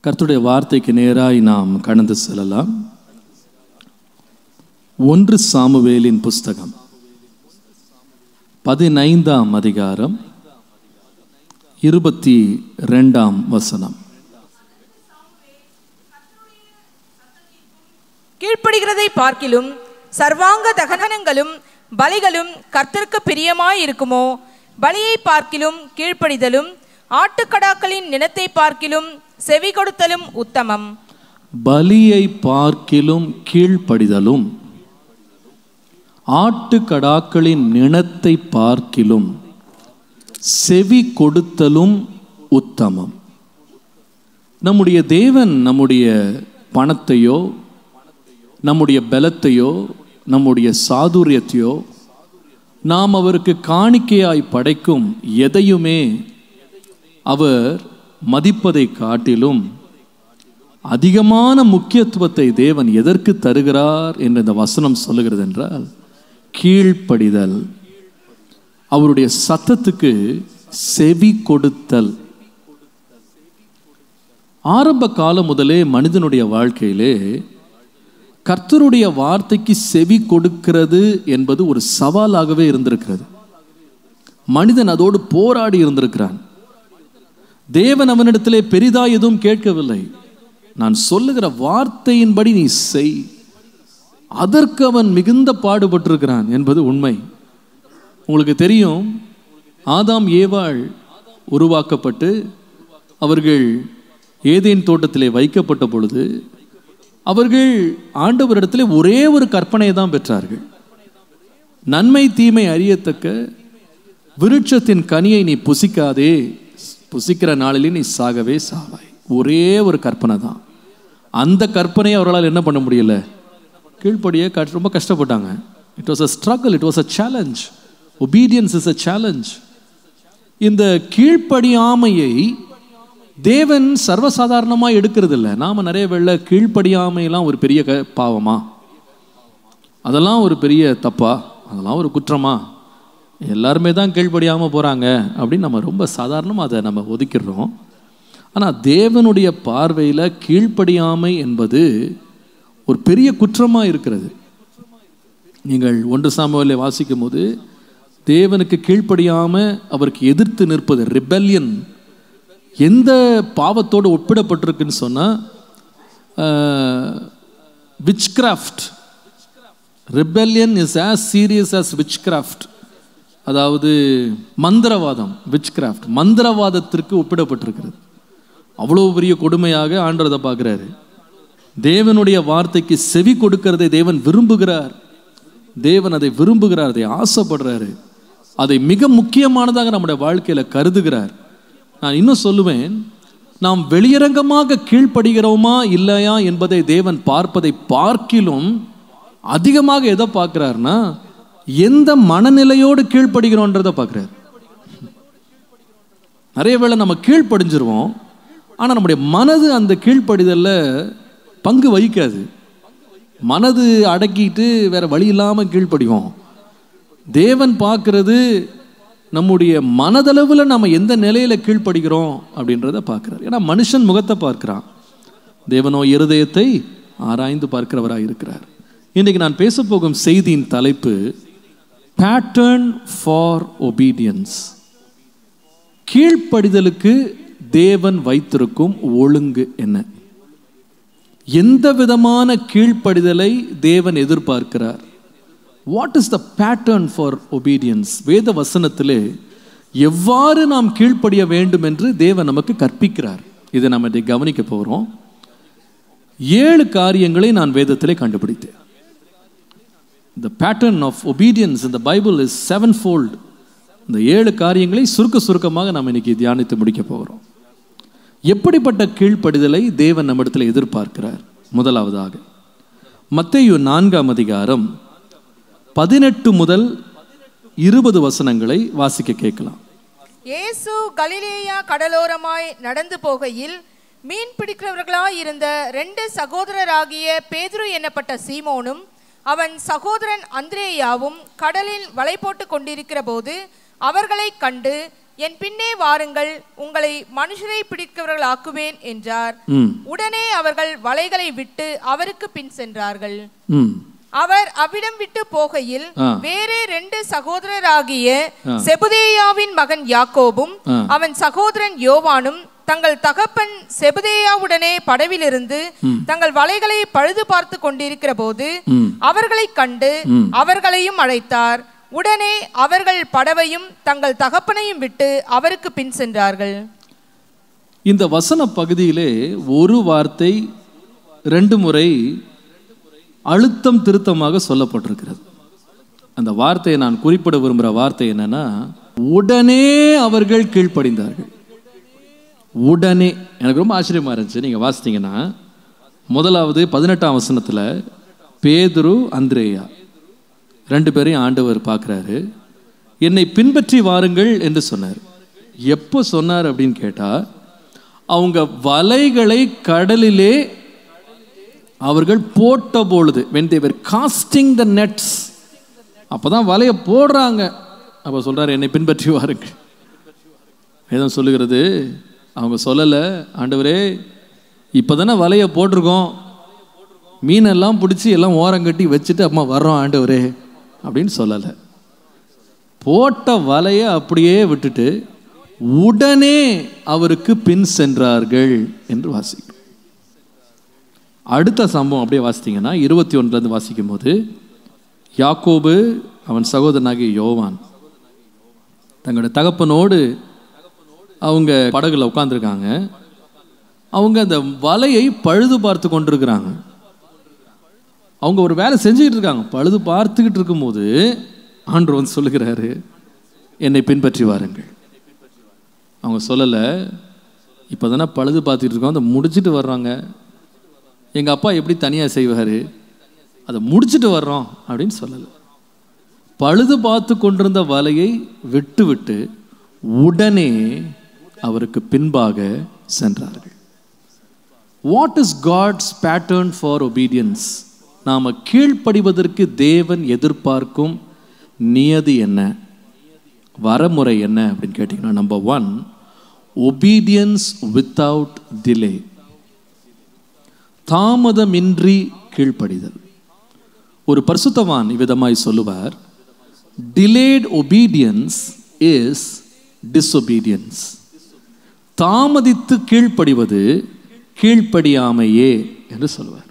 கர்த்தருடைய வார்த்தைக்கு நேராய் நாம் கடந்து செல்லலாம். 1 சாமுவேலின் புஸ்தகம் 15ஆம் அதிகாரம் 22ஆம் வசனம். கீழ்ப்படுகிறதை பார்க்கிலும் சர்வாங்க தகனங்களும் பலிகளும் கர்த்தருக்கு பிரியமாய் இருக்குமோ? பலியை பார்க்கிலும் கீழ்ப்படிதலும் ஆட்டுக்கடாக்களின் நினத்தை பார்க்கிலும் செவி கொடுத்தலும் உத்தமம். பலியை பார்க்கிலும் கீழ்ப்படிதலும் ஆட்டுக்கடாக்களின் நினத்தை பார்க்கிலும் செவி கொடுத்தலும் உத்தமம். நம்முடைய தேவன் நம்முடைய பணத்தையோ, நம்முடைய பலத்தையோ, நம்முடைய சாதுரியத்தையோ, நாம் அவருக்கு காணிக்கையாய் படைக்கும் எதையுமே அவர் மதிப்பதை காட்டிலும் அதிகமான முக்கியத்துவத்தை தேவன் எதற்கு தருகிறார் என்று இந்த வசனம் சொல்லுகிறது என்றால், கீழ்ப்படிதல், அவருடைய சத்தத்துக்கு செவி கொடுத்தல். ஆரம்ப காலம் முதலே மனிதனுடைய வாழ்க்கையிலே கர்த்தருடைய வார்த்தைக்கு செவி கொடுக்கிறது என்பது ஒரு சவாலாகவே இருந்திருக்கிறது. மனிதன் அதோடு போராடி இருந்திருக்கிறான். தேவன் அவனிடத்திலே பெரிதாய் எதுவும் கேட்கவில்லை. நான் சொல்லுகிற வார்த்தையின்படி நீ செய், அதற்கு அவன் மிகுந்த பாடுபட்டிருக்கிறான் என்பது உண்மை. உங்களுக்கு தெரியும், ஆதாம் ஏவாள் உருவாக்கப்பட்டு அவர்கள் ஏதேன் தோட்டத்திலே வைக்கப்பட்ட பொழுது அவர்கள் ஆண்டவரிடத்திலே ஒரே ஒரு கற்பனையை தான் பெற்றார்கள். நன்மை தீமை அறியத்தக்க விருட்சத்தின் கனியை நீ புசிக்காதே, புசிக்கிற நாளிலே நீ சாகவே சாவாய். ஒரே ஒரு கற்பனை தான். அந்த கற்பனையை அவர்களால் என்ன பண்ண முடியல, கீழ்ப்படியே ரொம்ப கஷ்டப்பட்டாங்க. It was a struggle, it was a challenge. Obedience is a challenge. இந்த கீழ்ப்படியாமையை தேவன் சர்வசாதாரணமாக எடுக்கிறது இல்லை. நாம் நிறைய வேளை கீழ்ப்படியாமையெல்லாம் ஒரு பெரிய பாவமா, அதெல்லாம் ஒரு பெரிய தப்பா, அதெல்லாம் ஒரு குற்றமா, எல்லாருமே தான் கீழ்ப்படியாமல் போகிறாங்க அப்படின்னு நம்ம ரொம்ப சாதாரணமாக அதை நம்ம ஒதுக்கிடுறோம். ஆனால் தேவனுடைய பார்வையில் கீழ்ப்படியாமை என்பது ஒரு பெரிய குற்றமாக இருக்கிறது. நீங்கள் 1 சாமுவேலை வாசிக்கும் போது தேவனுக்கு கீழ்ப்படியாமல் அவருக்கு எதிர்த்து நிற்பது, ரிபெல்லியன், எந்த பாவத்தோடு ஒப்பிடப்பட்டிருக்குன்னு சொன்னால் witchcraft. Rebellion is as serious as witchcraft. அதாவது மந்திரவாதம், விச்கிராஃப்ட் மந்திரவாதத்திற்கு ஒப்பிடப்பட்டிருக்கிறது. அவ்வளோ பெரிய கொடுமையாக ஆண்டவரை பார்க்குறாரு. தேவனுடைய வார்த்தைக்கு செவி கொடுக்கிறதை தேவன் விரும்புகிறார். தேவன் அதை விரும்புகிறார், அதை ஆசைப்படுறாரு, அதை மிக முக்கியமானதாக நம்முடைய வாழ்க்கையில் கருதுகிறார். நான் இன்னும் சொல்லுவேன், நாம் வெளியரங்கமாக கீழ்ப்படுகிறோமா இல்லையா என்பதை தேவன் பார்ப்பதை பார்க்கிலும் அதிகமாக எதை பார்க்கிறார்னா, எந்த மனநிலையோடு கீழ்ப்படுகிறோன்றதை பார்க்கிறார். நிறைய வேளை நம்ம கீழ்ப்படிஞ்சிருவோம், ஆனால் நம்முடைய மனது அந்த கீழ்ப்படிதல்ல பங்கு வகிக்காது. மனது அடக்கிட்டு வேற வழி இல்லாமல் கீழ்ப்படிவோம். தேவன் பார்க்கிறது நம்முடைய மனதளவில் நம்ம எந்த நிலையில் கீழ்ப்படுகிறோம் அப்படின்றத பார்க்குறார். ஏன்னா மனுஷன் முகத்தை பார்க்கிறான், தேவனோ இருதயத்தை ஆராய்ந்து பார்க்கிறவராக இருக்கிறார். இன்றைக்கு நான் பேச போகும் செய்தியின் தலைப்பு பேட்டர்ன் ஃபார் ஒபீடியன்ஸ். கீழ்ப்படிதலுக்கு தேவன் வைத்திருக்கும் ஒழுங்கு என்ன? எந்த விதமான கீழ்ப்படிதலை தேவன் எதிர்பார்க்கிறார்? What is the pattern for obedience? வேத வசனத்திலே எவ்வாறு நாம் கீழ்ப்படிய வேண்டும் என்று தேவன் நமக்கு கற்பிக்கிறார். இதை நம்ம இதை கவனிக்க போகிறோம். 7 காரியங்களை நான் வேதத்திலே கண்டுபிடித்தேன். The pattern of obedience in the Bible is 7-fold. இந்த 7 காரியங்களை சுருக்கமாக நாம் இன்னைக்கு தியானித்து முடிக்க போகிறோம். எப்படிப்பட்ட கீழ்ப்படிதலை தேவன் நம்மிடத்தில் எதிர்பார்க்கிறார்? முதலாவதாக மத்தேயு 4ஆம் அதிகாரம் 18 முதல் 20 வசனங்களை வாசிக்க கேட்கலாம். இயேசு கலிலேயா கடலோரமாய் நடந்து போகையில் மீன் பிடிக்கிறவர்களாய் இருந்த 2 சகோதரராகிய பேதுரு என்னப்பட்ட சீமோனும் அவன் சகோதரன் அந்திரேயாவும் கடலில் வலை போட்டு கொண்டிருக்கிற போது அவர்களை கண்டு என் பின்னே வாருங்கள், உங்களை மனுஷரை பிடிக்கிறவர்களாக்குவேன் என்றார். உடனே அவர்கள் வலைகளை விட்டு அவருக்கு பின் சென்றார்கள். அவர் அவ்விடம் விட்டு போகையில் வேறே 2 சகோதரராகிய செபதேயாவின் மகன் யாக்கோபும் அவன் சகோதரன் யோவானும் தங்கள் தகப்பன் செபதேயாவுடனே படவிலிருந்து தங்கள் வலைகளை பழுது பார்த்து கொண்டிருக்கிற போது அவர்களை கண்டு அவர்களையும் அழைத்தார். உடனே அவர்கள் படவையும் தங்கள் தகப்பனையும் விட்டு அவருக்கு பின் சென்றார்கள். இந்த வசன பகுதியிலே ஒரு வார்த்தை 2 முறை அழுத்தம் திருத்தமாக சொல்லப்பட்டிருக்கிறது. அந்த வார்த்தையை நான் குறிப்பிட விரும்புகிற வார்த்தை என்னன்னா, உடனே அவர்கள் கீழ்ப்படிந்தார்கள். உடனே. எனக்கு ரொம்ப ஆச்சரியமா இருந்துச்சு. நீங்க வாசித்தீங்கன்னா முதலாவது 18ஆம் வசனத்துல பேதுரு அந்திரேயா 2 பேரையும் ஆண்டவர் பார்க்கிறாரு. என்னை பின்பற்றி வாருங்கள் என்று சொன்னார். எப்போ சொன்னார் அப்படின்னு கேட்டா, அவங்க வலைகளை கடலிலே அவர்கள் போட்ட பொழுது, when they were casting the nets, அப்பதான் வலையை போடுறாங்க. அப்ப சொல்றாரு என்னை பின்பற்றி வாருங்கள். வேதம் சொல்லுகிறது, அவங்க சொல்லலை, ஆண்டவரே இப்போதானே வலையை போட்டிருக்கோம், மீனெல்லாம் பிடிச்சி எல்லாம் ஓரங்கட்டி வச்சுட்டு அம்மா வர்றோம் ஆண்டவரே அப்படின்னு சொல்லலை. போட்ட வலையை அப்படியே விட்டுட்டு உடனே அவருக்கு பின் சென்றார்கள் என்று வாசிக்கிறோம். அடுத்த சம்பவம் அப்படியே வாசித்தீங்கன்னா 21 வாசிக்கும் போது, யாக்கோபு அவன் சகோதரனாகிய யோவான் தங்களுடைய தகப்பனோடு அவங்க படகுல உட்காந்துருக்காங்க. அவங்க அந்த வலையை பழுது பார்த்து கொண்டிருக்கிறாங்க. அவங்க ஒரு வேலை செஞ்சுக்கிட்டு இருக்காங்க. பழுது பார்த்துக்கிட்டு இருக்கும்போது ஆண்டவர் வந்து சொல்லுகிறாரு, என்னை பின்பற்றி வாருங்கள். அவங்க சொல்லலை, இப்போ தானே பழுது பார்த்துக்கிட்டு இருக்கோம், அதை முடிச்சுட்டு வர்றாங்க. எங்கள் அப்பா எப்படி தனியாக செய்வார், அதை முடிச்சுட்டு வர்றோம் அப்படின்னு சொல்லலை. பழுது பார்த்து கொண்டிருந்த வலையை விட்டு விட்டு உடனே அவருக்கு பின்பாக சென்றார்கள். What is God's pattern for obedience? நாம் கீழ்ப்படிவதற்கு தேவன் எதிர்பார்க்கும் நியதி என்ன, வரமுறை என்ன அப்படின்னு கேட்டிங்கன்னா, நம்பர் 1, ஒபீடியன்ஸ் வித்தவுட் டிலே. தாமதமின்றி கீழ்ப்படிதல். ஒரு பரிசுத்தவான் இவ்விதமாய் சொல்லுவார், delayed obedience is disobedience. தாமதித்து கீழ்ப்படிவது கீழ்ப்படியாமையே என்று சொல்லுவார்.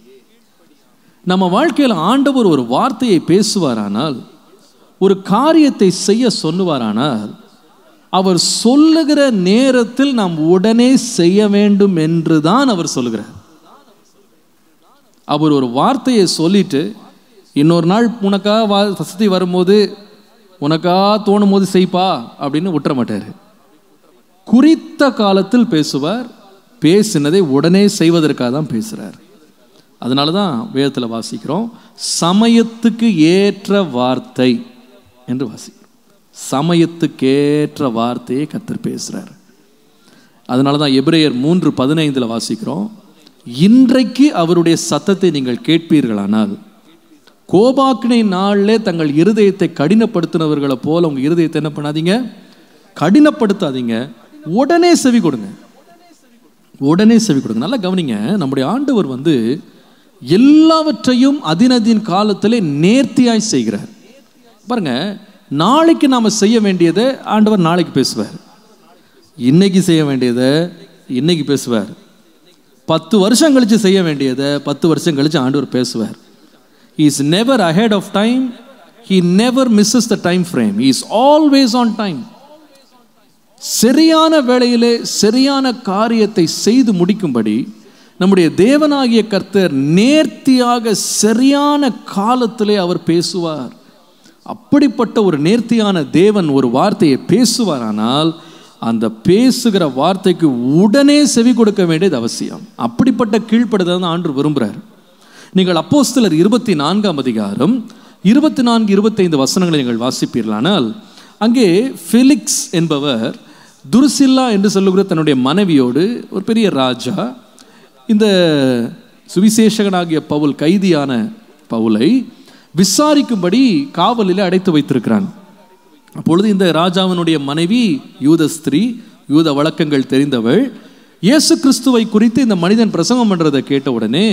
நம்ம வாழ்க்கையில் ஆண்டவர் ஒரு வார்த்தையை பேசுவாரானால், ஒரு காரியத்தை செய்ய சொல்லுவாரானால், அவர் சொல்லுகிற நேரத்தில் நாம் உடனே செய்ய வேண்டும் என்றுதான் அவர் சொல்லுகிறார். அவர் ஒரு வார்த்தையை சொல்லிட்டு இன்னொரு நாள் உனக்கா வசதி வரும்போது உனக்கா தோணும் போது செய்ப்பா அப்படின்னு விட்டுற மாட்டார். குறித்த காலத்தில் பேசுவார். பேசினதை உடனே செய்வதற்காக தான் பேசுகிறார். அதனால தான் வேதத்தில் வாசிக்கிறோம், சமயத்துக்கு ஏற்ற வார்த்தை என்று வாசிக்கிறோம். சமயத்துக்கேற்ற வார்த்தையை கர்த்தர் பேசுகிறார். அதனால தான் எபிரேயர் 3:15 வாசிக்கிறோம், இன்றைக்கு அவருடைய சத்தத்தை நீங்கள் கேட்பீர்களானால், கோபாக்கினை நாளிலே தங்கள் இருதயத்தை கடினப்படுத்தினவர்களை போல உங்கள் இருதயத்தை என்ன பண்ணாதீங்க, கடினப்படுத்தாதீங்க, உடனே செவி கொடுங்க. உடனே செவி கொடுங்க. நல்லா கவனிங்க, நம்முடைய ஆண்டவர் வந்து எல்லாவற்றையும் அதினதின் காலத்திலே நேர்த்தியாய் செய்கிறார். பாருங்க, நாளைக்கு நாம செய்ய வேண்டியதை ஆண்டவர் நாளைக்கு பேசுவார். இன்னைக்கு செய்ய வேண்டியதை இன்னைக்கு பேசுவார். 10 வருஷம் கழிச்சு செய்ய வேண்டியதை 10 வருஷம் கழிச்சு ஆண்டவர் பேசுவார். He is never ahead of time. He never misses the time frame. He is always on time. சரியான வேளையிலே சரியான காரியத்தை செய்து முடிக்கும்படி நம்முடைய தேவனாகிய கர்த்தர் நேர்த்தியாக சரியான காலத்திலே அவர் பேசுவார். அப்படிப்பட்ட ஒரு நேர்த்தியான தேவன் ஒரு வார்த்தையை பேசுவாரானால் அந்த பேசுகிற வார்த்தைக்கு உடனே செவி கொடுக்க வேண்டியது அவசியம். அப்படிப்பட்ட கீழ்ப்படுதல் தான் ஆண்டவர் விரும்புகிறார். நீங்கள் அப்போஸ்தலர் 24ஆம் அதிகாரம் 24-25 வசனங்களை நீங்கள் வாசிப்பீர்களானால், அங்கே ஃபெலிக்ஸ் என்பவர் துருசில்லா என்று சொல்லுகிற தன்னுடைய மனைவியோடு ஒரு பெரிய ராஜா இந்த சுவிசேஷகனாகிய பவுல், கைதியான பவுலை விசாரிக்கும்படி காவலில் அடைத்து வைத்திருக்கிறான். அப்பொழுது இந்த ராஜாவினுடைய மனைவி யூத ஸ்திரீ, யூத வழக்கங்கள் தெரிந்தவள். இயேசு கிறிஸ்துவை குறித்து இந்த மனிதன் பிரசங்கம் பண்ணுறதை கேட்ட உடனே,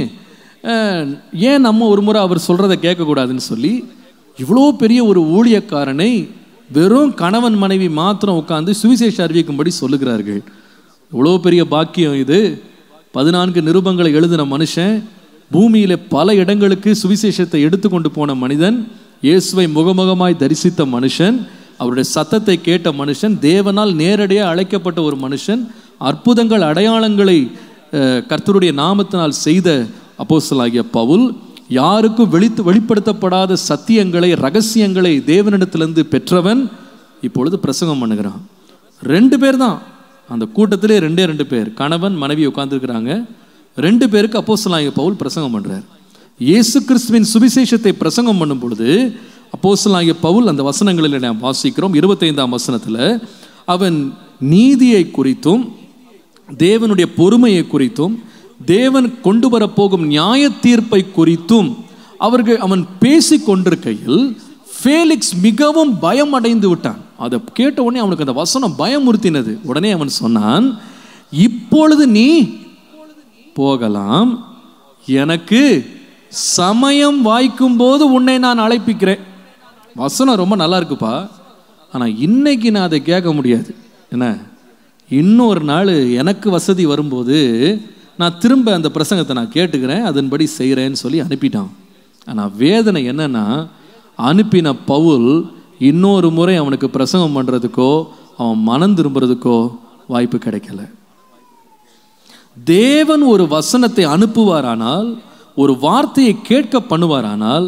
ஏன் நம்ம ஒரு முறை அவர் சொல்கிறத கேட்கக்கூடாதுன்னு சொல்லி இவ்வளோ பெரிய ஒரு ஊழியக்காரனை வெறும் கணவன் மனைவி மாத்திரம் உட்காந்து சுவிசேஷ அறிவிக்கும்படி சொல்லுகிறார்கள். இவ்வளோ பெரிய பாக்கியம் இது. 14 நிருபங்களை எழுதின மனுஷன், பூமியில பல இடங்களுக்கு சுவிசேஷத்தை எடுத்துக்கொண்டு போன மனிதன், இயேசுவை முகமுகமாய் தரிசித்த மனுஷன், அவருடைய சத்தத்தை கேட்ட மனுஷன், தேவனால் நேரடியாக அழைக்கப்பட்ட ஒரு மனுஷன், அற்புதங்கள் அடையாளங்களை கர்த்தருடைய நாமத்தினால் செய்த அப்போஸ்தலனாகிய பவுல், யாருக்கும் வெளிப்படுத்தப்படாத சத்தியங்களை, ரகசியங்களை தேவனிடத்திலிருந்து பெற்றவன், இப்பொழுது பிரசங்கம் பண்ணுகிறான். 2 பேர் தான் அந்த கூட்டத்திலே, 2 பேர், கணவன் மனைவி உட்கார்ந்துருக்கிறாங்க. 2 பேருக்கு அப்போஸ்தலனாகிய பவுல் பிரசங்கம் பண்றார். இயேசு கிறிஸ்துவின் சுவிசேஷத்தை பிரசங்கம் பண்ணும் பொழுது அப்போஸ்தலனாகிய பவுல் அந்த வசனங்களில் நாம் வாசிக்கிறோம். 25ஆம் வசனத்துல அவன் நீதியை குறித்தும் தேவனுடைய பொறுமையை குறித்தும் தேவன் கொண்டு வரப்போகும் நியாய தீர்ப்பை குறித்தும் அவன் பேசி கொண்டிருக்கையில் ஃபேலிக்ஸ் மிகவும் பயம் அடைந்து விட்டான். அதை கேட்ட உடனே அவனுக்கு அந்த வசனம் பயமுறுத்தினது. உடனே அவன் சொன்னான், இப்பொழுது நீ போகலாம், எனக்கு சமயம் வாய்க்கும் போது உன்னை நான் அழைப்பிக்கிறேன். வசனம் ரொம்ப நல்லா இருக்குப்பா, ஆனால் இன்னைக்கு நான் அதை கேட்க முடியாது. என்ன, இன்னொரு நாள் எனக்கு வசதி வரும்போது நான் திரும்ப அந்த பிரசங்கத்தை நான் கேட்டுக்கிறேன், அதன்படி செய்கிறேன்னு சொல்லி அனுப்பிட்டான். ஆனால் வேதனை என்னன்னா, அனுப்பின பவுல் இன்னொரு முறை அவனுக்கு பிரசங்கம் பண்ணுறதுக்கோ அவன் மனம் திரும்புறதுக்கோ வாய்ப்பு கிடைக்கல. தேவன் ஒரு வசனத்தை அனுப்புவாரானால், ஒரு வார்த்தையை கேட்க பண்ணுவாரானால்,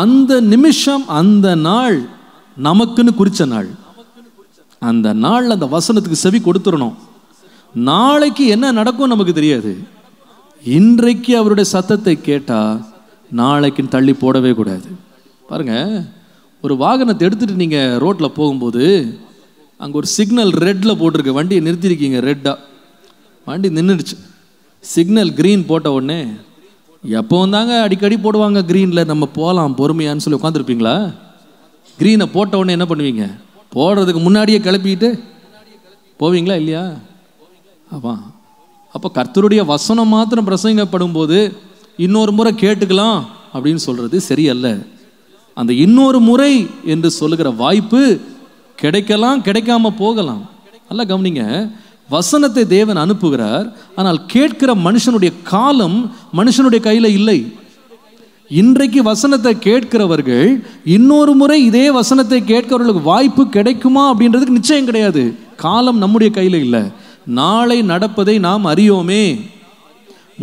அந்த நிமிஷம், அந்த நாள் நமக்குன்னு குறிச்ச நாள். அந்த நாள் அந்த வசனத்துக்கு செவி கொடுத்துடணும். நாளைக்கு என்ன நடக்கும் நமக்கு தெரியாது. இன்றைக்கு அவருடைய சத்தத்தை கேட்டா நாளைக்கு தள்ளி போடவே கூடாது. பாருங்க, ஒரு வாகனத்தை எடுத்துட்டு நீங்க ரோட்ல போகும்போது அங்க ஒரு சிக்னல் ரெட்ல போட்டிருக்கு, வண்டியை நிறுத்திருக்கீங்க, ரெட்டா வண்டி நின்றுடுச்சு. சிக்னல் கிரீன் போட்ட உடனே, எப்போ வந்தாங்க அடிக்கடி போடுவாங்க கிரீன்ல, நம்ம போகலாம் பொறுமையான்னு சொல்லி உட்காந்துருப்பீங்களா? கிரீனை போட்ட உடனே என்ன பண்ணுவீங்க? போடுறதுக்கு முன்னாடியே கிளப்பிக்கிட்டு போவீங்களா இல்லையா? ஆமாம். அப்போ கர்த்தருடைய வசனம் மாத்திரம் பிரசங்கப்படும் போது இன்னொரு முறை கேட்டுக்கலாம் அப்படின்னு சொல்றது சரியல்ல. அந்த இன்னொரு முறை என்று சொல்லுகிற வாய்ப்பு கிடைக்கலாம், கிடைக்காம போகலாம். நல்லா கவனிங்க, வசனத்தை தேவன் அனுப்புகிறார், ஆனால் கேட்கிற மனுஷனுடைய காலம் மனுஷனுடைய கையில் இல்லை. இன்றைக்கு வசனத்தை கேட்கிறவர்கள் இன்னொரு முறை இதே வசனத்தை கேட்கிறவர்களுக்கு வாய்ப்பு கிடைக்குமா அப்படின்றதுக்கு நிச்சயம் கிடையாது. காலம் நம்முடைய கையில் இல்லை. நாளை நடப்பதை நாம் அறியோமே.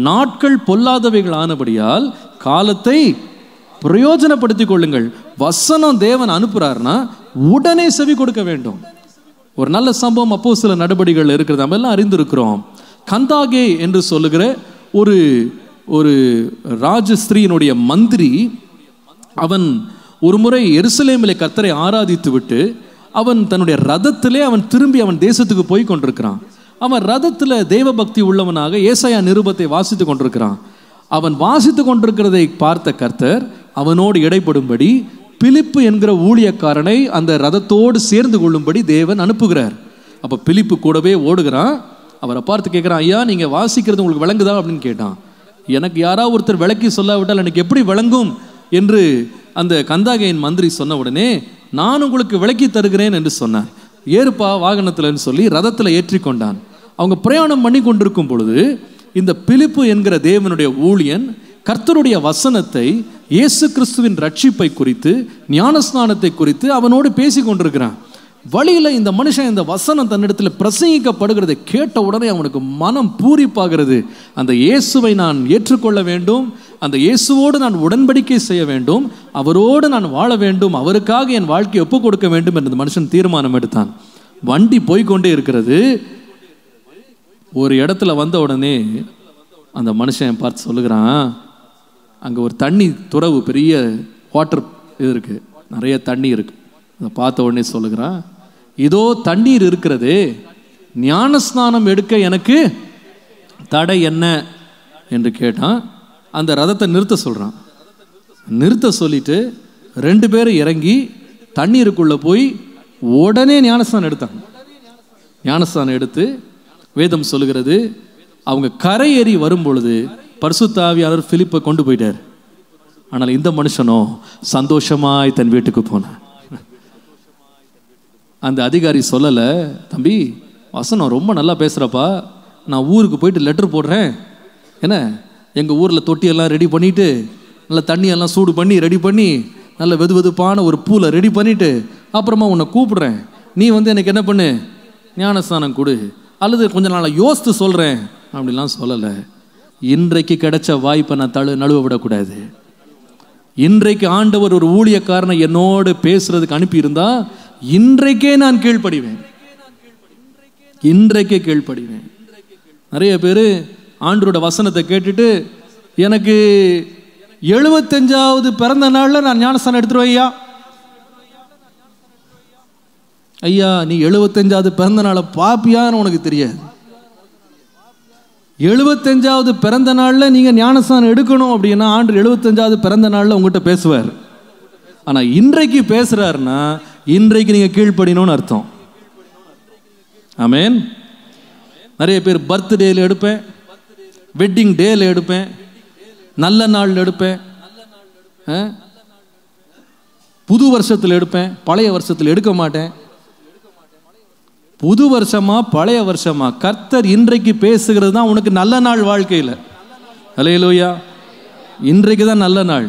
நாட்கள் பொல்லாதவைகள் ஆனபடியால் காலத்தை பிரயோஜனப்படுத்திக் கொள்ளுங்கள். வசனம் தேவன் அனுப்புறாருன்னா உடனே செவி கொடுக்க வேண்டும். ஒரு நல்ல சம்பவம் அப்போஸ்தலர் நடபடிகள் இருக்கிறது, நம்ம எல்லாம் அறிந்திருக்கிறோம். கந்தாகே என்று சொல்லுகிற ஒரு ராஜஸ்திரீனுடைய மந்திரி, அவன் ஒரு முறை எருசலேமிலே கர்த்தரை ஆராதித்து விட்டு அவன் தன்னுடைய ரதத்திலே அவன் திரும்பி அவன் தேசத்துக்கு போய் கொண்டிருக்கிறான். அவன் ரதத்தில் தேவ பக்தி உள்ளவனாக ஏசாயா நிருபத்தை வாசித்து கொண்டிருக்கிறான். அவன் வாசித்து கொண்டிருக்கிறதை பார்த்த கர்த்தர் அவனோடு இடைப்படும்படி பிலிப்பு என்கிற ஊழியக்காரனை அந்த ரதத்தோடு சேர்ந்து கொள்ளும்படி தேவன் அனுப்புகிறார். அப்போ பிலிப்பு கூடவே ஓடுகிறான். அவரை பார்த்து கேட்குறான், ஐயா நீங்கள் வாசிக்கிறது உங்களுக்கு விளங்குதா அப்படின்னு கேட்டான். எனக்கு யாராவது ஒருத்தர் விளக்கி சொல்லாவிட்டால் எனக்கு எப்படி விளங்கும் என்று அந்த கந்தாகையின் மந்திரி சொன்ன உடனே, நான் உங்களுக்கு விளக்கி தருகிறேன் என்று சொன்னார். ஏறுப்பா வாகனத்தில்னு சொல்லி ரதத்தில் ஏற்றி கொண்டான். அவங்க பிரயாணம் பண்ணி கொண்டிருக்கும் பொழுது இந்த பிலிப்பு என்கிற தேவனுடைய ஊழியன் கர்த்தருடைய வசனத்தை, இயேசு கிறிஸ்துவின் ரட்சிப்பை குறித்து, ஞானஸ்நானத்தை குறித்து அவனோடு பேசி கொண்டிருக்கிறான். வழியில் இந்த மனுஷன் இந்த வசனம் தன்னிடத்தில் பிரசங்கிக்கப்படுகிறதை கேட்ட உடனே அவனுக்கு மனம் பூரிப்பாகிறது. அந்த இயேசுவை நான் ஏற்றுக்கொள்ள வேண்டும், அந்த இயேசுவோடு நான் உடன்படிக்கை செய்ய வேண்டும், அவரோடு நான் வாழ வேண்டும், அவருக்காக என் வாழ்க்கையை ஒப்புக் கொடுக்க வேண்டும் என்று மனுஷன் தீர்மானம் எடுத்தான். வண்டி போய்கொண்டே இருக்கிறது. ஒரு இடத்துல வந்த உடனே அந்த மனுஷன் பார்த்து சொல்லுகிறான், அங்கே ஒரு தண்ணி துறவு, பெரிய வாட்டர் இது இருக்குது, நிறைய தண்ணி இருக்குது. அதை பார்த்த உடனே சொல்லுகிறான், இதோ தண்ணீர் இருக்கிறது, ஞானஸ்நானம் எடுக்க எனக்கு தடை என்ன என்று கேட்டான். அந்த ரதத்தை நிறுத்த சொல்கிறான். நிறுத்த சொல்லிட்டு 2 பேரும் இறங்கி தண்ணீருக்குள்ளே போய் உடனே ஞானஸ்தானம் எடுத்தாங்க. ஞானஸ்தானம் எடுத்து வேதம் சொல்லுகிறது, அவங்க கரையேறி வரும் பொழுது பரிசுத்த ஆவியானவர் பிலிப்பை கொண்டு போயிட்டார். ஆனால் இந்த மனுஷனோ சந்தோஷமாய் தன் வீட்டுக்கு போனான். அந்த அதிகாரி சொல்லலை, தம்பி வசனம் ரொம்ப நல்லா பேசுகிறப்பா, நான் ஊருக்கு போயிட்டு லெட்டர் போடுறேன், என்ன எங்கள் ஊரில் தொட்டியெல்லாம் ரெடி பண்ணிவிட்டு நல்ல தண்ணியெல்லாம் சூடு பண்ணி ரெடி பண்ணி நல்ல வெது வெதுப்பான ஒரு பூலை ரெடி பண்ணிவிட்டு அப்புறமா உன்னை கூப்பிடுறேன், நீ எனக்கு என்ன பண்ணு, ஞானஸ்தானம் கொடு, அல்லது கொஞ்ச நாள் யோசித்து சொல்கிறேன் அப்படிலாம் சொல்லலை. இன்றைக்கு கிடைச்ச வாய்ப்பை நான் நழுவ விடக்கூடாது. இன்றைக்கு ஆண்டவர் ஒரு ஊழியக்காரனை என்னோடு பேசுறதுக்கு அனுப்பியிருந்தா இன்றைக்கே நான் கீழ்ப்படிவேன். இன்றைக்கே கீழ்ப்படிவேன். நிறைய பேர் ஆண்டவரோட வசனத்தை கேட்டுட்டு, எனக்கு 75வது பிறந்த நாளில் நான் ஞானஸ்தானம் எடுத்துருவேன் ஐயா, நீ 75வது பிறந்த நாளை பாப்பியான்னு உனக்கு தெரியாது. 75வது பிறந்த நாளில் நீங்கள் ஞானஸ்தானம் எடுக்கணும் அப்படின்னா ஆண்டு 75வது பிறந்த நாளில் உங்கள்கிட்ட பேசுவார். ஆனால் இன்றைக்கு பேசுகிறாருன்னா இன்றைக்கு நீங்கள் கீழ்ப்படினோன்னு அர்த்தம். ஆமேன். நிறைய பேர் பர்த்டேல எடுப்பேன், வெட்டிங் டேல எடுப்பேன், நல்ல நாள் எடுப்பேன், புது வருஷத்தில் எடுப்பேன், பழைய வருஷத்தில் எடுக்க மாட்டேன். புது வருஷமா பழைய வருஷமா கர்த்தர் இன்றைக்கு பேசுகிறது தான் உனக்கு நல்ல நாள் வாழ்க்கையில். அல்லேலூயா. இன்றைக்கு தான் நல்ல நாள்.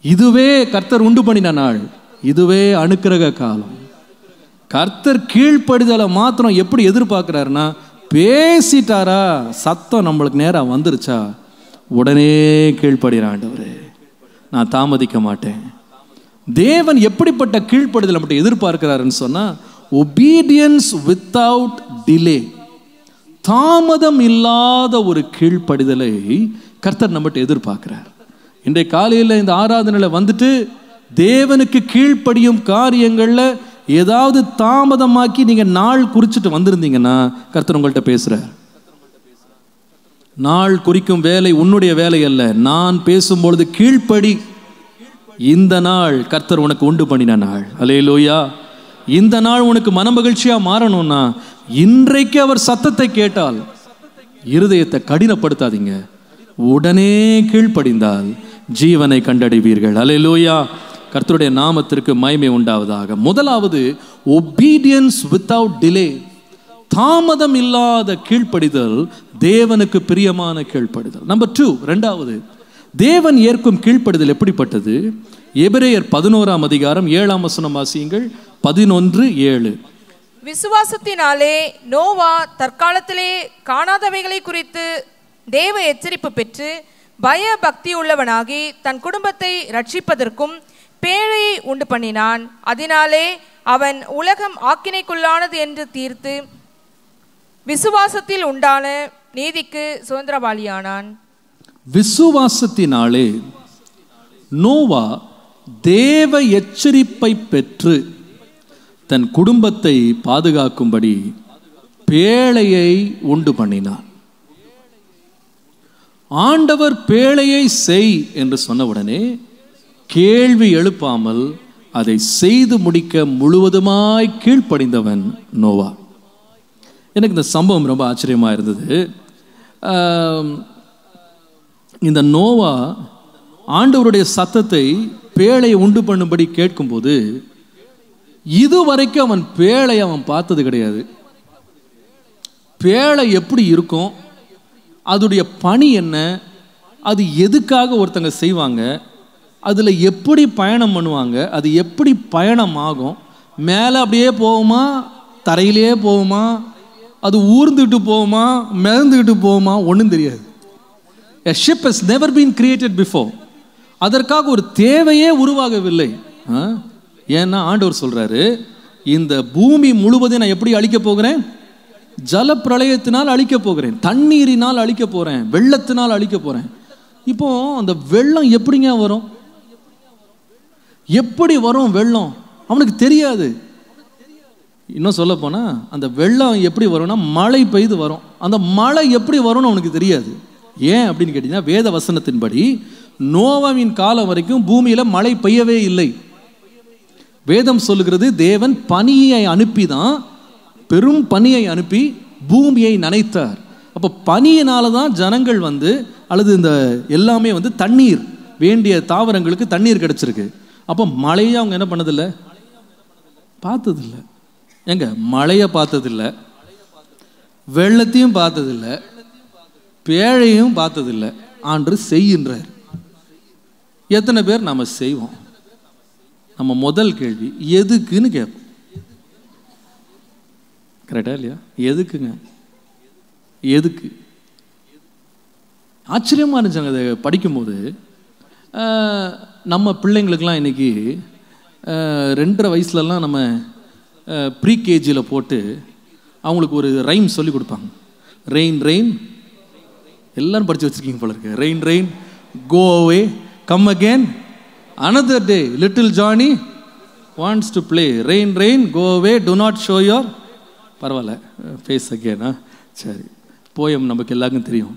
இதுவே கர்த்தர் உண்டு பண்ணின நாள். இதுவே அனுக்கிரக காலம். கர்த்தர் கீழ்ப்படிதலை மாத்திரம் எப்படி எதிர்பார்க்கிறாருன்னா, பேசிட்டாரா, சத்தம் நம்மளுக்கு நேரம் வந்துருச்சா, உடனே கீழ்ப்படுகிறான். ஆண்டவரே நான் தாமதிக்க மாட்டேன். தேவன் எப்படிப்பட்ட கீழ்ப்படுதலை மட்டும் எதிர்பார்க்கிறாருன்னு சொன்னா, obedience without delay, தாமதம் இல்லாத ஒரு கீழ்ப்படிதலை கர்த்தர் நம்மகிட்ட எதிர்பார்க்கிறார். இன்றைய காலையில் இந்த ஆராதனையில் வந்துட்டு தேவனுக்கு கீழ்ப்படியும் காரியங்கள்ல ஏதாவது தாமதமாக்கி நீங்க நாள் குறிச்சிட்டு வந்திருந்தீங்கன்னா கர்த்தர் உங்கள்கிட்ட பேசுறார். நாள் குறிக்கும் வேலை உன்னுடைய வேலை அல்ல. நான் பேசும்பொழுது கீழ்ப்படி. இந்த நாள் கர்த்தர் உனக்கு உண்டு பண்ணின நாள். அல்லேலூயா. இந்த நாள் உனக்கு மனமகிழ்ச்சியா மாறணும்னா இன்றைக்கு அவர் சத்தத்தை கேட்டால் இருதயத்தை கடினப்படுத்தாதீங்க. உடனே கீழ்ப்படிந்தால் ஜீவனை கண்டடைவீர்கள். அல்லேலூயா. கர்த்தருடைய நாமத்திற்கு மகிமை உண்டாவதாக. முதலாவது obedience without delay, தாமதம் இல்லாத கீழ்ப்படிதல் தேவனுக்கு பிரியமான கீழ்ப்படிதல். நம்பர் 2, இரண்டாவது, தேவன் ஏற்கும் கீழ்ப்படிதல் எப்படிப்பட்டது? எபிரேயர் 11ஆம் அதிகாரம் 7ஆம் வசனம் வாசியுங்கள். 11:7. விசுவாசத்தினாலே நோவா தற்காலத்திலே காணாதவைகளை குறித்து தேவ எச்சரிப்பு பெற்று பய பக்தி உள்ளவனாகி தன் குடும்பத்தை ரட்சிப்பதற்கும் பேழையை உண்டு பண்ணினான். அதனாலே அவன் உலகம் ஆக்கினைக்குள்ளானது என்று தீர்த்து விசுவாசத்தில் உண்டான நீதிக்கு சுதந்திரவாளியானான். விசுவாசத்தினாலே நோவா தேவ எச்சரிப்பை பெற்று தன் குடும்பத்தை பாதுகாக்கும்படி பேழையை உண்டு பண்ணினான். ஆண்டவர் பேழையை செய் என்று சொன்னவுடனே கேள்வி எழுப்பாமல் அதை செய்து முடிக்க முழுவதுமாய் கீழ்ப்படிந்தவன் நோவா. எனக்கு இந்த சம்பவம் ரொம்ப ஆச்சரியமா இருந்தது. இந்த நோவா ஆண்டவருடைய சத்தத்தை பேழையை உண்டு பண்ணும்படி கேட்கும்போது இதுவரைக்கும் அவன் பேழையை அவன் பார்த்தது கிடையாது. பேழை எப்படி இருக்கும், அதோடைய பணி என்ன, அது எதுக்காக ஒருத்தங்க செய்வாங்க, அதில் எப்படி பயணம் பண்ணுவாங்க, அது எப்படி பயணம் ஆகும், மேலே அப்படியே போகுமா, தரையிலே போகுமா, அது ஊர்ந்துக்கிட்டு போகுமா, மிதந்துக்கிட்டு போகுமா, ஒன்றும் தெரியாது. A ship has never been created before. அதற்காக ஒரு தேவையே உருவாகவில்லை. ஏன்னா ஆண்டவர் சொல்றாரு, இந்த பூமி முழுவதையும் நான் எப்படி அழிக்க போகிறேன்? ஜல பிரளயத்தினால் அழிக்க போகிறேன், தண்ணீரினால் அழிக்க போறேன், வெள்ளத்தினால் அழிக்க போறேன். இப்போ அந்த வெள்ளம் எப்படிங்க வரும்? எப்படி வரும் வெள்ளம்? அவனுக்கு தெரியாது. இன்னும் சொல்ல போனா அந்த வெள்ளம் எப்படி வரும்னா மழை பெய்து வரும். அந்த மழை எப்படி வரும்னு அவனுக்கு தெரியாது. ஏன் அப்படின்னு கேட்டீங்கன்னா, வேத வசனத்தின்படி நோவாவின் காலம் வரைக்கும் பூமியில மழை பெய்யவே இல்லை. வேதம் சொல்லுகிறது தேவன் பனியை அனுப்பி தான், பெரும் பனியை அனுப்பி பூமியை நனைத்தார். அப்போ பனியினால தான் ஜனங்கள் வந்து, அல்லது இந்த எல்லாமே வந்து தண்ணீர், வேண்டிய தாவரங்களுக்கு தண்ணீர் கிடைச்சிருக்கு. அப்போ மழையை அவங்க என்ன பண்ணதில்லை, பார்த்ததில்லை. எங்க மழையை பார்த்ததில்லை, வெள்ளத்தையும் பார்த்ததில்லை, பேழையும் பார்த்ததில்லை. ஆண்டு செய்கின்றார். எத்தனை பேர் நம்ம செய்வோம்? நம்ம முதல் கேள்வி எதுக்குன்னு கேட்போம். கரெக்டா இல்லையா? எதுக்குங்க, எதுக்கு? ஆச்சரியமா இருந்துச்சாங்க அதை படிக்கும்போது. நம்ம பிள்ளைங்களுக்கெல்லாம் இன்னைக்கு 2.5 வயசுலலாம் நம்ம ப்ரீகேஜியில் போட்டு அவங்களுக்கு ஒரு ரைம் சொல்லி கொடுப்பாங்க. ரெயின் ரெயின், எல்லாரும் படித்து வச்சுருக்கீங்க போல இருக்கு. Rain rain go away come again another day little Johnny wants to play. Rain rain go away do not show your பரவாயில்ல face again. சரி, போயம் நமக்கு எல்லாருக்கும் தெரியும்.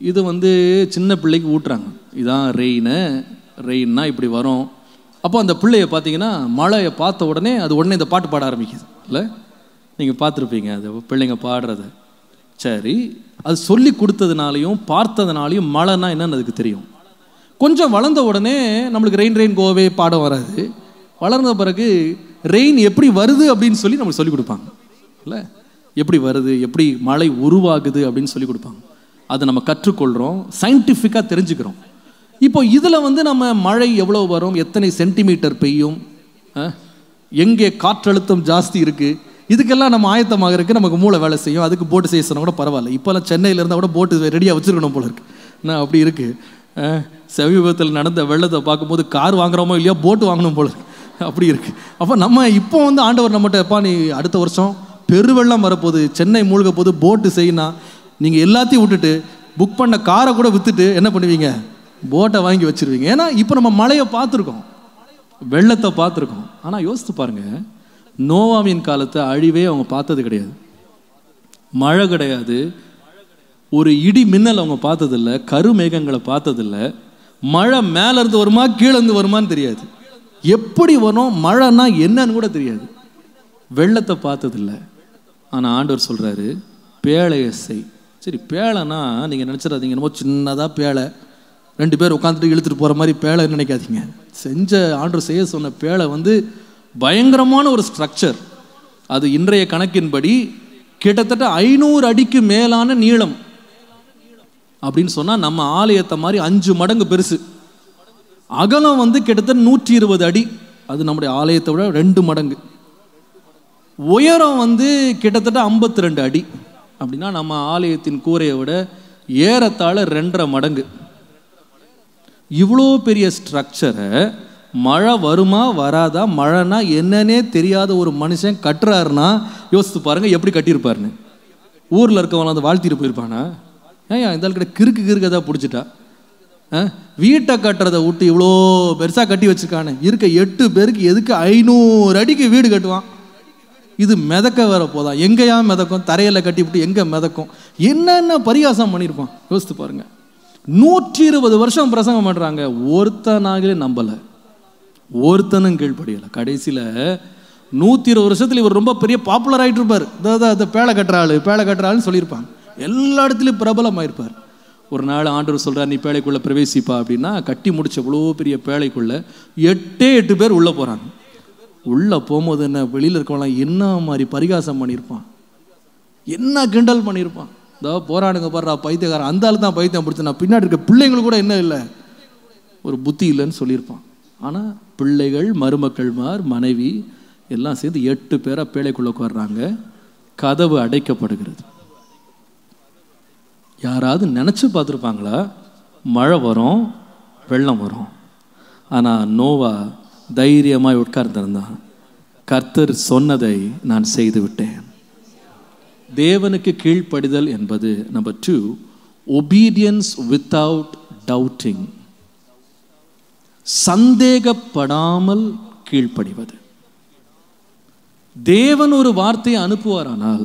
இது வந்து சின்ன பிள்ளைக்கு ஊட்டுறாங்க. இதான் ரெயின்னா இப்படி வரும். அப்போ அந்த பிள்ளைய பார்த்தீங்கன்னா மழையை பார்த்த உடனே அது உடனே இந்த பாட்டு பாட ஆரம்பிக்குது. இல்லை, நீங்கள் பார்த்துருப்பீங்க அது பிள்ளைங்க பாடுறத. சரி, அது சொல்லி கொடுத்ததுனாலையும் பார்த்ததுனாலையும் மழைன்னா என்னன்னு அதுக்கு தெரியும். கொஞ்சம் வளர்ந்த உடனே நம்மளுக்கு ரெயின் ரெயின் கோவே பாடம் வராது. வளர்ந்த பிறகு ரெயின் எப்படி வருது அப்படின்னு சொல்லி நம்மளுக்கு சொல்லிக் கொடுப்பாங்க. இல்லை, எப்படி வருது, எப்படி மழை உருவாகுது அப்படின்னு சொல்லி கொடுப்பாங்க. அதை நம்ம கற்றுக்கொள்கிறோம், சயின்டிஃபிக்காக தெரிஞ்சுக்கிறோம். இப்போ இதில் வந்து நம்ம மழை எவ்வளோ வரும், எத்தனை சென்டிமீட்டர் பெய்யும், எங்கே காற்றழுத்தம் ஜாஸ்தி இருக்குது, இதுக்கெல்லாம் நம்ம ஆயத்தமாக இருக்குது. நமக்கு மூளை வேலை செய்யும். அதுக்கு போட்டு செய்ய சொன்னால் கூட பரவாயில்ல. இப்போல்லாம் சென்னையில் இருந்தால் கூட போட்டு ரெடியாக வச்சுருக்கணும் போல இருக்குது. என்ன அப்படி இருக்குது. சமீபத்தில் நடந்த வெள்ளத்தை பார்க்கும்போது கார் வாங்குறோமோ இல்லையா, போட்டு வாங்கணும் போல அப்படி இருக்கு. அப்போ நம்ம இப்போ வந்து ஆண்டவர் நம்மகிட்ட, எப்பா நீ அடுத்த வருஷம் பெருவெள்ளம் வரப்போகுது, சென்னை மூழ்க போது போட்டு செய்யினா, நீங்கள் எல்லாத்தையும் விட்டுட்டு புக் பண்ண காரை கூட விற்றுட்டு என்ன பண்ணுவீங்க, போட்டை வாங்கி வச்சிருவீங்க. ஏன்னா இப்போ நம்ம மழையை பார்த்துருக்கோம், வெள்ளத்தை பார்த்துருக்கோம். ஆனால் யோசித்து பாருங்க, நோவாவின் காலத்தை அழிவே அவங்க பார்த்தது கிடையாது. மழை கிடையாது, ஒரு இடி மின்னல் அவங்க பார்த்ததில்லை, கருமேகங்களை பார்த்ததில்லை. மழை மேலேருந்து வருமா கீழேருந்து வருமானு தெரியாது, எப்படி வரும் மழைன்னா என்னன்னு கூட தெரியாது, வெள்ளத்தை பார்த்ததில்லை. ஆனால் ஆண்டவர் சொல்கிறாரு பேழையை செய். சரி, பேழைனா நீங்கள் நினச்சிடாதீங்க என்னமோ சின்னதாக பேழை 2 பேர் உட்காந்துட்டு இழுத்துட்டு போகிற மாதிரி பேழைன்னு நினைக்காதீங்க. செஞ்ச ஆண்டவர் செய்ய சொன்ன பேழை வந்து பயங்கரமான ஒரு ஸ்ட்ரக்சர். அது இன்றைய கணக்கின்படி கிட்டத்தட்ட 500 அடிக்கு மேலான நீளம். அப்படின்னு சொன்னால் நம்ம ஆலயத்தை மாதிரி 5 மடங்கு பெருசு. அகலம் வந்து கிட்டத்தட்ட 120 அடி, அது நம்முடைய ஆலயத்தை விட 2 மடங்கு. உயரம் வந்து கிட்டத்தட்ட 52 அடி. அப்படின்னா நம்ம ஆலயத்தின் கூரையை விட ஏறத்தாழ 2.5 மடங்கு. இவ்வளோ பெரிய ஸ்ட்ரக்சரை மழை வருமா வராதா, மழைனா என்னன்னே தெரியாத ஒரு மனுஷன் கட்டுறாருன்னா யோசித்து பாருங்க எப்படி கட்டியிருப்பாருன்னு. ஊரில் இருக்கவங்க அதை வாழ்த்திட்டு போயிருப்பானா, ஏன் இந்த கிட்ட கிறுக்கு ஏதாவது பிடிச்சிட்டா, வீட்டை கட்டுறதை விட்டு இவ்வளோ பெருசாக கட்டி வச்சுருக்கானே, இருக்க 8 பேருக்கு எதுக்கு 500 அடிக்கு வீடு கட்டுவான். இது மிதக்க வேற போதா, எங்கேயா மிதக்கும், தரையில் கட்டி விட்டு எங்கே மிதக்கும், என்னென்ன பரிகாசம் பண்ணியிருப்பான் யோசித்து பாருங்க. 120 வருஷம் பிரசங்கம் பண்ணுறாங்க, ஒருத்தனாகவே நம்பலை, ஒருத்தனும் கீழ்படியலை. கடைசியில் 120 வருஷத்துல இவர் ரொம்ப பெரிய பாப்புலர் ஆகிட்டு இருப்பார். அதை பேழை கட்டுறாளுன்னு சொல்லியிருப்பாங்க, எல்லா இடத்துலையும் பிரபலமாயிருப்பார். ஒரு நாள் ஆண்டவர் சொல்கிறார், நீ பேழைக்குள்ளே பிரவேசிப்பா அப்படின்னா, கட்டி முடிச்ச இவ்வளோ பெரிய பேழைக்குள்ளே 8 பேர் உள்ளே போகிறாங்க. உள்ளே போகும்போது என்ன, வெளியில் இருக்கவங்களாம் என்ன மாதிரி பரிகாசம் பண்ணியிருப்பான், என்ன கிண்டல் பண்ணியிருப்பான். இதோ போராடுங்க பாடுறா பைத்தியக்காரன், அந்த ஆள் தான் பைத்தியம் பிடிச்ச, நான் பின்னாடி இருக்க பிள்ளைங்களுக்கு கூட என்ன இல்லை, ஒரு புத்தி இல்லைன்னு சொல்லியிருப்பான். ஆனால் பிள்ளைகள், மருமக்கள்மார், மனைவி எல்லாம் சேர்ந்து 8 பேரை பேழைக்குள்ளே உட்கார்றாங்க. கதவு அடைக்கப்படுகிறது. யாராவது நினச்சி பார்த்துருப்பாங்களா மழை வரும், வெள்ளம் வரும்? ஆனால் நோவா தைரியமாய் உட்கார்ந்திருந்தான். கர்த்தர் சொன்னதை நான் செய்து விட்டேன். தேவனுக்கு கீழ்ப்படிதல் என்பது நம்பர் 2, obedience without doubting. சந்தேகப்படாமல் கீழ்ப்படிவது. தேவன் ஒரு வார்த்தையை அனுப்புவாரானால்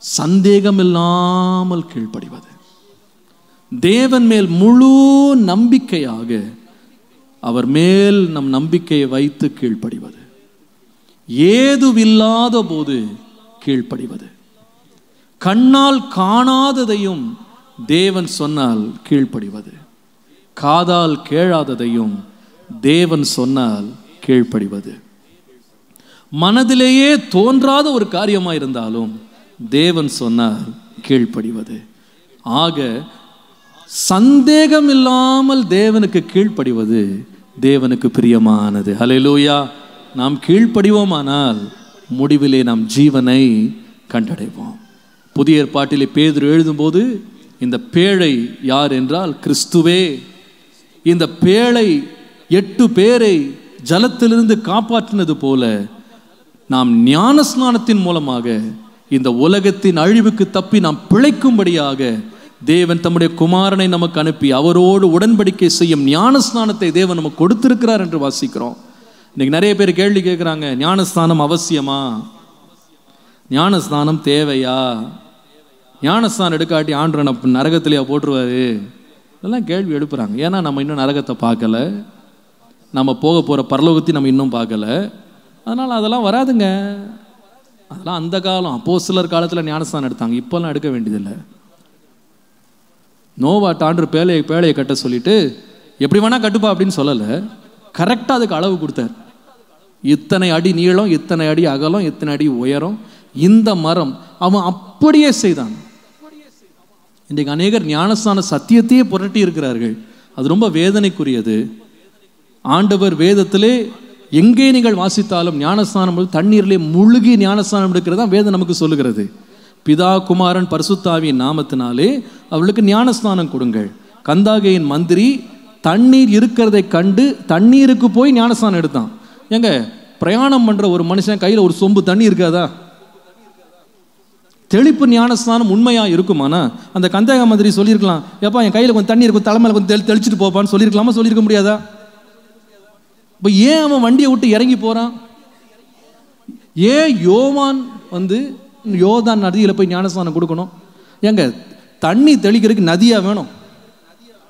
சந்தேகமில்லாமல் கீழ்ப்படிவது. தேவன் மேல் முழு நம்பிக்கையாக அவர் மேல் நம் நம்பிக்கையை வைத்து கீழ்ப்படிவது. ஏதுவில்லாத போது கீழ்ப்படிவது. கண்ணால் காணாததையும் தேவன் சொன்னால் கீழ்ப்படிவது. காதால் கேளாததையும் தேவன் சொன்னால் கீழ்ப்படிவது. மனதிலேயே தோன்றாத ஒரு காரியமாக இருந்தாலும் தேவன் சொன்னால் கீழ்ப்படிவது. ஆக சந்தேகம் இல்லாமல் தேவனுக்கு கீழ்ப்படிவது தேவனுக்கு பிரியமானது. ஹல்லேலூயா. நாம் கீழ்ப்படிவோமானால் முடிவிலே நாம் ஜீவனை கண்டடைவோம். புதிய ஏற்பாட்டிலே பேதுரு எழுதும்போது இந்த பேழை யார் என்றால் கிறிஸ்துவே. இந்த பேழை 8 பேரை ஜலத்திலிருந்து காப்பாற்றினது போல நாம் ஞானஸ்நானத்தின் மூலமாக இந்த உலகத்தின் அழிவுக்கு தப்பி நாம் பிழைக்கும்படியாக தேவன் தம்முடைய குமாரனை நமக்கு அனுப்பி அவரோடு உடன்படிக்கை செய்யும் ஞானஸ்நானத்தை தேவன் நமக்கு கொடுத்திருக்கிறார் என்று வாசிக்கிறோம். இன்னைக்கு நிறைய பேர் கேள்வி கேட்குறாங்க, ஞானஸ்நானம் அவசியமா? ஞானஸ்நானம் தேவையா? ஞானஸ்நானம் எடுக்காட்டி ஆண்டவன் நரகத்திலேயே போட்டுருவாரு? இதெல்லாம் கேள்வி எழுப்புறாங்க. ஏன்னா நம்ம இன்னும் நரகத்தை பார்க்கல, நம்ம போக போகிற பரலோகத்தையும் நம்ம இன்னும் பார்க்கல. அதனால் அதெல்லாம் வராதுங்க. அதெல்லாம் அந்த காலம் அப்போஸ்தலர் காலத்தில் ஞானஸ்நானம் எடுத்தாங்க, இப்போல்லாம் எடுக்க வேண்டியதில்லை. நோவாட்ட ஆண்டவர் பேழையை கட்ட சொல்லிட்டு எப்படி வேணா கட்டுப்பா அப்படின்னு சொல்லலை, கரெக்டாக அதுக்கு அளவு கொடுத்தார். இத்தனை அடி நீளம், இத்தனை அடி அகலம், இத்தனை அடி உயரம், இந்த மரம். அவன் அப்படியே செய்தான். இன்றைக்கு அநேகர் ஞானஸ்நான சத்தியத்தையே புரட்டி இருக்கிறார்கள். அது ரொம்ப வேதனைக்குரியது. ஆண்டவர் வேதத்திலே எங்கே நீங்கள் வாசித்தாலும் ஞானஸ்நானம் தண்ணீரிலே முழுகி ஞானஸ்நானம் எடுக்கிறது தான் வேதம் நமக்கு சொல்லுகிறது. பிதா குமாரன் பரிசுத்தாவியின் நாமத்தினாலே அவளுக்கு ஞானஸ்நானம் கொடுங்கள். கந்தாகையின் மந்திரி தண்ணீர் இருக்கிறதை கண்டு தண்ணீருக்கு போய் ஞானஸ்நானம் எடுத்தான். ஏங்க, பிரயாணம் பண்ற ஒரு மனுஷன் கையில் ஒரு சொம்பு தண்ணி இருக்காதா? தெளிப்பு ஞானஸ்நானம் உண்மையா இருக்குமானா அந்த கந்தாக மந்திரி சொல்லியிருக்கலாம், எப்பா என் கையில் கொஞ்சம் தண்ணி இருக்கும், தலைமையில கொஞ்சம் தெளிச்சுட்டு போப்பான்னு சொல்லியிருக்கலாமா? சொல்லியிருக்க முடியாதா? இப்போ ஏன் அவன் வண்டியை விட்டு இறங்கி போறான்? ஏன் யோவான் யோர்தான் நதியில் போய் ஞானஸ்நானம் கொடுக்கணும்? ஏங்க, தண்ணி தெளிக்கிறதுக்கு நதியா வேணும்?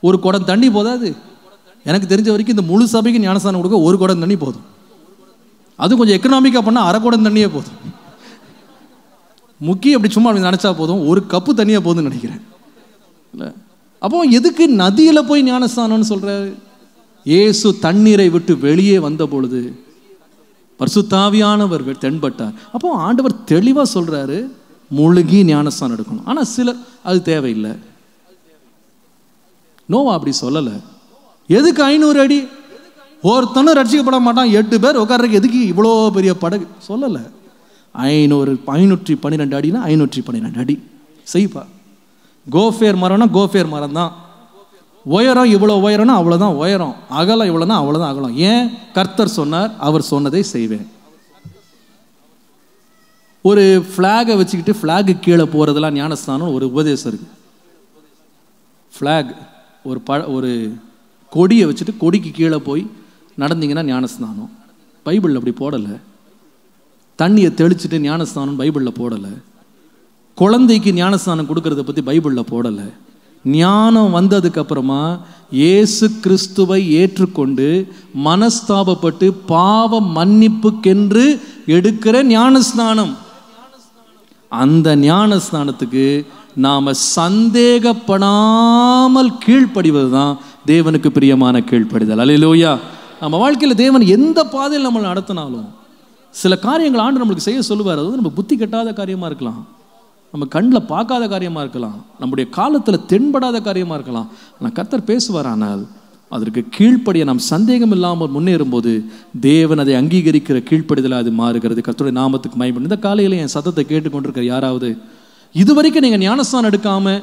ஒரு குடம் தண்ணி போதாது. எனக்கு தெரிஞ்ச வரைக்கும் இந்த முழு சபைக்கு ஞானஸ்நானம் கொடுக்க ஒரு குடம் தண்ணி போதும். அது கொஞ்சம் எக்கனாமிக்காக பண்ணால் அரை குடம் தண்ணியே போதும். முக்கியம் அப்படி சும்மா அப்படி நினச்சா போதும், ஒரு கப்பு தண்ணியே போதும்னு நினைக்கிறேன். இல்லை, அப்போ எதுக்கு நதியில் போய் ஞானஸ்நானம்னு சொல்கிறாரு? இயேசு தண்ணீரை விட்டு வெளியே வந்த பொழுது பரிசுத்தாவியானவர் தென்பட்டார். அப்போ ஆண்டவர் தெளிவாக சொல்கிறாரு, முழுகி ஞானஸ்நானம் எடுக்கணும். ஆனால் சிலர் அது தேவையில்லை. நோவா அப்படி சொல்லலை. எதுக்கு 500 அடி? ஒருத்தனும் ரட்சிக்கப்பட மாட்டான், 8 பேர் உட்கார்றதுக்கு எதுக்கு இவ்வளோ பெரிய படகு? சொல்லலை. 512 அடினா 512 அடி செய்ப்பா. கோஃபேர் மரம்னா கோஃபேர் மரம் தான். உயரம் இவ்வளோ உயரம்னா அவ்வளோதான் உயரம், அகலம் இவ்வளோனா அவ்வளோதான் அகலம். ஏன்? கர்த்தர் சொன்னார், அவர் சொன்னதை செய்வேன். ஒரு ஃப்ளாகை வச்சுக்கிட்டு ஃப்ளாகு கீழே போகிறதெல்லாம் ஞானஸ்நானம் ஒரு உபதேசம் இருக்கு. ஃப்ளாக் ஒரு கொடியை வச்சுட்டு கொடிக்கு கீழே போய் நடந்தீங்கன்னா ஞானஸ்நானம். பைபிளில் அப்படி போடலை. தண்ணியை தெளிச்சுட்டு ஞானஸ்நானம் பைபிளில் போடலை. குழந்தைக்கு ஞானஸ்நானம் கொடுக்கறத பற்றி பைபிளில் போடலை. ஞானம் வந்ததுக்கு அப்புறமா இயேசு கிறிஸ்துவை ஏற்றுக்கொண்டு மனஸ்தாபப்பட்டு பாவ மன்னிப்புக்கென்று எடுக்கிற ஞானஸ்நானம். அந்த ஞானஸ்நானத்துக்கு நாம சந்தேகப்படாமல் கீழ்ப்படிவது தான் தேவனுக்கு பிரியமான கீழ்ப்படிதல். அல்லேலூயா. நம்ம வாழ்க்கையில் தேவன் எந்த பாதையில் நம்மளை நடத்தினாலும் சில காரியங்கள் ஆண்டு நம்மளுக்கு செய்ய சொல்லுவார். அது நம்ம புத்தி கெட்டாத காரியமாக இருக்கலாம், நம்ம கண்ணில் பார்க்காத காரியமாக இருக்கலாம், நம்முடைய காலத்தில் தென்படாத காரியமாக இருக்கலாம். ஆனால் கர்த்தர் பேசுவார். ஆனால் அதற்கு கீழ்ப்படிய நாம் சந்தேகம் இல்லாமல் முன்னேறும்போது தேவன் அதை அங்கீகரிக்கிற கீழ்ப்படிதலாக அது மாறுகிறது. கர்த்தருடைய நாமத்துக்கு மகிமை. இந்த காலையில் என் சத்தத்தை கேட்டுக்கொண்டிருக்கிற யாராவது இதுவரைக்கும் நீங்கள் ஞானஸ்நானம் எடுக்காமல்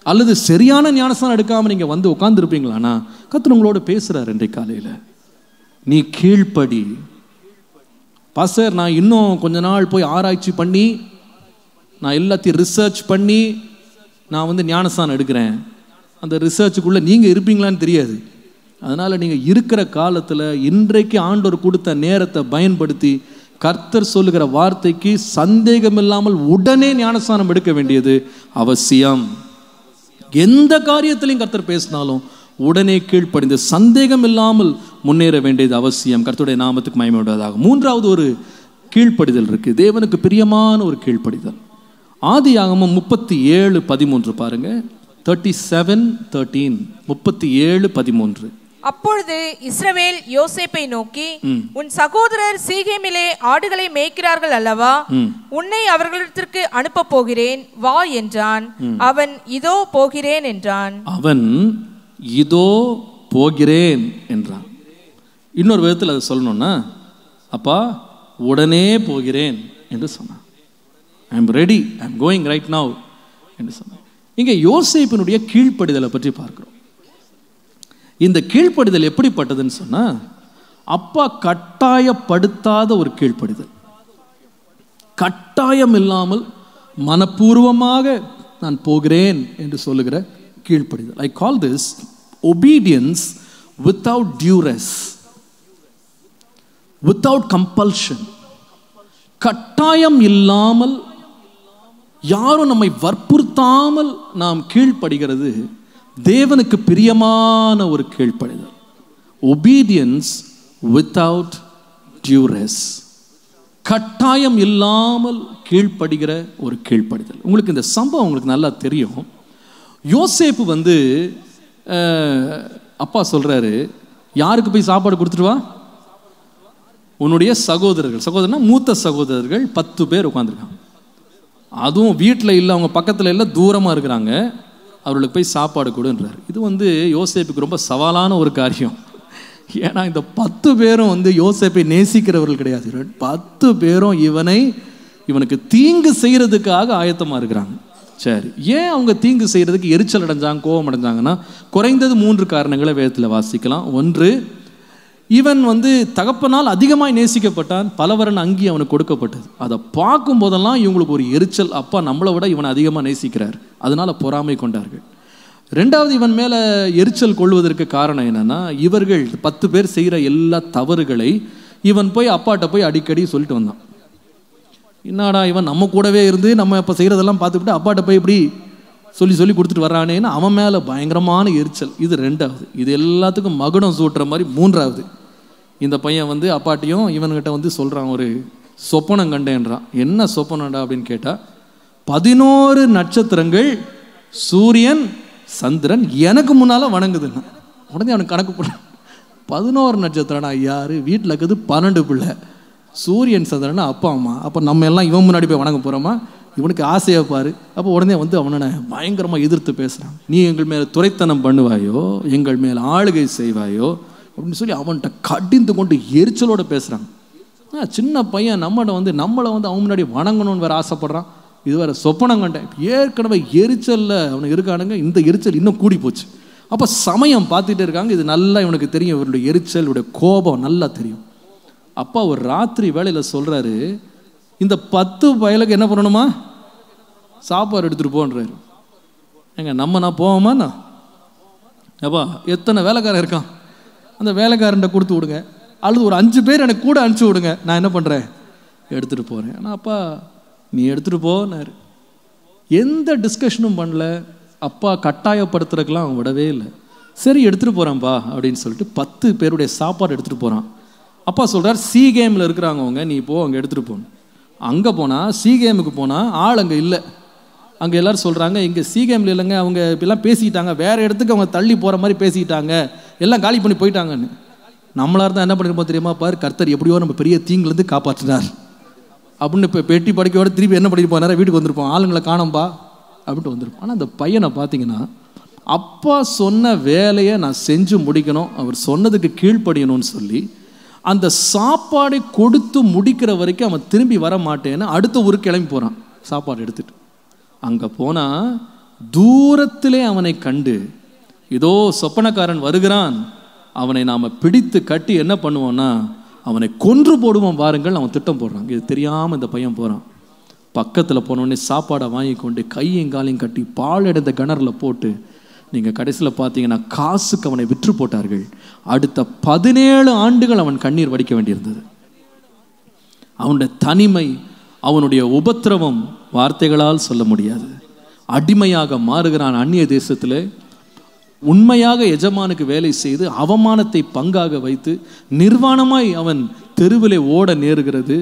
அல்லது சரியான ஞானஸ்நானம் எடுக்காமல் நீங்கள் வந்து உட்கார்ந்துருப்பீங்களானா கர்த்தர் உங்களோட பேசுகிறார். இன்றைக்கு காலையில் நீ கீழ்ப்படி. பாஸ்டர், நான் இன்னும் கொஞ்ச நாள் போய் ஆராய்ச்சி பண்ணி நான் எல்லாத்தையும் ரிசர்ச் பண்ணி நான் ஞானஸ்நானம் எடுக்கிறேன். அந்த ரிசர்ச்சுக்குள்ளே நீங்கள் இருப்பீங்களான்னு தெரியாது. அதனால் நீங்கள் இருக்கிற காலத்தில் இன்றைக்கு ஆண்டவர் கொடுத்த நேரத்தை பயன்படுத்தி கர்த்தர் சொல்லுகிற வார்த்தைக்கு சந்தேகம் இல்லாமல் உடனே ஞானஸ்நானம் எடுக்க வேண்டியது அவசியம். எந்த காரியத்திலையும் கர்த்தர் பேசினாலும் உடனே கீழ்ப்படிந்து சந்தேகம் இல்லாமல் முன்னேற வேண்டியது அவசியம். கர்த்தருடைய நாமத்துக்கு மகிமை உண்டாவதாக. மூன்றாவது ஒரு கீழ்ப்படிதல் இருக்கு, தேவனுக்கு பிரியமான ஒரு கீழ்ப்படிதல். ஆதியாகமம் 37:13 பாருங்க. 37:13, 37:13. அப்பொழுது இஸ்ரவேல் யோசேப்பை நோக்கி, உன் சகோதரர் சீகேமிலே ஆடுகளை மேய்க்கிறார்கள் அல்லவா, உன்னை அவர்களிடத்திற்கு அனுப்ப போகிறேன், வா என்றான். அவன் இதோ போகிறேன் என்றான். அவன் இதோ போகிறேன் என்றான். இன்னொரு விதத்தில் அதை சொல்லணும்னா, அப்பா உடனே போகிறேன் என்று சொன்னான். I am ready, I am going right now என்று சொன்னான். இங்கே யோசேப்பினுடைய கீழ்ப்படிதலை பற்றி பார்க்கிறோம். இந்த கீழ்ப்படிதல் எப்படிப்பட்டதுன்னு சொன்னா, அப்பா கட்டாயப்படுத்தாத ஒரு கீழ்ப்படிதல், கட்டாயம் இல்லாமல் மனப்பூர்வமாக நான் போகிறேன் என்று சொல்லுகிற கீழ்ப்படிதல். I call this obedience without duress, without compulsion. கட்டாயம் இல்லாமல், யாரும் நம்மை வற்புறுத்தாமல் நாம் கீழ்ப்படுகிறது தேவனுக்கு பிரியமான ஒரு கீழ்ப்படிதல். obedience without duress, கட்டாயம் இல்லாமல் கீழ்ப்படுகிற ஒரு கீழ்ப்படிதல். உங்களுக்கு இந்த சம்பவம் உங்களுக்கு நல்லா தெரியும். யோசேப்பு வந்து அப்பா சொல்றாரு, யாருக்கு போய் சாப்பாடு கொடுத்துட்டு வா, உன்னுடைய சகோதரர்கள், சகோதரனா மூத்த சகோதரர்கள் 10 பேர் உட்காந்துருக்காங்க, அதுவும் வீட்டில் இல்லை, அவங்க பக்கத்தில் இல்லை, தூரமாக இருக்கிறாங்க, அவர்களுக்கு போய் சாப்பாடு கொடுன்றார். இது வந்து யோசேப்புக்கு ரொம்ப சவாலான ஒரு காரியம். ஏன்னா இந்த 10 பேரும் வந்து யோசேப்பை நேசிக்கிறவர்கள் கிடையாது. 10 பேரும் இவனுக்கு தீங்கு செய்யறதுக்காக ஆயத்தமாக இருக்கிறாங்க. சரி, ஏன் அவங்க தீங்கு செய்யறதுக்கு எரிச்சல் அடைஞ்சாங்க, கோபம் அடைஞ்சாங்கன்னா, குறைந்தது 3 காரணங்களை வேதத்தில் வாசிக்கலாம். ஒன்று, இவன் வந்து தகப்பனால் அதிகமாக நேசிக்கப்பட்டான், பலவரன் அங்கி அவனுக்கு கொடுக்கப்பட்டது. அதை பார்க்கும் போதெல்லாம் இவங்களுக்கு ஒரு எரிச்சல், அப்பா நம்மளை விட இவனை அதிகமாக நேசிக்கிறார், அதனால பொறாமை கொண்டார்கள். 2வது, இவன் மேலே எரிச்சல் கொள்வதற்கு காரணம் என்னன்னா, இவர்கள் 10 பேர் செய்கிற எல்லா தவறுகளை இவன் போய் அப்பாட்ட போய் அடிக்கடி சொல்லிட்டு வந்தான். என்னடா இவன் நம்ம கூடவே இருந்து நம்ம இப்போ செய்கிறதெல்லாம் பார்த்துக்கிட்டு அப்பாட்ட போய் இப்படி சொல்லி கொடுத்துட்டு வர்றானேன்னு அவன் மேலே பயங்கரமான எரிச்சல். இது 2வது. இது எல்லாத்துக்கும் மகுடம் சூட்டுற மாதிரி 3வது, இந்த பையன் வந்து அப்பாட்டையும் இவன்கிட்ட வந்து சொல்கிறான், ஒரு சொப்பனம் கண்டேன்றான். என்ன சொப்பனம்டா அப்படின்னு கேட்டால், 11 நட்சத்திரங்கள், சூரியன், சந்திரன் எனக்கு முன்னால் வணங்குதுன்னா. உடனே அவனுக்கு கணக்கு போட, 11 நட்சத்திரம்னா யார், வீட்டில் இருக்குது 12 பிள்ளை, சூரியன் சந்திரனா அப்பா அம்மா, அப்போ நம்ம எல்லாம் இவன் முன்னாடி போய் வணங்க போகிறோமா, இவனுக்கு ஆசையாக பாரு. அப்போ உடனே வந்து அவனை பயங்கரமாக எதிர்த்து பேசுகிறான். நீ எங்கள் மேலே துரைத்தனம் பண்ணுவாயோ, எங்கள் மேலே ஆளுகை செய்வாயோ அப்படின்னு சொல்லி அவன்கிட்ட கடிந்து கொண்டு எரிச்சலோடு பேசுகிறாங்க. சின்ன பையன் நம்மளை வந்து அவன் முன்னாடி வணங்கணும்னு வேறு ஆசைப்படுறான். இது வேறு சொப்பனம் கண்டேன். ஏற்கனவே எரிச்சலில் அவனுக்கு இருக்கானுங்க, இந்த எரிச்சல் இன்னும் கூடி போச்சு. அப்போ சமயம் பார்த்துட்டே இருக்காங்க. இது நல்லா இவனுக்கு தெரியும், இவருடைய எரிச்சல், இவருடைய கோபம் நல்லா தெரியும். அப்பா ஒரு ராத்திரி வேளையில் சொல்கிறாரு, இந்த 10 பயலுக்கு என்ன பண்ணணுமா, சாப்பாடு எடுத்துகிட்டு போன்றாரு. ஏங்க நான் போவோமாண்ணா, அப்பா எத்தனை வேலைக்காரன் இருக்கான், அந்த வேலைக்காரன்ட்ட கொடுத்து விடுங்க, அல்லது ஒரு 5 பேர் எனக்கு கூட அனுப்பிச்சி விடுங்க, நான் என்ன பண்ணுறேன் எடுத்துகிட்டு போகிறேன். ஆனால் அப்பா நீ எடுத்துகிட்டு போனார். எந்த டிஸ்கஷனும் பண்ணல. அப்பா கட்டாயப்படுத்துறதுக்கெலாம் அவன் விடவே இல்லை. சரி எடுத்துகிட்டு போகிறான்ப்பா அப்படின்னு சொல்லிட்டு 10 பேருடைய சாப்பாடு எடுத்துகிட்டு போகிறான். அப்பா சொல்கிறார், சீகேமில் இருக்கிறாங்க அவங்க, நீ போ அங்கே எடுத்துகிட்டு போகணும். அங்கே போனால், சீகேமுக்கு போனால் ஆள் அங்கே இல்லை. அங்கே எல்லோரும் சொல்கிறாங்க, இங்கே சீகேமில் இல்லைங்க, அவங்க இப்படிலாம் பேசிக்கிட்டாங்க, வேறு இடத்துக்கு அவங்க தள்ளி போகிற மாதிரி பேசிக்கிட்டாங்க, எல்லாம் காலி பண்ணி போயிட்டாங்கன்னு. நம்மளாக இருந்தால் என்ன பண்ணிருப்போம் தெரியுமா, பாரு கர்த்தர் எப்படியோ நம்ம பெரிய தீங்குலேருந்து காப்பாற்றினார் அப்படின்னு இப்போ பெட்டி படிக்கையோட திருப்பி என்ன பண்ணிட்டு போனார், வீட்டுக்கு வந்திருப்போம், ஆளுங்களை காணோம்பா அப்படின்ட்டு வந்திருப்போம். ஆனால் அந்த பையனை பார்த்தீங்கன்னா, அப்பா சொன்ன வேலையை நான் செஞ்சு முடிக்கணும், அவர் சொன்னதுக்கு கீழ்ப்படியணும்னு சொல்லி அந்த சாப்பாடை கொடுத்து முடிக்கிற வரைக்கும் அவன் திரும்பி வர மாட்டேன்னு அடுத்த ஊருக்கு கிளம்பி போகிறான் சாப்பாடு எடுத்துட்டு. அங்கே போனால் தூரத்திலே அவனை கண்டு, இதோ சொப்பனக்காரன் வருகிறான், அவனை நாம் பிடித்து கட்டி என்ன பண்ணுவோன்னா அவனை கொன்று போடுவோம் பாருங்கள், அவன் திட்டம் போடுறான். இது தெரியாமல் இந்த பையன் போகிறான். பக்கத்தில் போனோடனே சாப்பாடை வாங்கி கொண்டு கையும் காலையும் கட்டி பால் எடுத்த கிணறுல போட்டு, நீங்கள் கடைசியில் பார்த்தீங்கன்னா காசுக்கு அவனை விற்று போட்டார்கள். அடுத்த 17 ஆண்டுகள் அவன் கண்ணீர் வடிக்க வேண்டியிருந்தது. அவனுடைய தனிமை, அவனுடைய உபத்திரவம் வார்த்தைகளால் சொல்ல முடியாது. அடிமையாக மாறுகிறான் அந்நிய தேசத்தில். உண்மையாக எஜமானுக்கு வேலை செய்து அவமானத்தை பங்காக வைத்து நிர்வாணமாய் அவன் தெருவிலே ஓட நேருகிறது.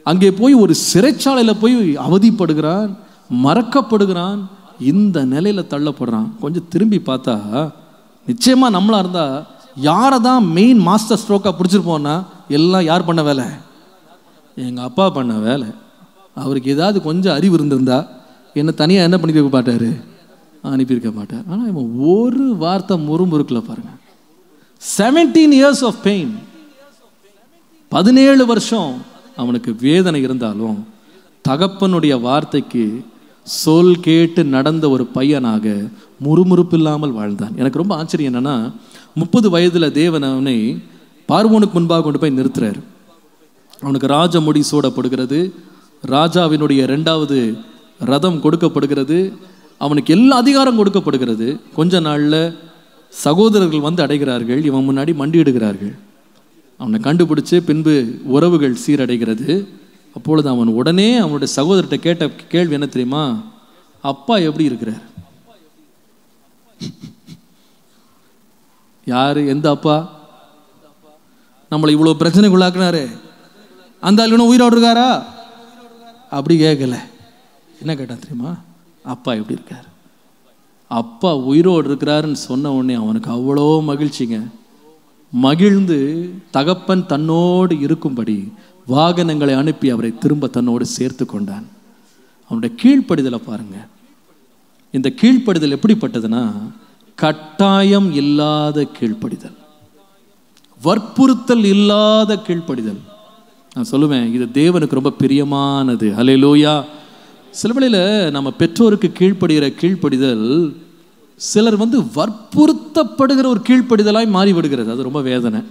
அங்கே போய் ஒரு சிறைச்சாலையில் போய் அவதிப்படுகிறான், மறக்கப்படுகிறான், இந்த நிலையில தள்ளப்படுறான். கொஞ்சம் திரும்பி பார்த்தா நிச்சயமா நம்மளா இருந்தா யாரை தான் மெயின் மாஸ்டர் ஸ்ட்ரோக்கா பிடிச்சிருப்போம்னா, எல்லாம் யார் பண்ண வேலை? எங்க அப்பா பண்ண வேலை. அவருக்கு ஏதாவது கொஞ்சம் அறிவு இருந்திருந்தா என்ன தனியாக என்ன பண்ணிக்க மாட்டாரு, அனுப்பியிருக்க மாட்டார். ஆனால் இவன் ஒரு வார்த்தை முறுமுறுக்கல பாருங்க. 17 years of pain, 17 வருஷம் அவனுக்கு வேதனை இருந்தாலும் தகப்பனுடைய வார்த்தைக்கு சொல் கேட்டு நடந்த ஒரு பையனாக முறுமுறுப்பு இல்லாமல் வாழ்ந்தான். எனக்கு ரொம்ப ஆச்சரியம் என்னன்னா, 30 வயதுல தேவன் அவனை பார்வோனுக்கு முன்பாக கொண்டு போய் நிறுத்துறாரு. அவனுக்கு ராஜ முடி சூடப்படுகிறது, ராஜாவினுடைய 2வது ரதம் கொடுக்கப்படுகிறது, அவனுக்கு எல்லா அதிகாரம் கொடுக்கப்படுகிறது. கொஞ்ச நாள்ல சகோதரர்கள் வந்து அடைகிறார்கள், இவன் முன்னாடி மண்டியிடுகிறார்கள். அவனை கண்டுபிடிச்சு பின்பு உறவுகள் சீரடைகிறது. அப்பொழுது அவன் உடனே அவனுடைய சகோதரர்கிட்ட கேட்ட கேள்வி என்ன தெரியுமா? அப்பா எப்படி இருக்கிறார்? யாரு? எந்த அப்பா? நம்மளை இவ்வளவு பிரச்சனைக்குள்ளாக்குனாரு, அந்த ஆள் உயிரோடு இருக்காரா? அப்படி கேட்கல. என்ன கேட்டா தெரியுமா? அப்பா எப்படி இருக்கார்? அப்பா உயிரோடு இருக்கிறாருன்னு சொன்ன உடனே அவனுக்கு அவ்வளோ மகிழ்ச்சிங்க. மகிழ்ந்து தகப்பன் தன்னோடு இருக்கும்படி வாகனங்களை அனுப்பி அவரை திரும்ப தன்னோடு சேர்த்து கொண்டான். அவனுடைய கீழ்ப்படிதலை பாருங்க. இந்த கீழ்ப்படிதல் எப்படிப்பட்டதுன்னா, கட்டாயம் இல்லாத கீழ்ப்படிதல், வற்புறுத்தல் இல்லாத கீழ்ப்படிதல். நான் சொல்லுவேன், இது தேவனுக்கு ரொம்ப பிரியமானது. ஹல்லேலூயா. சில வேளையில் நம்ம பெற்றோருக்கு கீழ்ப்படுகிற கீழ்ப்படிதல் சிலர் வற்புறுத்தப்படுகிற ஒரு கீழ்ப்படிதலாய் மாறிவிடுகிறது. அது ரொம்ப வேதனை.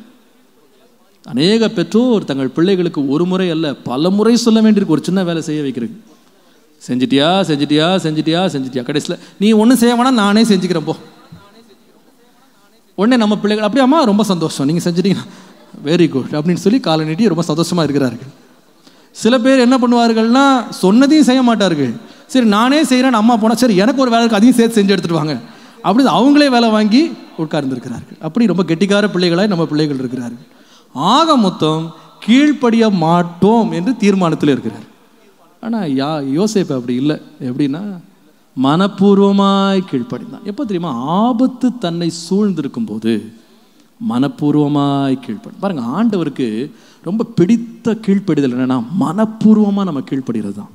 அநேக பெற்றோர் தங்கள் பிள்ளைகளுக்கு ஒரு முறை அல்ல பல முறை சொல்ல வேண்டியிருக்கு, ஒரு சின்ன வேலை செய்ய வைக்கிறது. செஞ்சிட்டியா செஞ்சிட்டியா செஞ்சிட்டியா செஞ்சிட்டியா, கடைசியில் நீ ஒன்றும் செய்ய வேணா, நானே செஞ்சுக்கிறேன் போ. உடனே நம்ம பிள்ளைகள் அப்படியே அம்மா ரொம்ப சந்தோஷம், நீங்கள் செஞ்சிட்டீங்க, வெரி குட் அப்படின்னு சொல்லி காலை நீட்டி ரொம்ப சந்தோஷமாக இருக்கிறார்கள். சில பேர் என்ன பண்ணுவார்கள்னா, சொன்னதையும் செய்ய மாட்டார்கள். சரி நானே செய்கிறேன்னு அம்மா போனால், சரி எனக்கு ஒரு வேலைக்கு அதையும் சேர்த்து செஞ்சு எடுத்துட்டு வாங்க அப்படி அவங்களே வேலை வாங்கி உட்கார்ந்துருக்கிறார்கள். அப்படி ரொம்ப கெட்டிக்கார பிள்ளைகளாய் நம்ம பிள்ளைகள் இருக்கிறார்கள். ஆக மொத்தம் கீழ்ப்படிய மாட்டோம் என்று தீர்மானத்தில் இருக்கிறார். ஆனால் யோசேப்பு அப்படி இல்லை. எப்படின்னா மனப்பூர்வமாய் கீழ்ப்படிந்தான். எப்போ தெரியுமா? ஆபத்து தன்னை சூழ்ந்திருக்கும் போது மனப்பூர்வமாய் கீழ்ப்படி. பாருங்க, ஆண்டவருக்கு ரொம்ப பிடித்த கீழ்ப்படிதல் என்னன்னா, மனப்பூர்வமாக நம்ம கீழ்ப்படுகிறது தான்.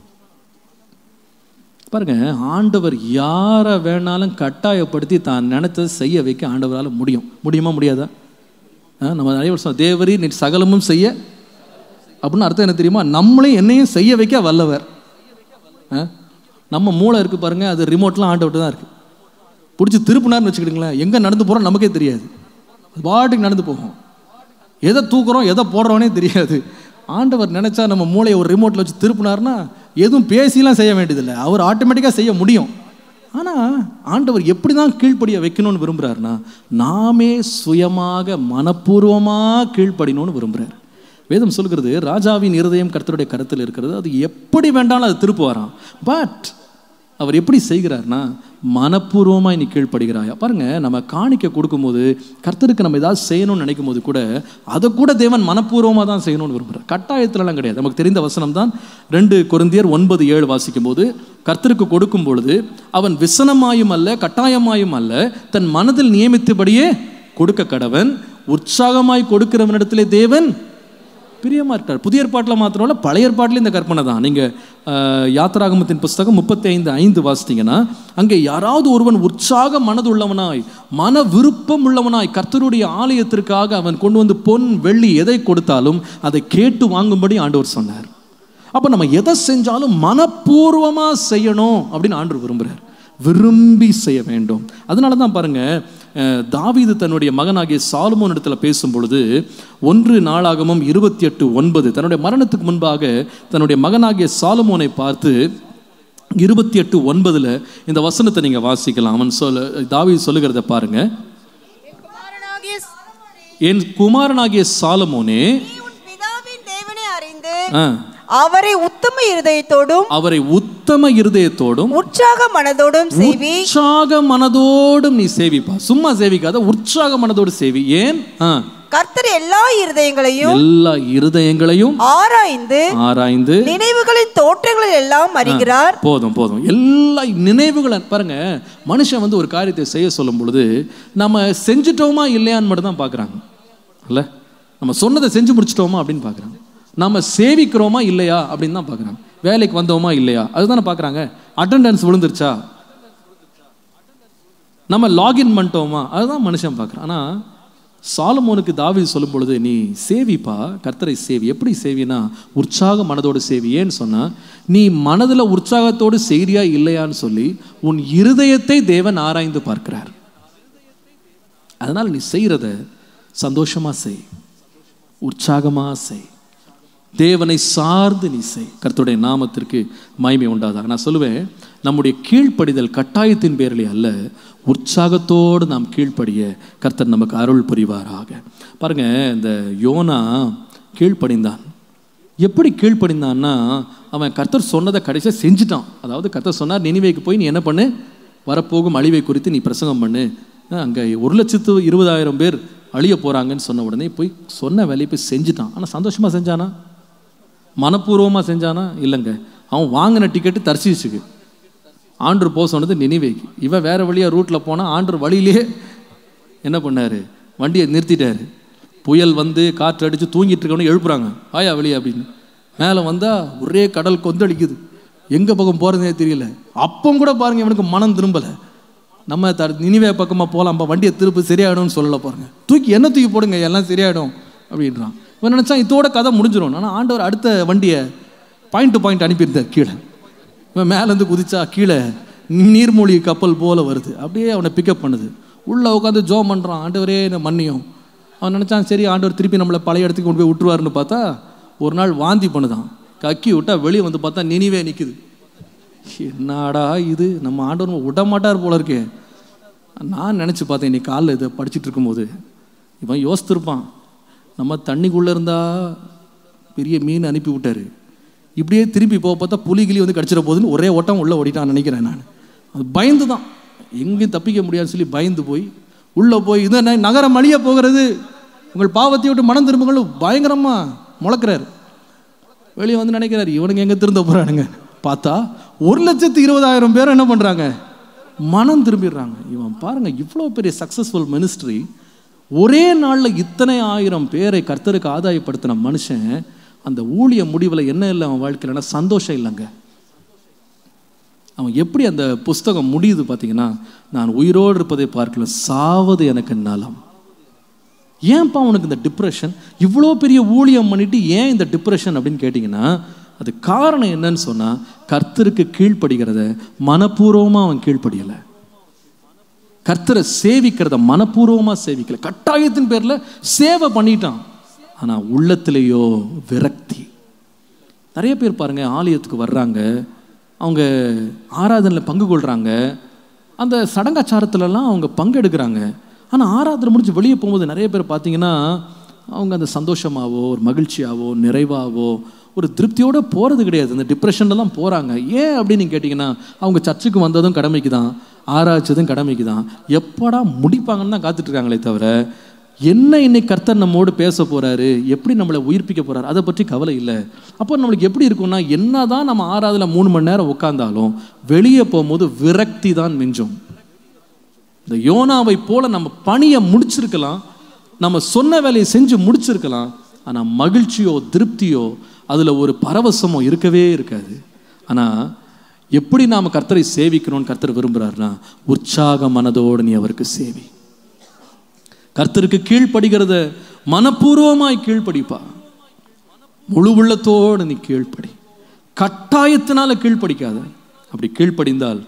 பாருங்க, ஆண்டவர் யாரை வேணாலும் கட்டாயப்படுத்தி தான் நினைச்சதை செய்ய வைக்க ஆண்டவரால் முடியுமா முடியாதா? நம்ம நிறைய வருஷம் தேவரி நீ சகலமும் செய்ய அப்படின்னு அர்த்தம் என்ன தெரியுமா? நம்மளையும் என்னையும் செய்ய வைக்க வல்லவர். நம்ம மூளை இருக்கு பாருங்க, அது ரிமோட்லாம் ஆண்டவர்கிட்ட தான் இருக்கு. பிடிச்சி திருப்பினார்னு வச்சுக்கிட்டுங்களேன், எங்கே நடந்து போகிறோம் நமக்கே தெரியாது, பாட்டுக்கு நடந்து போகும். எதை தூக்குறோம் எதை போடுறோன்னே தெரியாது. ஆண்டவர் நினைச்சா நம்ம மூளையை ஒரு ரிமோட்டில் வச்சு திருப்பினார்னா எதுவும் பேசிலாம் செய்ய வேண்டியதில்லை, அவர் ஆட்டோமேட்டிக்காக செய்ய முடியும். ஆனால் ஆண்டவர் எப்படி தான் கீழ்ப்படிய வைக்கணும்னு விரும்புகிறாருன்னா, நாமே சுயமாக மனப்பூர்வமாக கீழ்ப்படினோன்னு விரும்புகிறார். வேதம் சொல்கிறது, ராஜாவின் இருதயம் கர்த்தருடைய கருத்தில் இருக்கிறது, அது எப்படி வேண்டாலும் அது திருப்புவாராம். பட் அவர் எப்படி செய்கிறார்னா, மனப்பூர்வமாக நீ கீழ்ப்படுகிறாயா. பாருங்க, நம்ம காணிக்க கொடுக்கும்போது கர்த்தருக்கு நம்ம ஏதாவது செய்யணும்னு நினைக்கும் போது கூட அதை கூட தேவன் மனப்பூர்வமாக தான் செய்யணும்னு விரும்புகிறார். கட்டாயத்திலலாம் கிடையாது. நமக்கு தெரிந்த வசனம் தான் 2 கொரிந்தியர் 9:7 வாசிக்கும் போது, கர்த்தருக்கு கொடுக்கும் பொழுது அவன் விசனமாயும் அல்ல கட்டாயமாயும் அல்ல, தன் மனதில் நியமித்தபடியே கொடுக்க கடவன், உற்சாகமாய் கொடுக்கிறவனிடத்திலே தேவன் பிரியமா இருக்கார். புதிய ஏற்பாட்டில் மாத்திரம் இல்லை, பழைய ஏற்பாட்டில் இந்த கற்பனை தான். நீங்கள் யாத்திராகமத்தின் புஸ்தகம் 35:5 வாசித்தீங்கன்னா, அங்கே யாராவது ஒருவன் உற்சாக மனது உள்ளவனாய் மன விருப்பம் உள்ளவனாய் கர்த்தருடைய ஆலயத்திற்காக அவன் கொண்டு வந்து பொன் வெள்ளி எதை கொடுத்தாலும் அதை கேட்டு வாங்கும்படி ஆண்டவர் சொன்னார். அப்போ நம்ம எதை செஞ்சாலும் மனப்பூர்வமாக செய்யணும் அப்படின்னு ஆண்டவர் விரும்புகிறார். விரும்பி செய்ய வேண்டும். அதனால தான் பாருங்க, தாவீது தன்னுடைய மகனாகிய சாலமோன் இடத்துல பேசும் பொழுது 1 நாளாகமம் 28:9 தன்னுடைய மரணத்துக்கு முன்பாக தன்னுடைய மகனாகிய சாலமோனை பார்த்து 28:9 இந்த வசனத்தை நீங்க வாசிக்கலாம். அவன் தாவீது சொல்லுகிறத பாருங்க. என் குமாரனாகிய சாலமோனே, அவரை உத்தம இருதயத்தோடும் உற்சாக மனதோடும் நீ சேவிப்பா. சும்மா சேவிக்காத, உற்சாக மனதோடு சேவி. ஏன்? கர்த்தர் எல்லா இருதயங்களையும் ஆராய்ந்து நினைவுகளின் தோற்றங்கள் எல்லாம் அறிகிறார். போதும் எல்லா நினைவுகளை பாருங்க. மனுஷன் வந்து ஒரு காரியத்தை செய்ய சொல்லும் பொழுது நம்ம செஞ்சுட்டோமா இல்லையான்னு மட்டும் தான் பார்க்குறாங்க. இல்ல, நம்ம சொன்னதை செஞ்சு முடிச்சிட்டோமா அப்படின்னு பார்க்குறாங்க. நம்ம சேவிக்கிறோமா இல்லையா அப்படின்னு தான் பார்க்குறாங்க. வேலைக்கு வந்தோமா இல்லையா அதுதானே பார்க்குறாங்க. அட்டெண்டன்ஸ் விழுந்துருச்சா, நம்ம லாகின் பண்ணிட்டோமா அதுதான் மனுஷன் பார்க்குறான். ஆனால் சாலமோனுக்கு தாவீது சொல்லும் பொழுது நீ சேவிப்பா, கர்த்தரை சேவி. எப்படி சேவினா உற்சாக மனதோடு சேவி. ஏன்னு சொன்னால் நீ மனதில் உற்சாகத்தோடு செய்றியா இல்லையான்னு சொல்லி உன் இருதயத்தை தேவன் ஆராய்ந்து பார்க்கிறார். அதனால் நீ செய்கிறத சந்தோஷமா செய், உற்சாகமா செய், தேவனை சார்ந்து நீ செய். கர்த்தருடைய நாமத்திற்கு மகிமை உண்டாதாக. நான் சொல்லுவேன், நம்முடைய கீழ்ப்படிதல் கட்டாயத்தின் பேரிலே அல்ல, உற்சாகத்தோடு நாம் கீழ்ப்படிய கர்த்தர் நமக்கு அருள் புரிவாராக. பாருங்க, இந்த யோனா கீழ்ப்படிந்தான். எப்படி கீழ்ப்படிந்தான்னா அவன் கர்த்தர் சொன்னதை கடைசியாக செஞ்சுட்டான். அதாவது கர்த்தர் சொன்னார், நினிவேக்கு போய் நீ என்ன பண்ணு, வரப்போகும் அழிவை குறித்து நீ பிரசங்கம் பண்ணு. அங்கே 1,20,000 பேர் அழிய போகிறாங்கன்னு சொன்ன உடனே போய் சொன்ன வேலையை போய் செஞ்சுட்டான். ஆனால் சந்தோஷமாக செஞ்சானா, மனப்பூர்வமாக செஞ்சானா? இல்லைங்க. அவன் வாங்கின டிக்கெட்டு தர்சீசுக்கு, ஆண்டர் போக சொன்னது நினிவேக்கு. இவன் வேறு வழியாக ரூட்டில் போனால் ஆண்டர் வழியிலே என்ன பண்ணார், வண்டியை நிறுத்திட்டார். புயல் வந்து காற்று அடித்து தூங்கிட்டு இருக்கவனே எழுப்புறாங்க, ஆயா வெளியே அப்படின்னு. மேலே வந்தால் ஒரே கடல் கொந்தளிக்குது, எங்கே பக்கம் போகிறதே தெரியல. அப்பம் கூட பாருங்கள் இவனுக்கு மனம் திரும்பலை. நம்ம நினிவே பக்கமாக போகலாம்ப்பா, வண்டியை திருப்பி சரியாயிடும்னு சொல்லலை பாருங்கள். தூக்கி போடுங்க எல்லாம் சரியாயிடும் அப்படின்றான். இவன் நினச்சா இதோட கதை முடிஞ்சிடும். ஆனால் ஆண்டவர் அடுத்த வண்டியை பாயிண்ட் டு பாயிண்ட் அனுப்பியிருந்தார் கீழே. இவன் மேலேருந்து குதிச்சா கீழே நீர்மூழ்கி கப்பல் போல் வருது. அப்படியே அவனை பிக்கப் பண்ணுது. உள்ளே உட்காந்து ஜோம் பண்ணுறான், ஆண்டவரே என்ன மன்னியும். அவன் நினச்சான் சரி ஆண்டவர் திருப்பி நம்மளை பழைய இடத்துக்கு கொண்டு போய் விட்டுருவாருன்னு பார்த்தா ஒரு நாள் வாந்தி பண்ணுதான். கக்கி விட்டா வெளியே வந்து பார்த்தா நினிவே நிற்குது. என்னடா இது, நம்ம ஆண்டவர் விடமாட்டார் போல இருக்கே. நான் நினச்சி பார்த்தேன் இன்னைக்கு காலைல இதை படிச்சுட்டு இருக்கும்போது, இவன் யோசித்திருப்பான், நம்ம தண்ணிக்குள்ளே இருந்தால் பெரிய மீன் அனுப்பி விட்டார், இப்படியே திருப்பி போக பார்த்தா புலிகிளி வந்து கடிச்சிட போகுதுன்னு ஒரே ஓட்டம் உள்ளே ஓடிட்டான்னு நினைக்கிறேன் நான். அது பயந்து தான், எங்கேயும் தப்பிக்க முடியாதுன்னு சொல்லி பயந்து போய் உள்ளே போய் இது நகரம் அழிய போகிறது, உங்கள் பாவத்தை விட்டு மனம் திரும்புங்கள் பயங்கரமாக முழக்கிறார். வெளியே வந்து நினைக்கிறார் இவனுங்க எங்கே திருந்த போகிறானுங்க. பார்த்தா 1,20,000 பேர் என்ன பண்ணுறாங்க, மனம் திரும்பிடுறாங்க. இவன் பாருங்க, இவ்வளோ பெரிய சக்ஸஸ்ஃபுல் மினிஸ்ட்ரி, ஒரே நாளில் இத்தனை 1000 பேரை கர்த்தருக்கு ஆதாயப்படுத்தின மனுஷன், அந்த ஊழிய முடிவில் என்ன இல்லை அவன் வாழ்க்கையிலனா சந்தோஷம் இல்லைங்க. அவன் எப்படி அந்த புஸ்தகம் முடியுது பார்த்தீங்கன்னா, நான் உயிரோடு இருப்பதை பார்க்கல, சாவது எனக்கு நலம். ஏன்ப்பா உனக்கு இந்த டிப்ரெஷன், இவ்வளோ பெரிய ஊழியம் பண்ணிட்டு ஏன் இந்த டிப்ரெஷன் அப்படின்னு கேட்டிங்கன்னா, அது காரணம் என்னன்னு சொன்னால் கர்த்தருக்கு கீழ்ப்படுகிறத மனப்பூர்வமாக அவன் கீழ்ப்படியலை. கர்த்தரை சேவிக்கிறத மனப்பூர்வமாக சேவிக்கலை, கட்டாயத்தின் பேரில் சேவை பண்ணிட்டான். ஆனால் உள்ளத்திலேயோ விரக்தி. நிறைய பேர் பாருங்க, ஆலயத்துக்கு வர்றாங்க, அவங்க ஆராதனையில் பங்கு கொள்கிறாங்க, அந்த சடங்காச்சாரத்துலலாம் அவங்க பங்கெடுக்கிறாங்க. ஆனால் ஆராதனை முடிஞ்சு வெளியே போகும்போது நிறைய பேர் பார்த்தீங்கன்னா அவங்க அந்த சந்தோஷமாகவோ ஒரு மகிழ்ச்சியாகவோ நிறைவாகவோ ஒரு திருப்தியோடு போகிறது கிடையாது. அந்த டிப்ரெஷன்லாம் போகிறாங்க. ஏன் அப்படின்னு கேட்டிங்கன்னா, அவங்க சர்ச்சுக்கு வந்ததும் கடமைக்கு தான், ஆராய்ச்சதும் கடமைக்கு தான், எப்படா முடிப்பாங்கன்னு தான் காத்துட்ருக்காங்களே தவிர என்ன இன்னைக்கு கர்த்தர் நம்மோடு பேச போகிறாரு, எப்படி நம்மளை உயிர்ப்பிக்க போகிறாரு, அதை பற்றி கவலை இல்லை. அப்போ நம்மளுக்கு எப்படி இருக்கும்னா, என்ன தான் நம்ம ஆராதனை 3 மணி நேரம் உட்காந்தாலும் வெளியே போகும்போது விரக்தி தான் மிஞ்சும். இந்த யோனாவை போல நம்ம பணியை முடிச்சிருக்கலாம், நம்ம சொன்ன வேலையை செஞ்சு முடிச்சிருக்கலாம், ஆனால் மகிழ்ச்சியோ திருப்தியோ அதில் ஒரு பரவசமோ இருக்கவே இருக்காது. ஆனால் எப்படி நாம் கர்த்தரை சேவிக்கணும்னு கர்த்தர் விரும்புகிறாருன்னா, உற்சாக மனதோடு நீ அவருக்கு சேவி. கர்த்தருக்கு கீழ்ப்படுகிறத மனப்பூர்வமாய் கீழ்ப்படிப்பா, முழு உள்ளத்தோடு நீ கீழ்ப்படி, கட்டாயத்தினால கீழ்ப்படிக்காத. அப்படி கீழ்ப்படிந்தால்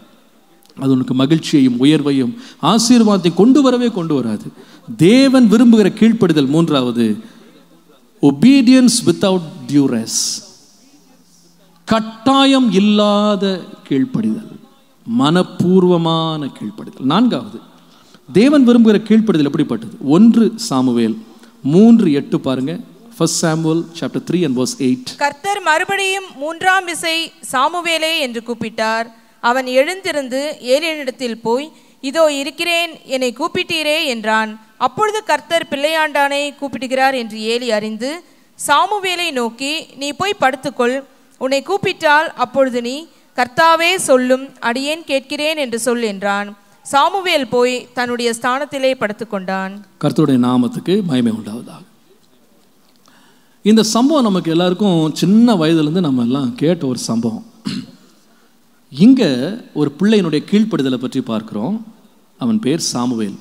அது உனக்கு மகிழ்ச்சியையும் உயர்வையும் ஆசீர்வாதத்தையும் கொண்டு வராது. தேவன் விரும்புகிற கீழ்ப்படிதல் 3வது, obedience without duress, கட்டாயம் இல்லாத கீழ்ப்படிதல், மனப்பூர்வமான கீழ்ப்படிதல். 4வது, தேவன் விரும்புகிற கீழ்ப்படிதல் எப்படிப்பட்டது? 1 சாமுவேல் 3:8 பாருங்க. 1 Samuel chapter 3 and verse 8. கர்த்தர் மறுபடியும் 3ஆம் விசை சாமுவேலே என்று கூப்பிட்டார். அவன் எழுந்திருந்து ஏலியனிடத்தில் போய், இதோ இருக்கிறேன், என்னை கூப்பிட்டீரே என்றான். அப்பொழுது கர்த்தர் பிள்ளையாண்டானை கூப்பிடுகிறார் என்று ஏலி அறிந்து சாமுவேலை நோக்கி, நீ போய் படுத்துக்கொள், உன்னை கூப்பிட்டால் அப்பொழுது நீ, கர்த்தாவே சொல்லும், அடியேன் கேட்கிறேன் என்று சொல் என்றான். சாமுவேல் போய் தன்னுடைய ஸ்தானத்திலே படுத்துக்கொண்டான். கர்த்தருடைய நாமத்துக்கு மகிமை உண்டாவதாக. இந்த சம்பவம் நமக்கு எல்லாருக்கும் சின்ன வயதுலேருந்து நம்ம எல்லாம் கேட்ட ஒரு சம்பவம். இங்கே ஒரு பிள்ளையினுடைய கீழ்ப்படிதலை பற்றி பார்க்கிறோம். அவன் பேர் சாமுவேல்.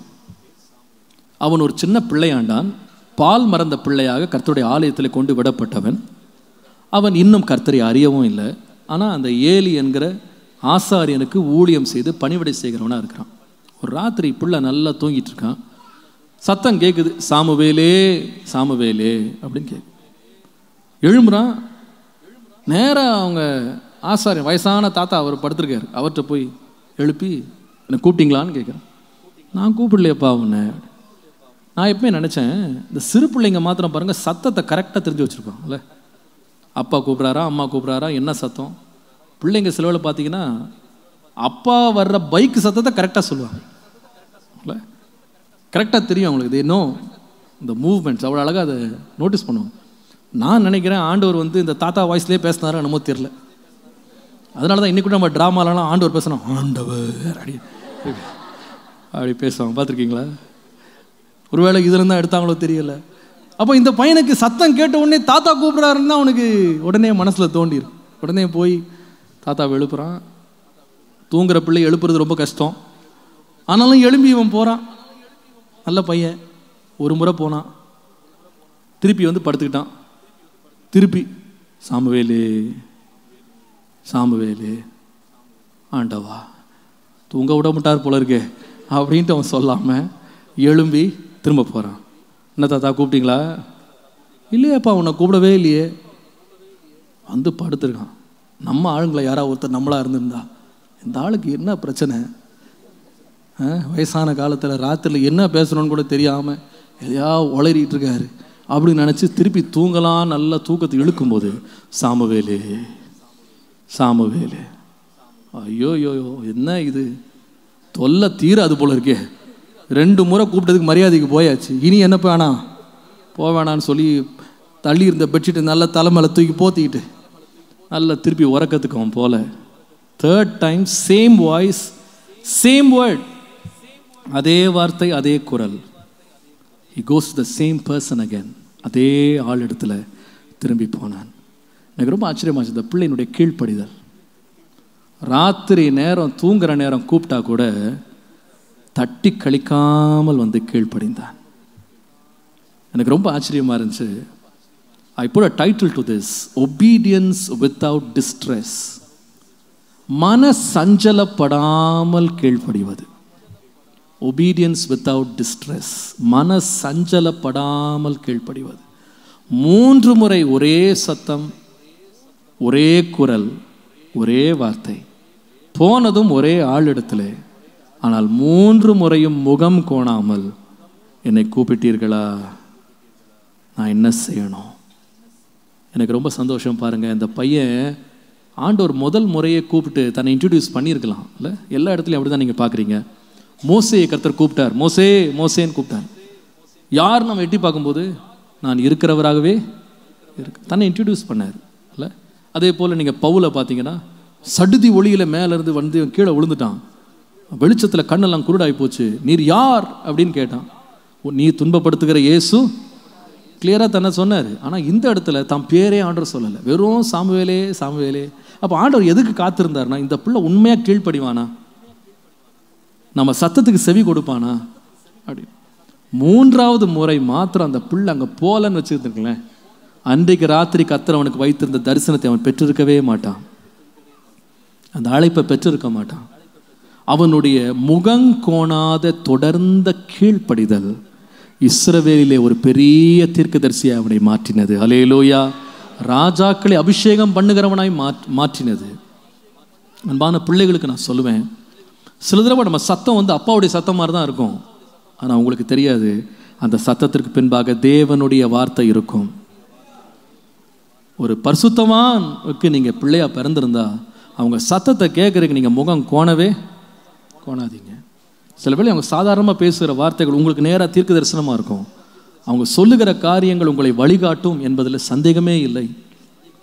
அவன் ஒரு சின்ன பிள்ளையாண்டான். பால் மறந்த பிள்ளையாக கர்த்தருடைய ஆலயத்தில் கொண்டு விடப்பட்டவன். அவன் இன்னும் கர்த்தரை அறியவும் இல்லை. ஆனால் அந்த ஏலி என்கிற ஆசாரியனுக்கு ஊழியம் செய்து பணிவிடை செய்கிறவனாக இருக்கிறான். ஒரு ராத்திரி பிள்ளை நல்லா தூங்கிட்டு இருக்கான். சத்தம் கேட்குது, சாமுவேலே சாமுவேலே அப்படின்னு கேட்கு. எழும்புறான். நேராக அவங்க ஆசாரியன், வயசான தாத்தா அவர் படுத்திருக்காரு, அவர்கிட்ட போய் எழுப்பி, என்னை கூப்பிட்டீங்களான்னு கேட்குறான். நான் கூப்பிடலையப்பா உன்னை. நான் எப்பவுமே நினச்சேன், இந்த சிறு பிள்ளைங்க மாத்திரம் பாருங்கள் சத்தத்தை கரெக்டாக தெரிஞ்சு வச்சுருப்பாங்கல்ல. அப்பா கூப்பிட்றாரா அம்மா கூப்பிட்றாரா என்ன சத்தம். பிள்ளைங்க சிலவில் பார்த்தீங்கன்னா அப்பா வர்ற பைக்கு சத்தத்தை கரெக்டாக சொல்லுவாங்க இல்லை, கரெக்டாக தெரியும் அவங்களுக்கு. இது இன்னும் இந்த மூவ்மெண்ட்ஸ் அவ்வளோ அழகாக அதை நோட்டீஸ் பண்ணுவோம். நான் நினைக்கிறேன் ஆண்டவர் வந்து இந்த தாத்தா வாய்ஸ்லேயே பேசினாரோ என்னமோ தெரியல. அதனால தான் இன்றைக்கூட நம்ம ட்ராமாலலாம் ஆண்டவர் பேசணும், ஆண்டவர் அப்படி பேசுவாங்க, பார்த்துருக்கீங்களா? ஒருவேளை இதுலேருந்து தான் எடுத்தாங்களோ தெரியல. அப்போ இந்த பையனுக்கு சத்தம் கேட்ட உடனே தாத்தா கூப்பிட்றாருன்னு தான் அவனுக்கு உடனே மனசில் தோண்டிடும். உடனே போய் தாத்தாவை எழுப்புறான். தூங்குற பிள்ளை எழுப்புறது ரொம்ப கஷ்டம். ஆனாலும் எழும்பி இவன் போகிறான். நல்ல பையன். ஒரு முறை போனான், திருப்பி வந்து படுத்துக்கிட்டான். திருப்பி சாமுவேலே சாமுவேலே, ஆண்டவா தூங்க விட மாட்டார் போல இருக்கே அப்படின்ட்டு அவன் சொல்லாமல் எழும்பி திரும்ப போகிறான். என்ன தாத்தா கூப்பிட்டீங்களா? இல்லையாப்பா உன்னை கூப்பிடவே இல்லையே. வந்து படுத்துருக்கான். நம்ம ஆளுங்களை யாராவது ஒருத்தர் நம்மளாக இருந்திருந்தா, இந்த ஆளுக்கு என்ன பிரச்சனை, வயசான காலத்தில் ராத்திரியில் என்ன பேசணும்னு கூட தெரியாமல் எதையா உளறிட்டு இருக்காரு அப்படின்னு நினச்சி திருப்பி தூங்கலாம். நல்லா தூக்கத்தை இழுக்கும்போது சாமுவேலே சாமுவேலே, ஐயோ யோயோ என்ன இது தொல்லை தீர அது போல இருக்கே. 2 முறை கூப்பிட்டதுக்கு மரியாதைக்கு போயாச்சு, இனி என்ன வேணாம் போவேணான்னு சொல்லி தள்ளி இருந்த பெட்ஷீட்டை நல்லா தலைமையில தூக்கி போத்திக்கிட்டு நல்லா திருப்பி உறக்கத்துக்கு அவன் போல. 3rd time same voice same word, அதே வார்த்தை அதே குரல். he goes to the same person again. அதே ஆள் இடத்துல திரும்பி போனான். எனக்கு ரொம்ப ஆச்சரியமாச்சு இந்த பிள்ளையினுடைய கீழ்ப்படிதல். ராத்திரி நேரம் தூங்குற நேரம் கூப்பிட்டா கூட தட்டி கழிக்காமல் வந்து கீழ்ப்படிந்தான். எனக்கு ரொம்ப ஆச்சரியமா இருந்துச்சு. I put a title to this, obedience without distress. மன சஞ்சலப்படாமல் கீழ்ப்படிவது. obedience without distress, மன சஞ்சலப்படாமல் கீழ்ப்படிவது. 3 முறை ஒரே சத்தம், ஒரே குரல், ஒரே வார்த்தை, போனதும் ஒரே ஆளிடத்திலே. ஆனால் 3 முறையும் முகம் கோணாமல், என்னை கூப்பிட்டீர்களா, நான் என்ன செய்யணும்? எனக்கு ரொம்ப சந்தோஷம். பாருங்கள், இந்த பையன் ஆண்டவர் முதல் முறையை கூப்பிட்டு தன்னை இன்ட்ரடியூஸ் பண்ணியிருக்கலாம் இல்லை? எல்லா இடத்துலையும் அப்படி தான் நீங்கள் பார்க்குறீங்க. மோசேயை கர்த்தர் கூப்பிட்டார், மோசே மோசேன்னு கூப்பிட்டார். யார் நம்ம எட்டி பார்க்கும்போது நான் இருக்கிறவராகவே தன்னை இன்ட்ரடியூஸ் பண்ணார் இல்லை? அதே போல் நீங்கள் பவுலை பார்த்தீங்கன்னா சடுதி ஒளியில் மேலேருந்து வந்து கீழே விழுந்துட்டான். வெளிச்சத்தில் கண்ணெல்லாம் குருடாகி போச்சு. நீர் யார் அப்படின்னு கேட்டான். நீ துன்பப்படுத்துகிற இயேசு கிளியராக தன்னை சொன்னார். ஆனால் இந்த இடத்துல தான் பேரே ஆண்டவர் சொல்லலை, வெறும் சாமுவேலே சாமுவேலே. அப்போ ஆண்டவர் எதுக்கு காத்திருந்தார்னா, இந்த பிள்ளை உண்மையாக கீழ்ப்படிவானா, நம்ம சத்தத்துக்கு செவி கொடுப்பானா அப்படி. 3வது முறை மாத்திரம் அந்த பிள்ளை அங்கே போலன்னு வச்சுருந்துருக்கலேன், அன்றைக்கு ராத்திரி கர்த்தர் அவனுக்கு வைத்திருந்த தரிசனத்தை அவன் பெற்றிருக்கவே மாட்டான். அந்த அழைப்பை பெற்றிருக்க மாட்டான். அவனுடைய முகங்கோணாத தொடர்ந்த கீழ்ப்படிதல் இஸ்ரவேலிலே ஒரு பெரிய தீர்க்கதரிசியை அவனை மாற்றினது. ஹல்லேலூயா. ராஜாக்களை அபிஷேகம் பண்ணுகிறவனாய் மாற்றினது. அன்பான பிள்ளைகளுக்கு நான் சொல்லுவேன், சில தடவை நம்ம சத்தம் வந்து அப்பாவுடைய சத்தம் மாதிரி தான் இருக்கும். ஆனால் உங்களுக்கு தெரியாது, அந்த சத்தத்திற்கு பின்பாக தேவனுடைய வார்த்தை இருக்கும். ஒரு பரிசுத்தவானுக்கு நீங்கள் பிள்ளையா பிறந்திருந்தா அவங்க சத்தத்தை கேட்குறதுக்கு நீங்கள் முகம் கோணவே கோணாதீங்க. சில வேளை அவங்க சாதாரணமாக பேசுகிற வார்த்தைகள் உங்களுக்கு நேராக தீர்க்க தரிசனமாக இருக்கும். அவங்க சொல்லுகிற காரியங்கள் உங்களை வழிகாட்டும் என்பதில் சந்தேகமே இல்லை.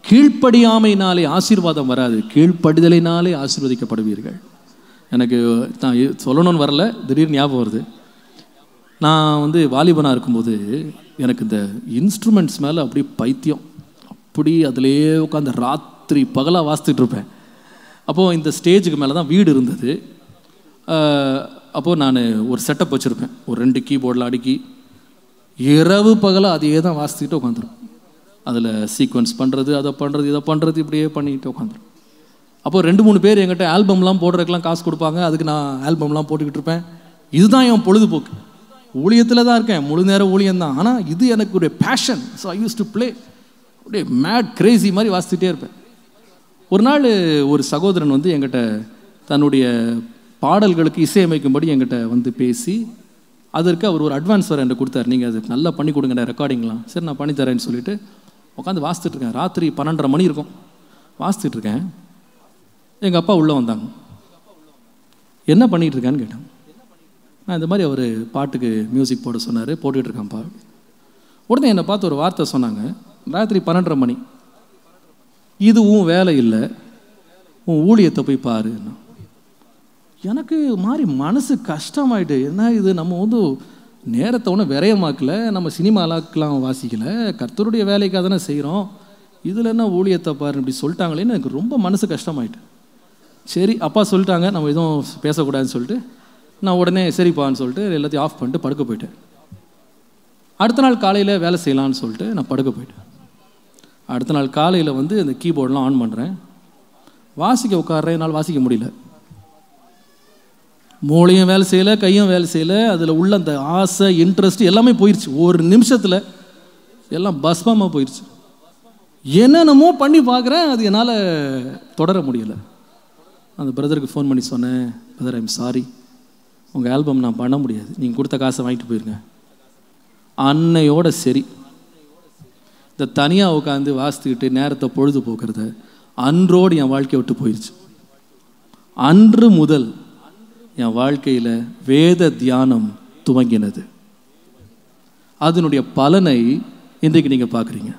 கீழ்ப்படியாமையினாலே ஆசீர்வாதம் வராது, கீழ்ப்படிதலினாலே ஆசீர்வதிக்கப்படுவீர்கள். எனக்கு நான் சொல்லணும்னு வரல, திடீர்னு ஞாபகம் வருது. நான் வந்து வாலிபனாக இருக்கும்போது எனக்கு இந்த இன்ஸ்ட்ருமெண்ட்ஸ் மேலே அப்படியே பைத்தியம். அப்படி அதிலே உட்காந்து ராத்திரி பகலாக வாசித்துட்டு இருப்பேன். அப்போது இந்த ஸ்டேஜுக்கு மேலே தான் வீடு இருந்தது. அப்போது நான் ஒரு செட்டப் வச்சுருப்பேன், ஒரு 2 கீபோர்டில் அடுக்கி இரவு பகலாக அதையே தான் வாசித்துக்கிட்டு உட்காந்துருப்பேன். அதில் சீக்வன்ஸ் பண்ணுறது, அதை பண்ணுறது, இதை பண்ணுறது, இப்படியே பண்ணிக்கிட்டு உட்காந்துருப்பேன். அப்போது 2-3 பேர் என்கிட்ட ஆல்பம்லாம் போடுறதுக்கெலாம் காசு கொடுப்பாங்க. அதுக்கு நான் ஆல்பம்லாம் போட்டுக்கிட்டு இருப்பேன். இதுதான் என் பொழுதுபோக்கு. ஊழியத்தில் தான் இருக்கேன், முழு நேரம் ஊழியம்தான். ஆனால் இது எனக்கு ஒரு passion. So I used to play. அப்படியே மேட் கிரேசி மாதிரி வாசித்துட்டே இருப்பேன். ஒரு நாள் ஒரு சகோதரன் வந்து என்கிட்ட தன்னுடைய பாடல்களுக்கு இசையமைக்கும்படி என்கிட்ட வந்து பேசி, அதற்கு அவர் ஒரு அட்வான்ஸ் வர என்கிட்ட கொடுத்தாரு. நீங்கள் அது நல்லா பண்ணி கொடுங்க ரெக்கார்டிங்லாம். சரி நான் பண்ணித்தரேன்னு சொல்லிட்டு உட்காந்து வாசித்துட்டு இருக்கேன். ராத்திரி 12:30 மணி இருக்கும், வாசித்துட்டு இருக்கேன். எங்கள் அப்பா உள்ளே வந்தாங்க. என்ன பண்ணிகிட்டு இருக்கான்னு கேட்டேன். நான் இந்த மாதிரி அவர் பாட்டுக்கு மியூசிக் போட சொன்னார், போட்டுக்கிட்டு இருக்கான்ப்பா. உடனே என்னை பார்த்து ஒரு வார்த்தை சொன்னாங்க. ராத்திரி 12:30 மணி, இது உன் வேலை இல்லை, உன் ஊழியத்தை போய் பாரு. எனக்கு மாதிரி மனசு கஷ்டமாயிட்டு. என்ன இது, நம்ம வந்து நேரத்தை ஒன்றும் விரயமாக்கல, நம்ம சினிமாலாக்கெலாம் வாசிக்கலை, கர்த்தருடைய வேலைக்காக தானே செய்கிறோம், இதில் என்ன ஊழியத்தை பாருன்னு இப்படி சொல்லிட்டாங்களேன்னு எனக்கு ரொம்ப மனசு கஷ்டமாயிட்டு. சரி அப்பா சொல்லிட்டாங்க, நம்ம எதுவும் பேசக்கூடாதுன்னு சொல்லிட்டு நான் உடனே சரிப்பான்னு சொல்லிட்டு எல்லாத்தையும் ஆஃப் பண்ணிட்டு படுக்க போயிட்டேன். அடுத்த நாள் காலையில் வேலை செய்யலான்னு சொல்லிட்டு நான் படுக்க போயிட்டேன். அடுத்த நாள் காலையில் வந்து இந்த கீபோர்டெலாம் ஆன் பண்ணுறேன், வாசிக்க உட்காடுறேன். என்னால் வாசிக்க முடியல. மூளையும் வேலை செய்யலை, கையும் வேலை செய்யலை. அதில் உள்ள அந்த ஆசை, இன்ட்ரெஸ்ட் எல்லாமே போயிடுச்சு. ஒரு நிமிஷத்தில் எல்லாம் பஸ்பமாக போயிடுச்சு. என்னென்னமோ பண்ணி பார்க்குறேன், அது என்னால் தொடர முடியலை. அந்த பிரதருக்கு ஃபோன் பண்ணி சொன்னேன், பிரதர் ஐம் சாரி, உங்கள் ஆல்பம் நான் பண்ண முடியாது, நீங்கள் கொடுத்த காசை வாங்கிட்டு போயிருங்க. அன்னையோட சரி, இந்த தனியாக உட்காந்து வாசித்துக்கிட்டு நேரத்தை பொழுது போக்குறத அன்றோடு என் வாழ்க்கையை விட்டு போயிடுச்சு. அன்று முதல் என் வாழ்க்கையில் வேத தியானம் துவங்கினது. அதனுடைய பலனை இன்றைக்கு நீங்கள் பார்க்குறீங்க.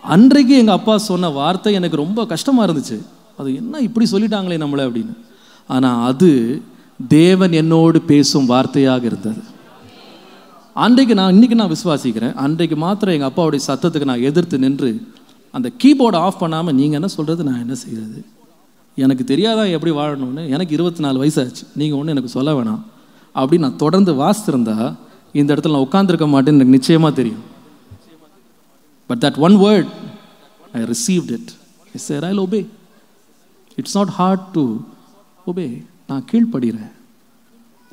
அன்றைக்கு எங்கள் அப்பா சொன்ன வார்த்தை எனக்கு ரொம்ப கஷ்டமாக இருந்துச்சு. அது என்ன இப்படி சொல்லிட்டாங்களே நம்மளை அப்படின்னு. ஆனால் அது தேவன் என்னோடு பேசும் வார்த்தையாக இருந்தது. அன்றைக்கு இன்றைக்கி நான் விசுவாசிக்கிறேன். அன்றைக்கு மாத்திரம் எங்கள் அப்பாவுடைய சத்தத்துக்கு நான் எதிர்த்து நின்று அந்த கீபோர்டை ஆஃப் பண்ணாமல் நீங்கள் என்ன சொல்கிறது, நான் என்ன செய்கிறது, எனக்கு தெரியாதான் எப்படி வாழணும்னு, எனக்கு 24 வயசாச்சு, நீங்கள் ஒன்றும் எனக்கு சொல்ல வேணாம் அப்படின்னு நான் தொடர்ந்து வாசித்திருந்தா இந்த இடத்துல நான் உட்காந்துருக்க மாட்டேன்னு எனக்கு நிச்சயமாக தெரியும். But that one word I received it. I said I'll obey. It's not hard to obey. நான் கீழ்ப்படுகிறேன்.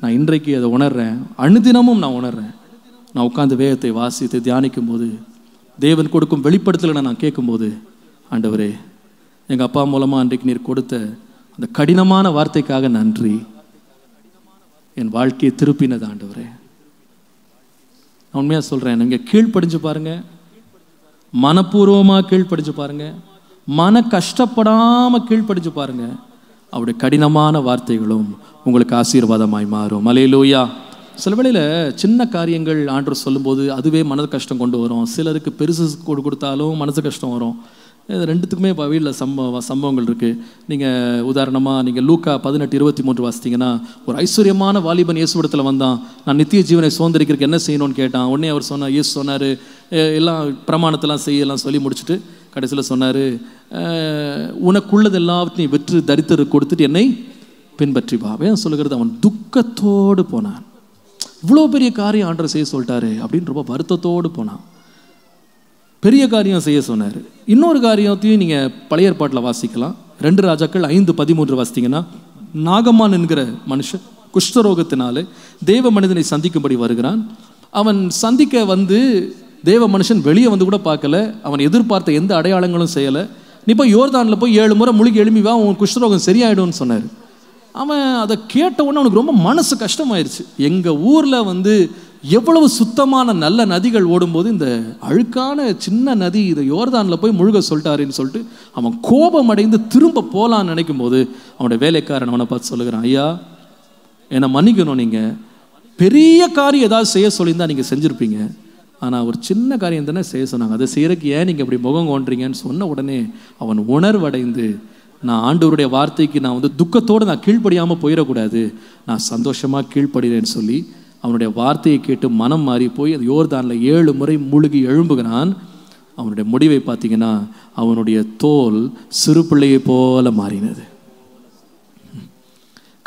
நான் இன்றைக்கு அதை உணர்றேன், அனுதினமும் நான் உணர்றேன். நான் உட்காந்து வேதத்தை வாசித்து தியானிக்கும் போது, தேவன் கொடுக்கும் வெளிப்படுத்தலை நான் கேட்கும்போது, ஆண்டவரே எங்கள் அப்பா மூலமாக அன்றைக்கு நீர் கொடுத்த அந்த கடினமான வார்த்தைக்காக நன்றி, என் வாழ்க்கையை திருப்பினது ஆண்டவரே. நான் உண்மையாக சொல்கிறேன், நீங்கள் கீழ்ப்படிஞ்சு பாருங்கள், மனப்பூர்வமாக கீழ்ப்படிஞ்சு பாருங்கள், மன கஷ்டப்படாமல் கீழ்ப்படிஞ்சு பாருங்கள், அவருடைய கடினமான வார்த்தைகளும் உங்களுக்கு ஆசீர்வாதமாய் மாறும். அல்லேலூயா. சில வேளையில் சின்ன காரியங்கள் ஆண்டவர் சொல்லும்போது அதுவே மனது கஷ்டம் கொண்டு வரும். சிலருக்கு பெருசு கொடுத்தாலும் மனசு கஷ்டம் வரும். இது ரெண்டுத்துக்குமே இப்போ வீட்டில் சம்பவங்கள் இருக்குது. நீங்கள் உதாரணமாக நீங்கள் லூக்கா 18:23 வாசித்தீங்கன்னா, ஒரு ஐஸ்வர்யமான வாலிபன் இயேசுவிடத்தில் வந்தான். நான் நித்திய ஜீவனை சுதந்திரிக்கிறதுக்கு என்ன செய்யணும்னு கேட்டான். உடனே அவர் சொன்னார், இயேசு சொன்னார், எல்லாம் பிரமாணத்தெல்லாம் செய்யலாம் சொல்லி முடிச்சுட்டு கடைசியில் சொன்னார், உனக்குள்ளது எல்லாத்தையும் விற்று தரித்திர கொடுத்துட்டு என்னை பின்பற்றி வா. வேதம் சொல்லுகிறது, அவன் துக்கத்தோடு போனான். இவ்வளோ பெரிய காரியம் ஆண்டவர் செய்ய சொல்லிட்டாரு அப்படின்னு ரொம்ப வருத்தத்தோடு போனான். பெரிய காரியம் செய்ய சொன்னார். இன்னொரு காரியத்தையும் நீங்கள் பழைய ஏற்பாட்டில் வாசிக்கலாம். 2 ராஜாக்கள் 5:13 வாசித்தீங்கன்னா, நாகமான் என்கிற மனுஷன் குஷ்டரோகத்தினாலே தேவ மனிதனை சந்திக்கும்படி வருகிறான். அவன் சந்திக்க வந்து தேவ மனுஷன் வெளியே வந்து கூட பார்க்கல. அவன் எதிர்பார்த்த எந்த அடையாளங்களும் செய்யலை. நீ போய் யோர்தானில் போய் 7 முறை முழுகி எழும்பி வா, உன் குஷ்டரோகம் சரியாயிடும்னு சொன்னார். அவன் அதை கேட்ட உடனே அவனுக்கு ரொம்ப மனசு கஷ்டமாயிருச்சு. எங்கள் ஊரில் வந்து எவ்வளவு சுத்தமான நல்ல நதிகள் ஓடும்போது இந்த அழுக்கான சின்ன நதி இதை யோர்தானில் போய் முழுக சொல்லிட்டாருன்னு சொல்லிட்டு அவன் கோபம் அடைந்து திரும்ப போகலான்னு நினைக்கும் போது அவனுடைய வேலைக்காரன் அவனை பார்த்து சொல்லுகிறான், ஐயா என்னை மன்னிக்கணும், நீங்கள் பெரிய காரியம் ஏதாவது செய்ய சொல்லியிருந்தால் நீங்கள் செஞ்சுருப்பீங்க, ஆனால் ஒரு சின்ன காரியம் தானே செய்ய சொன்னாங்க, அதை செய்யறதுக்கு ஏன் நீங்கள் இப்படி முகம் கொண்டுறீங்கன்னு சொன்ன உடனே அவன் உணர்வடைந்து, நான் ஆண்டவருடைய வார்த்தைக்கு நான் துக்கத்தோடு நான் கீழ்ப்படியாமல் போயிடக்கூடாது, நான் சந்தோஷமாக கீழ்ப்படுகிறேன்னு சொல்லி அவனுடைய வார்த்தையை கேட்டு மனம் மாறி போய் அது யோர்தானில் 7 முறை முழுகி எழும்புகிறான். அவனுடைய முடிவை பார்த்தீங்கன்னா அவனுடைய தோல் சிறு பிள்ளையை போல மாறினது.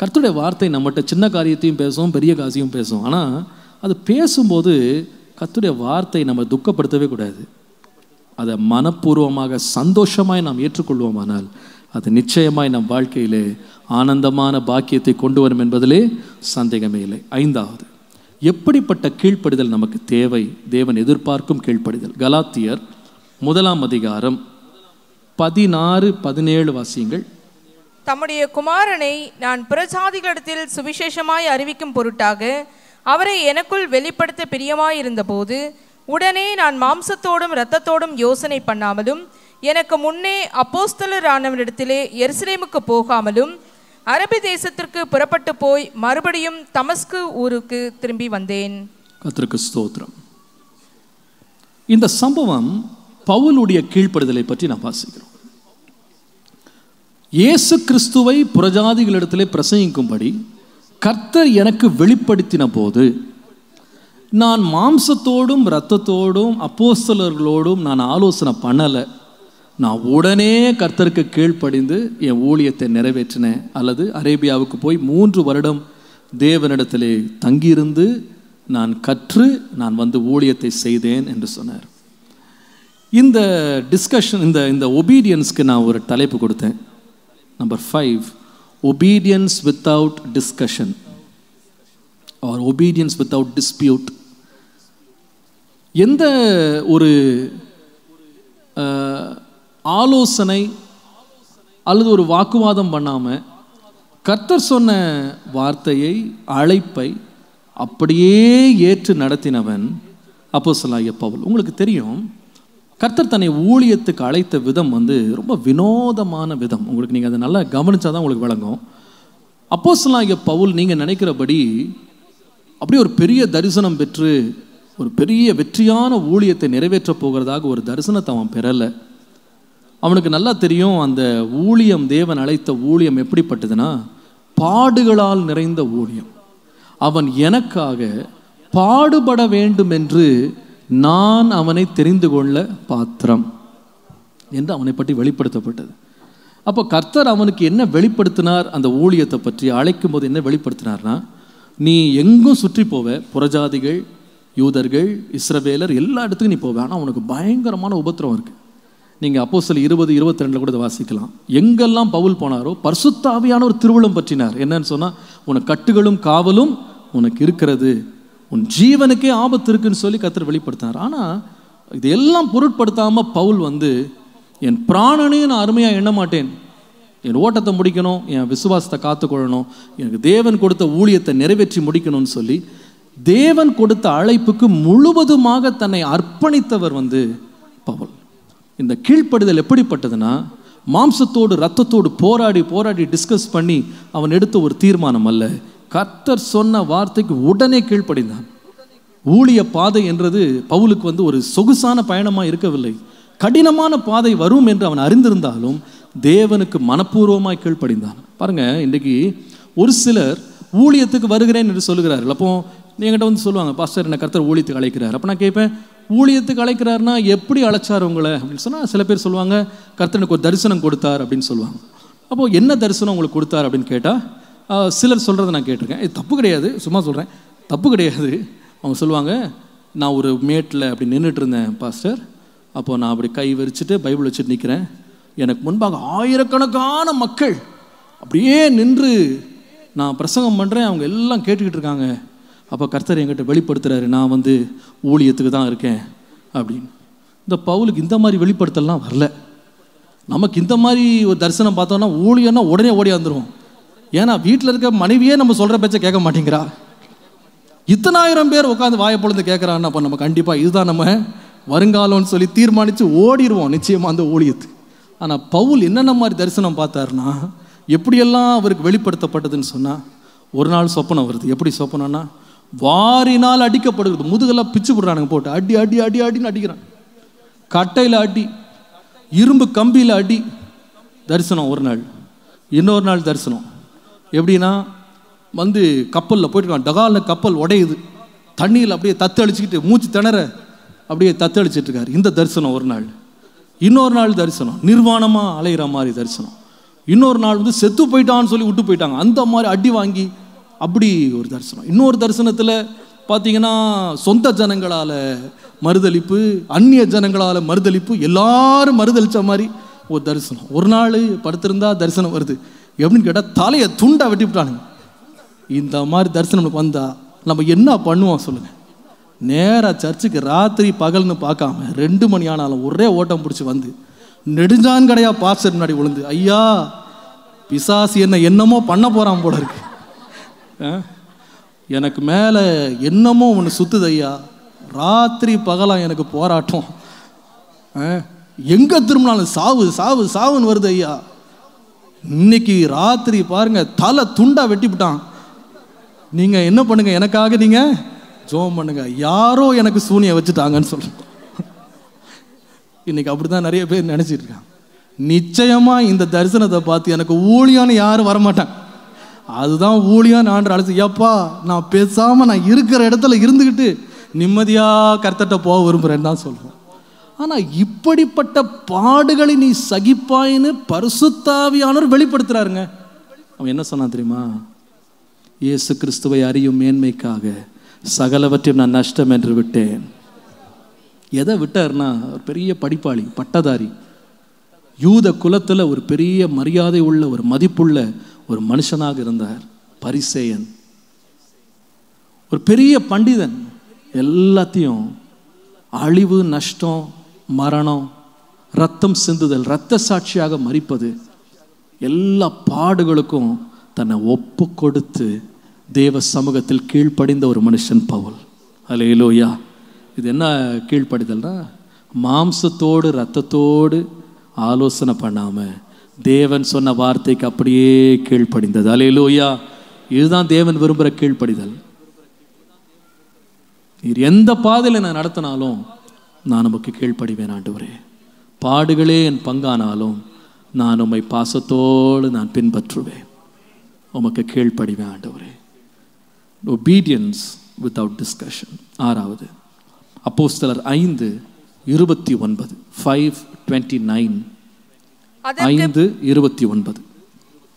கர்த்தருடைய வார்த்தை நம்மகிட்ட சின்ன காரியத்தையும் பேசும், பெரிய காரியத்தையும் பேசும். ஆனால் அது பேசும்போது கர்த்தருடைய வார்த்தை நம்ம துக்கப்படுத்தவே கூடாது. அதை மனப்பூர்வமாக சந்தோஷமாய் நாம் ஏற்றுக்கொள்வோமானால் அது நிச்சயமாய் நம் வாழ்க்கையிலே ஆனந்தமான பாக்கியத்தை கொண்டு வரும் என்பதிலே சந்தேகமே இல்லை. 5வது, எப்படிப்பட்ட கீழ்ப்படிதல் நமக்கு தேவை? தேவன் எதிர்பார்க்கும் கீழ்ப்படிதல். கலாத்தியர் 1ஆம் அதிகாரம் 16-17 வாசியங்கள். தம்முடைய குமாரனை நான் புறஜாதிகளிடத்தில் சுவிசேஷமாய் அறிவிக்கும் பொருட்டாக அவரை எனக்குள் வெளிப்படுத்த பிரியமாயிருந்த போது உடனே நான் மாம்சத்தோடும் இரத்தத்தோடும் யோசனை பண்ணாமலும் எனக்கு முன்னே அப்போஸ்தலரானவரிடத்திலே எருசலேமுக்கு போகாமலும் அரபி தேசத்திற்கு புறப்பட்டு போய் மறுபடியும் தமஸ்கு ஊருக்கு திரும்பி வந்தேன். கர்த்தருக்கு ஸ்தோத்திரம். இந்த சம்பவம் பவுலுடைய கீழ்ப்படுதலை பற்றி நாம் வாசிக்கிறோம். இயேசு கிறிஸ்துவை புறஜாதிகளிடத்திலே பிரசங்கிக்கும்படி கர்த்தர் எனக்கு வெளிப்படுத்தின போது நான் மாம்சத்தோடும் இரத்தத்தோடும் அப்போஸ்தலர்களோடும் நான் ஆலோசனை பண்ணலை. நான் உடனே கர்த்தருக்கு கீழ்ப்படிந்து என் ஊழியத்தை நிறைவேற்றினேன். அல்லது அரேபியாவுக்கு போய் 3 வருடம் தேவனிடத்திலே தங்கியிருந்து நான் கற்று நான் ஊழியத்தை செய்தேன் என்று சொன்னார். இந்த டிஸ்கஷன், இந்த ஒபீடியன்ஸ்க்கு நான் ஒரு தலைப்பு கொடுத்தேன். Number 5, obedience without discussion or obedience without dispute. எந்த ஒரு ஆலோசனை அல்லது ஒரு வாக்குவாதம் பண்ணாமல் கர்த்தர் சொன்ன வார்த்தையை, அழைப்பை அப்படியே ஏற்று நடத்தினவன் அப்போஸ்தலனாகிய பவுல். உங்களுக்கு தெரியும், கர்த்தர் தன்னை ஊழியத்துக்கு அழைத்த விதம் ரொம்ப வினோதமான விதம். உங்களுக்கு நீங்கள் அதை நல்லா கவனிச்சாதான் உங்களுக்கு விளங்கும். அப்போஸ்தலனாகிய பவுல் நீங்கள் நினைக்கிறபடி அப்படியே ஒரு பெரிய தரிசனம் பெற்று ஒரு பெரிய வெற்றியான ஊழியத்தை நிறைவேற்ற போகிறதாக ஒரு தரிசனத்தை அவன் பெறலை. அவனுக்கு நல்லா தெரியும் அந்த ஊழியம், தேவன் அழைத்த ஊழியம் எப்படிப்பட்டதுன்னா பாடுகளால் நிறைந்த ஊழியம். அவன் எனக்காக பாடுபட வேண்டும் என்று நான் அவனை தெரிந்து கொள்ள பாத்திரம் என்று அவனை பற்றி வெளிப்படுத்தப்பட்டது. அப்போ கர்த்தர் அவனுக்கு என்ன வெளிப்படுத்தினார்? அந்த ஊழியத்தை பற்றி அழைக்கும் போது என்ன வெளிப்படுத்தினார்னா, நீ எங்கும் சுற்றி போவ, புறஜாதிகள், யூதர்கள், இஸ்ரவேலர் எல்லா இடத்துக்கும் நீ போவ. ஆனால் உனக்கு பயங்கரமான உபத்திரம் இருக்கு. நீங்கள் அப்போஸ்தலர் 20-22 கூட வாசிக்கலாம். எங்கெல்லாம் பவுல் போனாரோ பரிசுத்த ஆவியான ஒரு திருவிழம் பற்றினார். என்னன்னு சொன்னால், உனக்கு கட்டுகளும் காவலும் உனக்கு இருக்கிறது, உன் ஜீவனுக்கே ஆபத்து இருக்குன்னு சொல்லி கர்த்தர் வெளிப்படுத்தினார். ஆனால் இதெல்லாம் பொருட்படுத்தாமல் பவுல் என் பிராணனையும் நான் அருமையாக எண்ண மாட்டேன், என் ஓட்டத்தை முடிக்கணும், என் விசுவாசத்தை காத்துக்கொள்ளணும், எனக்கு தேவன் கொடுத்த ஊழியத்தை நிறைவேற்றி முடிக்கணும்னு சொல்லி தேவன் கொடுத்த அழைப்புக்கு முழுவதுமாக தன்னை அர்ப்பணித்தவர் பவுல். இந்த கீழ்ப்படுதல் எப்படிப்பட்டதுன்னா, மாம்சத்தோடு இரத்தத்தோடு போராடி டிஸ்கஸ் பண்ணி அவன் எடுத்த ஒரு தீர்மானம் அல்ல. கர்த்தர் சொன்ன வார்த்தைக்கு உடனே கீழ்ப்படிந்தான். ஊழிய பாதை என்றது பவுலுக்கு ஒரு சொகுசான பயணமாக இருக்கவில்லை. கடினமான பாதை வரும் என்று அவன் அறிந்திருந்தாலும் தேவனுக்கு மனப்பூர்வமாய் கீழ்ப்படிந்தான். பாருங்க, இன்றைக்கு ஒரு சிலர் ஊழியத்துக்கு வருகிறேன் என்று சொல்லுகிறார்கள். அப்போ என்கிட்ட சொல்லுவாங்க, பாஸ்டர் என்ன கர்த்தர் ஊழியத்துக்கு அழைக்கிறார். அப்போ நான் கேட்பேன், ஊழியத்துக்கு அழைக்கிறாருன்னா எப்படி அழைச்சார் உங்களை அப்படின்னு சொன்னால், சில பேர் சொல்லுவாங்க கர்த்தருக்கு ஒரு தரிசனம் கொடுத்தார் அப்படின்னு சொல்லுவாங்க. அப்போது என்ன தரிசனம் உங்களுக்கு கொடுத்தார் அப்படின்னு கேட்டால், சிலர் சொல்கிறத நான் கேட்டிருக்கேன். இது தப்பு கிடையாது, சும்மா சொல்கிறேன், தப்பு கிடையாது. அவங்க சொல்லுவாங்க, நான் ஒரு மேட்டில் அப்படி நின்றுட்டு இருந்தேன் பாஸ்டர், அப்போது நான் அப்படி கை விரிச்சிட்டு பைபிள் வச்சுட்டு நிற்கிறேன், எனக்கு முன்பாக ஆயிரக்கணக்கான மக்கள் அப்படியே நின்று நான் பிரசங்கம் பண்ணுறேன், அவங்க எல்லாம் கேட்டுக்கிட்டு இருக்காங்க. அப்போ கர்த்தர் என்கிட்ட வெளிப்படுத்துகிறாரு, நான் ஊழியத்துக்கு தான் இருக்கேன் அப்படின்னு. இந்த பவுலுக்கு இந்த மாதிரி வெளிப்படுத்தலாம் வரல. நமக்கு இந்த மாதிரி ஒரு தரிசனம் பார்த்தோன்னா ஊழியன்னா உடனே ஓடி வந்துடும். ஏன்னா வீட்டில் இருக்க மனைவியே நம்ம சொல்கிற பேச்சை கேட்க மாட்டேங்கிறா. இத்தனாயிரம் பேர் உட்காந்து வாயை பொழுது கேட்குறான்னா அப்போ நம்ம கண்டிப்பாக இதுதான் நம்ம வருங்காலம்னு சொல்லி தீர்மானித்து ஓடிடுவோம் நிச்சயமாக அந்த ஊழியத்துக்கு. ஆனால் பவுல் என்னென்ன மாதிரி தரிசனம் பார்த்தாருன்னா, எப்படியெல்லாம் அவருக்கு வெளிப்படுத்தப்பட்டதுன்னு சொன்னால், ஒரு நாள் சொப்பனம் வருது. எப்படி சொப்பனம்னா, வாரினால் அடிக்கப்படுகிறது. முதுகெல்லாம் பிச்சு போடுறானுங்க போட்டு அடி அடி அடி அடின்னு அடிக்கிறான். கட்டையில் அடி, இரும்பு கம்பியில் அடி. தரிசனம் ஒரு நாள். இன்னொரு நாள் தரிசனம் எப்படின்னா, கப்பலில் போயிட்டுருக்கான். டகாலில் கப்பல் உடையுது, தண்ணியில் அப்படியே தத்தளிச்சுக்கிட்டு மூச்சு திணற அப்படியே தத்தளிச்சிட்டு இருக்காரு. இந்த தரிசனம் ஒரு நாள். இன்னொரு நாள் தரிசனம் நிர்வாணமாக அலைகிற மாதிரி தரிசனம். இன்னொரு நாள் செத்து போயிட்டான்னு சொல்லி விட்டு போயிட்டாங்க, அந்த மாதிரி அடி வாங்கி அப்படி ஒரு தரிசனம். இன்னொரு தரிசனத்தில் பார்த்தீங்கன்னா சொந்த ஜனங்களால் மறுதளிப்பு, அந்நிய ஜனங்களால் மறுதளிப்பு, எல்லாரும் மறுதளித்த மாதிரி ஒரு தரிசனம். ஒரு நாள் படுத்திருந்தா தரிசனம் வருது. எப்படின்னு கேட்டால் தலையை துண்டா வெட்டி விட்டானுங்க. இந்த மாதிரி தரிசனம் வந்தால் நம்ம என்ன பண்ணுவோம் சொல்லுங்கள்? நேராக சர்ச்சுக்கு ராத்திரி பகல்னு பார்க்காம 2 மணி ஆனாலும் ஒரே ஓட்டம் பிடிச்சி நெடுஞ்சான் கடையாக பாஸ்டர் முன்னாடி விழுந்து, ஐயா பிசாசு என்னமோ பண்ண போகிறான் போல இருக்கு, எனக்கு மேலே என்னமோ ஒன்று சுத்துது ஐயா, ராத்திரி பகலாம் எனக்கு போராட்டம், எங்கே திரும்பினாலும் சாவு சாவு சாவுன்னு வருது ஐயா, இன்னைக்கு ராத்திரி பாருங்க தலை துண்டா வெட்டிவிட்டான், நீங்கள் என்ன பண்ணுங்க, எனக்காக நீங்கள் ஜோம் பண்ணுங்க, யாரோ எனக்கு சூனியை வச்சுட்டாங்கன்னு சொல்கிறேன். இன்னைக்கு அப்படி தான் நிறைய பேர் நினச்சிட்டு இருக்காங்க. நிச்சயமாக இந்த தரிசனத்தை பார்த்து எனக்கு ஊழியான்னு யாரும் வரமாட்டாங்க. அதுதான் ஊழியான்னு ஆண்டு அழைச்சி, ஏப்பா நான் பேசாமல் நான் இருக்கிற இடத்துல இருந்துக்கிட்டு நிம்மதியாக கர்த்தர்ட்ட போக விரும்புகிறேன்னு தான் சொல்கிறோம். ஆனால் இப்படிப்பட்ட பாடுகளை நீ சகிப்பாயின்னு பரிசுத்தாவியானவர் வெளிப்படுத்துகிறாருங்க. அவன் என்ன சொன்னான் தெரியுமா? இயேசு கிறிஸ்துவை அறியும் மேன்மைக்காக சகலவற்றையும் நான் நஷ்டம் என்று விட்டேன். எதை விட்டார்னா, ஒரு பெரிய படிப்பாளி, பட்டதாரி, யூத குலத்தில் ஒரு பெரிய மரியாதை உள்ள ஒரு மதிப்புள்ள ஒரு மனுஷனாக இருந்தார். பரிசேயன், ஒரு பெரிய பண்டிதன். எல்லாத்தையும் அழிவு, நஷ்டம், மரணம், ரத்தம் சிந்துதல், இரத்த சாட்சியாக மரிப்பது, எல்லா பாடுகளுக்கும் தன்னை ஒப்பு கொடுத்து தேவ சமூகத்தில் கீழ்ப்படிந்த ஒரு மனுஷன் பவுல். அல்லேலூயா. இது என்ன கீழ்ப்படிதல்னா, மாம்சத்தோடு இரத்தத்தோடு ஆலோசனை பண்ணாமல் தேவன் சொன்ன வார்த்தைக்கு அப்படியே கீழ்ப்படிந்தது. அல்லேலூயா. இதுதான் தேவன் விரும்புகிற கீழ்ப்படிதல். நீர் எந்த பாதையில் நான் நடத்தினாலும் நான் உமக்கு கீழ்ப்படிவேன் ஆண்டவரே. பாடுகளே என் பங்கானாலும் நான் உம்மை பாசத்தோடு நான் பின்பற்றுவேன், உமக்கு கீழ்ப்படிவேன் ஆண்டவரே. Obedience without discussion. 6வது அப்போஸ்தலர் 5:29. 5:29. 5:29.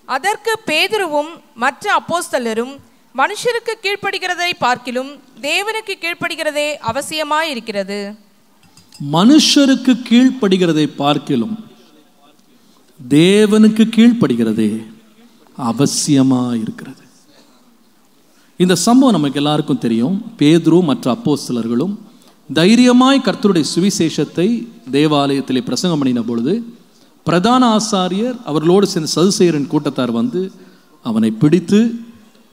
அதற்கு பேதுருவும் மற்ற அப்போஸ்தலரும், மனுஷருக்கு கீழ்ப்படுகிறதை பார்க்கிலும் தேவனுக்கு கீழ்ப்படுகிறதே அவசியமாயிருக்கிறது. மனுஷருக்கு கீழ்ப்படுகிறதை பார்க்கிலும் தேவனுக்கு கீழ்ப்படுகிறதே அவசியமாயிருக்கிறது. இந்த சம்பவம் நமக்கு எல்லாருக்கும் தெரியும். பேதுரு மற்ற அப்போஸ்தலர்களும் தைரியமாய் கர்த்தருடைய சுவிசேஷத்தை தேவாலயத்திலே பிரசங்கம் பண்ணின பொழுது பிரதான ஆசாரியர் அவர்களோடு சேர்ந்த சதுசேயரின் கூட்டத்தார் அவனை பிடித்து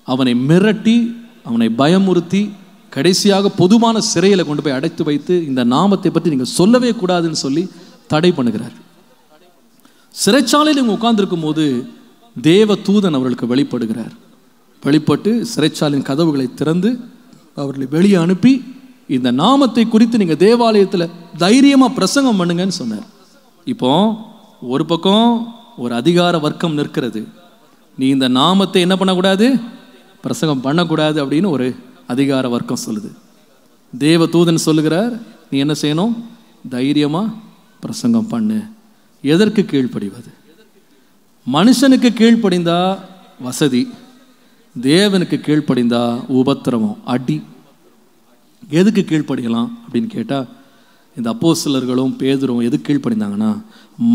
அவனை மிரட்டி அவனை பயமுறுத்தி கடைசியாக பொதுவான சிறையில் கொண்டு போய் அடைத்து வைத்து இந்த நாமத்தை பற்றி நீங்கள் சொல்லவே கூடாதுன்னு சொல்லி தடை பண்ணுகிறார். சிறைச்சாலையில் இவங்க உட்கார்ந்துருக்கும் போது தேவ தூதன் அவர்களுக்கு வெளிப்படுகிறார். வெளிப்பட்டு சிறைச்சாலையின் கதவுகளை திறந்து அவர்களை வெளியே அனுப்பி இந்த நாமத்தை குறித்து நீங்கள் தேவாலயத்தில் தைரியமாக பிரசங்கம் பண்ணுங்கன்னு சொன்னார். இப்போ ஒரு பக்கம் ஒரு அதிகார வர்க்கம் நிற்கிறது, நீ இந்த நாமத்தை என்ன பண்ணக்கூடாது, பிரசங்கம் பண்ணக்கூடாது அப்படின்னு ஒரு அதிகார வர்க்கம் சொல்லுது. தேவ தூதன் சொல்லுகிறார், நீ என்ன செய்யணும், தைரியமாக பிரசங்கம் பண்ணு. எதற்கு கீழ்ப்படிவது? மனுஷனுக்கு கீழ்ப்படிந்தா வசதி, தேவனுக்கு கீழ்ப்படிந்தா உபத்திரவம், அடி. எதுக்கு கீழ்ப்படியலாம் அப்படின்னு கேட்டால், இந்த அப்போஸ்தலர்களும் பேதுருவும் எதுக்கு கீழ்ப்படிந்தாங்கன்னா,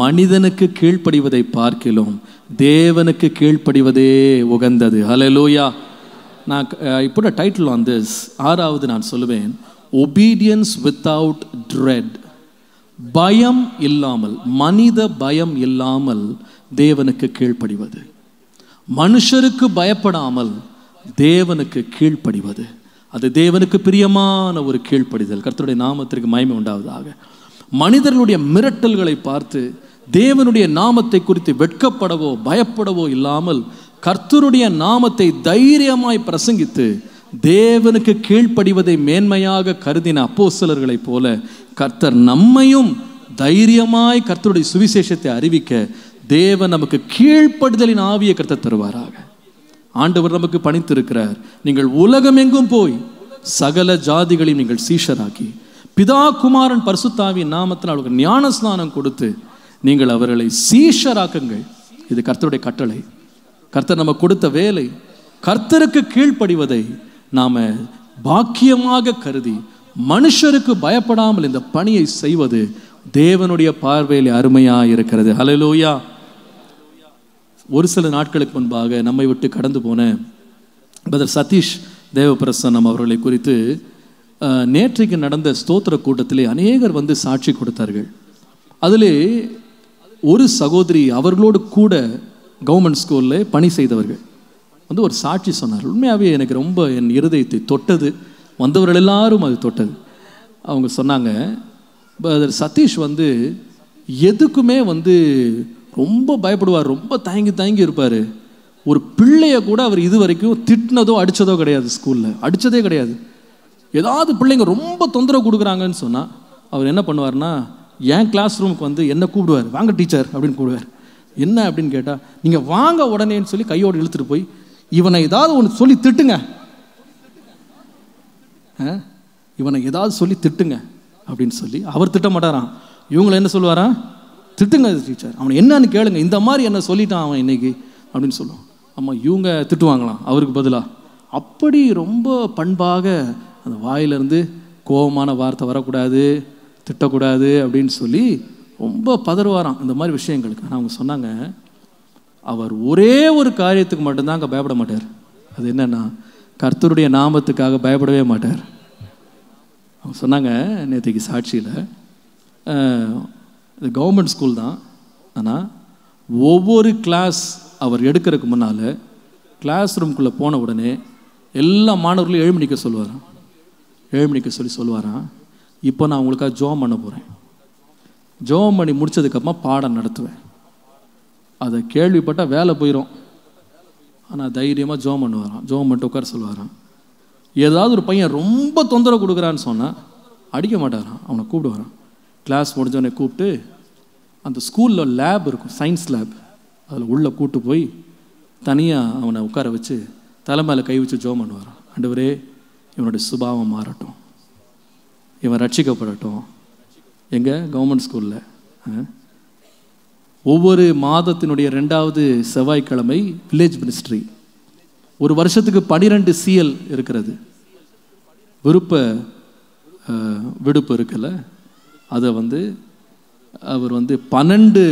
மனிதனுக்கு கீழ்ப்படிவதை பார்க்கிலும் தேவனுக்கு கீழ்ப்படிவதே உகந்தது. ஹல்லேலூயா. நான் இப்போ டைட்டில் ஆன் திஸ், 6வது நான் சொல்லுவேன், ஒபீடியன்ஸ் வித்தவுட் ட்ரெட். பயம் இல்லாமல், மனித பயம் இல்லாமல் தேவனுக்கு கீழ்ப்படிவது, மனுஷருக்கு பயப்படாமல் தேவனுக்கு கீழ்ப்படிவது, அது தேவனுக்கு பிரியமான ஒரு கீழ்ப்படிதல். கர்த்தருடைய நாமத்திற்கு மகிமை உண்டாவதாக. மனிதர்களுடைய மிரட்டல்களை பார்த்து தேவனுடைய நாமத்தை குறித்து வெட்கப்படவோ பயப்படவோ இல்லாமல் கர்த்தருடைய நாமத்தை தைரியமாய் பிரசங்கித்து தேவனுக்கு கீழ்ப்படிவதை மேன்மையாக கருதின அப்போஸ்தலர்களைப் போல கர்த்தர் நம்மையும் தைரியமாய் கர்த்தருடைய சுவிசேஷத்தை அறிவிக்க தேவன் நமக்கு கீழ்ப்படுதலின் ஆவியை கர்த்தர் தருவாராக. ஆண்டவர் நமக்கு பணித்திருக்கிறார். நீங்கள் உலகமெங்கும் போய் சகல ஜாதிகளையும் நீங்கள் சீஷராக்கி பிதா குமாரன் பரிசுத்தாவியின் நாமத்தில் அவர்களுக்கு ஞான ஸ்நானம் கொடுத்து நீங்கள் அவர்களை சீஷராக்குங்கள். இது கர்த்தருடைய கட்டளை. கர்த்தர் நமக்கு கொடுத்த வேலை. கர்த்தருக்கு கீழ்ப்படிவதை நாம பாக்கியமாக கருதி மனுஷருக்கு பயப்படாமல் இந்த பணியை செய்வது தேவனுடைய பார்வையில் அருமையா இருக்கிறது. ஹல்லேலூயா. ஒரு சில நாட்களுக்கு முன்பாக நம்மை விட்டு கடந்து போன பிரதர் சதீஷ் தேவபிரசன்னம் அவர்களை குறித்து நேற்றைக்கு நடந்த ஸ்தோத்திர கூட்டத்திலே அநேகர் வந்து சாட்சி கொடுத்தார்கள். அதிலே ஒரு சகோதரி அவர்களோடு கூட கவர்மெண்ட் ஸ்கூலில் பணி செய்தவர்கள் வந்து ஒரு சாட்சி சொன்னார். உண்மையாகவே எனக்கு ரொம்ப என் இருதயத்தை தொட்டது. வந்தவர்கள் எல்லாரும் அது தொட்டது. அவங்க சொன்னாங்க, சதீஷ் வந்து எதுக்குமே வந்து ரொம்ப பயப்படுவார், ரொம்ப தயங்கி இருப்பார். ஒரு பிள்ளைய கூட அவர் இது வரைக்கும் திட்டினதோ அடித்ததோ கிடையாது. ஸ்கூலில் அடித்ததே கிடையாது. ஏதாவது பிள்ளைங்க ரொம்ப தொந்தரவு கொடுக்குறாங்கன்னு சொன்னால் அவர் என்ன பண்ணுவார்னா, என் கிளாஸ் ரூமுக்கு வந்து என்ன கூப்பிடுவார், வாங்க டீச்சர் அப்படின்னு கூப்பிடுவார். என்ன அப்படின்னு கேட்டால், நீங்கள் வாங்க உடனேன்னு சொல்லி கையோடு இழுத்துட்டு போய் இவனை ஏதாவது ஒன்று சொல்லி திட்டுங்க, இவனை ஏதாவது சொல்லி திட்டுங்க அப்படின்னு சொல்லி அவர் திட்ட மாட்டாராம். இவங்களை என்ன சொல்லுவாராம், திட்டுங்க டீச்சர், அவனை என்னன்னு கேளுங்க, இந்த மாதிரி என்ன சொல்லிட்டான் அவன் இன்னைக்கு அப்படின்னு சொல்லுவான். ஆமாம், இவங்க திட்டுவாங்களாம் அவருக்கு பதிலாக. அப்படி ரொம்ப பண்பாக அந்த வாயிலிருந்து கோபமான வார்த்தை வரக்கூடாது, திட்டக்கூடாது அப்படின்னு சொல்லி ரொம்ப பதறுவாராம் இந்த மாதிரி விஷயங்களுக்கு. ஆனால் அவங்க சொன்னாங்க, அவர் ஒரே ஒரு காரியத்துக்கு மட்டும்தான் அங்கே பயப்பட மாட்டார். அது என்னன்னா, கர்த்தருடைய நாமத்துக்காக பயப்படவே மாட்டார். அவங்க சொன்னாங்க நேற்றுக்கு சாட்சியில், இது கவர்மெண்ட் ஸ்கூல் தான், ஆனால் ஒவ்வொரு கிளாஸ் அவர் எடுக்கிறதுக்கு முன்னால் கிளாஸ் ரூம்குள்ளே போன உடனே எல்லா மாணவர்களும் 7 மணிக்கு சொல்லுவாராம். 7 மணிக்கு சொல்லுவாராம், இப்போ நான் உங்களுக்காக ஜோம் பண்ண போகிறேன், ஜோம் பண்ணி முடித்ததுக்கப்புறமா பாடம் நடத்துவேன். அதை கேள்விப்பட்டால் வேலை போயிடும். ஆனால் தைரியமாக ஜோம் பண்ணுவாராம். ஜோம் பண்ணிட்டு உட்கார சொல்லுவாராம். ஏதாவது ஒரு பையன் ரொம்ப தொந்தரவு கொடுக்குறான்னு சொன்னால் அடிக்க மாட்டாராம், அவனை கூப்பிடுவாரான். கிளாஸ் முடிஞ்சவனை கூப்பிட்டு அந்த ஸ்கூலில் லேப் இருக்கும், சயின்ஸ் லேப், அதில் உள்ளே கூப்பிட்டு போய் தனியாக அவனை உட்கார வச்சு தலை மேலே கை வச்சு ஜோம் பண்ணுவாரான். ஆண்டவரே, இவனுடைய சுபாவம் மாறட்டும், இவன் ரட்சிக்கப்படட்டும். எங்கள் கவர்மெண்ட் ஸ்கூலில் ஒவ்வொரு மாதத்தினுடைய 2வது செவ்வாய்க்கிழமை வில்லேஜ் மினிஸ்ட்ரி, ஒரு வருஷத்துக்கு 12 CL இருக்கிறது, விடுப்பு இருக்குல்ல, அதை வந்து அவர் வந்து 12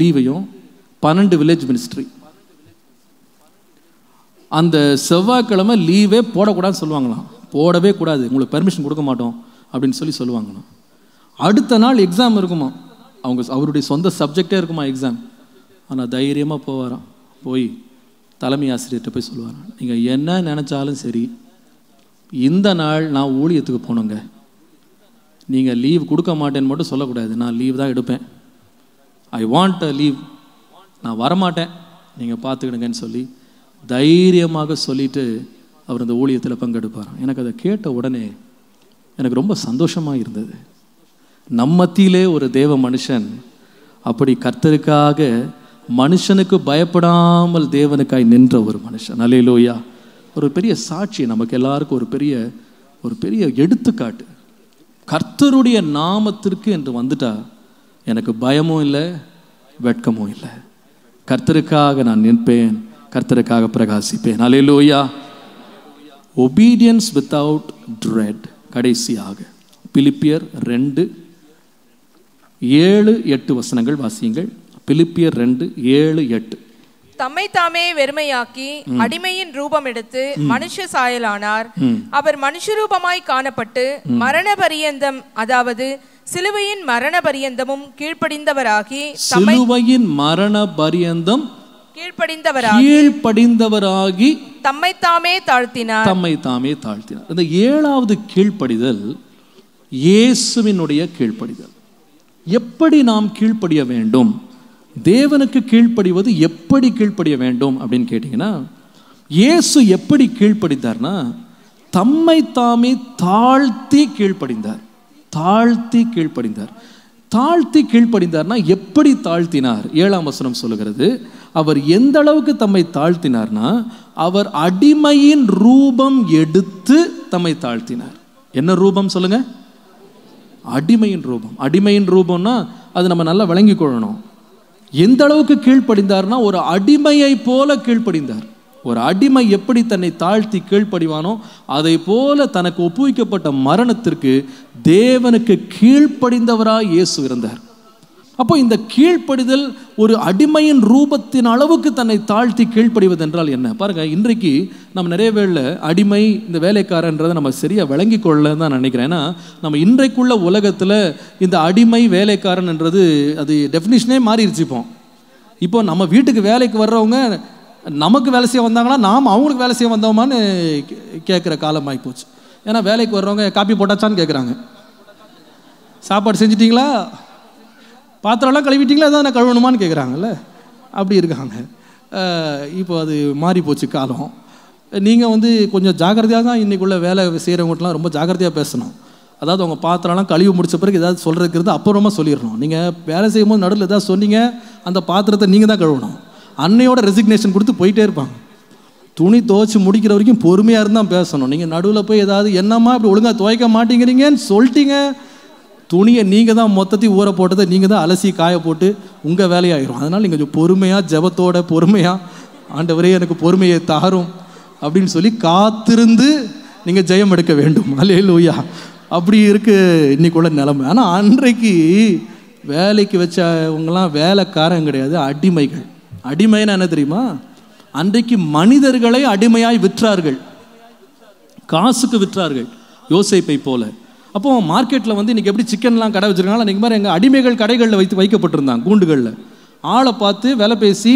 லீவையும் 12 வில்லேஜ் மினிஸ்ட்ரி, அந்த செவ்வாய்க்கிழமை லீவே போடக்கூடாதுன்னு சொல்லுவாங்களாம். போடவே கூடாது, உங்களுக்கு பெர்மிஷன் கொடுக்க மாட்டோம் அப்படின்னு சொல்லுவாங்களாம். அடுத்த நாள் எக்ஸாம் இருக்குமா, அவருடைய சொந்த சப்ஜெக்டே இருக்குமா எக்ஸாம். ஆனால் தைரியமாக போவாராம். போய் தலைமை ஆசிரியர்கிட்ட போய் சொல்லுவாராம், நீங்கள் என்ன நினச்சாலும் சரி, இந்த நாள் நான் ஊழியத்துக்கு போகணுங்க, நீங்கள் லீவ் கொடுக்க மாட்டேன்னு மட்டும் சொல்லக்கூடாது, நான் லீவ் தான் எடுப்பேன், ஐ வாண்ட் அ லீவ், நான் வரமாட்டேன், நீங்கள் பார்த்துக்கிடுங்கன்னு சொல்லி தைரியமாக சொல்லிட்டு அவர் அந்த ஊழியத்தில் பங்கெடுப்பாராம். எனக்கு அதை கேட்ட உடனே எனக்கு ரொம்ப சந்தோஷமாக இருந்தது. நம்மத்திலே ஒரு தேவ மனுஷன் அப்படி கர்த்தருக்காக மனுஷனுக்கு பயப்படாமல் தேவனுக்காய் நின்ற ஒரு மனுஷன். அல்லேலூயா. ஒரு பெரிய சாட்சி, நமக்கு எல்லாருக்கும் ஒரு பெரிய எடுத்துக்காட்டு. கர்த்தருடைய நாமத்திற்கு என்று வந்துட்டா எனக்கு பயமும் இல்லை, வெட்கமும் இல்லை. கர்த்தருக்காக நான் நிற்பேன், கர்த்தருக்காக பிரகாசிப்பேன். அல்லேலூயா. Obedience without dread. கடைசியாக பிலிப்பியர் 2:7-8 வசனங்கள் வாசியுங்கள். பிலிப்பியர் 2:7-8. தம்மை தாமே வெறுமையாக்கி அடிமையின் ரூபம் எடுத்து மனுஷ சாயலானார். அவர் மனுஷரூபமாய் காணப்பட்டு மரண பரியந்தம், அதாவது சிலுவையின் மரண பரியந்தமும் கீழ்ப்படிந்தவராகி, சிலுவையின் மரண பரியந்தம் கீழ்ப்படிந்தவராகி தம்மை தாமே தாழ்த்தினார். இந்த 7வது கீழ்ப்படிதல் இயேசுவினுடைய கீழ்ப்படிதல். எப்படி நாம் கீழ்ப்படிய வேண்டும்? தேவனுக்கு கீழ்ப்படிவது எப்படி கீழ்ப்படிய வேண்டும் அப்படின்னு கேட்டிங்கன்னா, இயேசு எப்படி கீழ்ப்படிந்தார்னா தம்மை தாமே தாழ்த்தி கீழ்ப்படிந்தார். தாழ்த்தி கீழ்ப்படிந்தார். தாழ்த்தி கீழ்ப்படிந்தார்னா எப்படி தாழ்த்தினார்? 7ஆம் வசனம் சொல்லுகிறது, அவர் எந்த அளவுக்கு தம்மை தாழ்த்தினார்னா அவர் அடிமையின் ரூபம் எடுத்து தம்மை தாழ்த்தினார். என்ன ரூபம் சொல்லுங்க? அடிமையின் ரூபம். அடிமையின் ரூபம்னா அது நம்ம நல்லா விளங்கி கொள்ளணும். எந்த அளவுக்கு கீழ்ப்படிந்தார்னா ஒரு அடிமையை போல கீழ்ப்படிந்தார். ஒரு அடிமை எப்படி தன்னை தாழ்த்தி கீழ்ப்படிவானோ அதை போல தனக்கு ஒப்புவிக்கப்பட்ட மரணத்திற்கு தேவனுக்கு கீழ்ப்படிந்தவராய் இயேசு இருந்தார். அப்போ இந்த கீழ்ப்படிதல் ஒரு அடிமையின் ரூபத்தின் அளவுக்கு தன்னை தாழ்த்தி கீழ்ப்படிவது என்றால் என்ன பாருங்க. இன்றைக்கு நம்ம நிறைய வேளை அடிமை, இந்த வேலைக்காரன்றதை நம்ம சரியா விளங்கி கொள்ளன்னு தான் நினைக்கிறேன். ஏன்னா நம்ம இன்றைக்குள்ள உலகத்தில் இந்த அடிமை வேலைக்காரன் என்றது அது டெஃபினிஷனே மாறிடுச்சுப்போம். இப்போ நம்ம வீட்டுக்கு வேலைக்கு வர்றவங்க நமக்கு வேலை செய்ய வந்தாங்கன்னா நாம் அவங்களுக்கு வேலை செய்ய வந்தோமான்னு கேட்குற காலமாகி போச்சு. ஏன்னா வேலைக்கு வர்றவங்க காப்பி போட்டாச்சான்னு கேட்குறாங்க, சாப்பாடு செஞ்சிட்டிங்களா, பாத்திரம்லாம் கழுவிட்டிங்களா, எதாவது நான் கழுவணுமான்னு கேட்குறாங்கல்ல, அப்படி இருக்காங்க. இப்போ அது மாறி போச்சு காலம். நீங்கள் கொஞ்சம் ஜாக்கிரதையாக தான் இன்றைக்குள்ள வேலை செய்கிறவங்கட்டலாம் ரொம்ப ஜாக்கிரதையாக பேசணும். அதாவது அவங்க பாத்திரம்லாம் கழுவி முடிச்ச பிறகு ஏதாவது சொல்கிறதுக்கு அப்புறமா சொல்லிடணும். நீங்கள் வேலை செய்யும்போது நடுவில் ஏதாவது சொன்னீங்க, அந்த பாத்திரத்தை நீங்கள் தான் கழுவணும். அன்னையோட ரெசிக்னேஷன் கொடுத்து போயிட்டே இருப்பாங்க. துணி துவைச்சி முடிக்கிற வரைக்கும் பொறுமையாக இருந்தால் பேசணும். நீங்கள் நடுவில் போய் ஏதாவது என்னம்மா இப்படி ஒழுங்காக துவைக்க மாட்டேங்கிறீங்கன்னு சொல்லிட்டீங்க, துணியை நீங்கள் தான் மொத்தத்தையும் ஊற போட்டதை நீங்கள் தான் அலசி காய போட்டு உங்கள் வேலையாயிரும். அதனால் நீங்கள் கொஞ்சம் பொறுமையாக ஜெபத்தோட பொறுமையாக ஆண்டவரே எனக்கு பொறுமையை தாரும் அப்படின்னு சொல்லி காத்திருந்து நீங்கள் ஜெயம் எடுக்க வேண்டும். அல்லேலூயா. அப்படி இருக்கு இன்னைக்குள்ள நிலைமை. ஆனால் அன்றைக்கு வேலைக்கு வச்சவங்களாம் வேலைக்காரங்க கிடையாது, அடிமைகள். அடிமைன்னா என்ன தெரியுமா? அன்றைக்கு மனிதர்களை அடிமையாய் விற்றார்கள், காசுக்கு விற்றார்கள், யோசேப்பை போல. அப்போ மார்க்கெட்டில் இன்னைக்கு எப்படி சிக்கன்லாம் கடை வச்சிருக்காங்க, அன்றைக்கு மாதிரி எங்கள் அடிமைகள் கடைகளில் வைக்கப்பட்டிருந்தாங்க. கூண்டுகளில் ஆளை பார்த்து விலை பேசி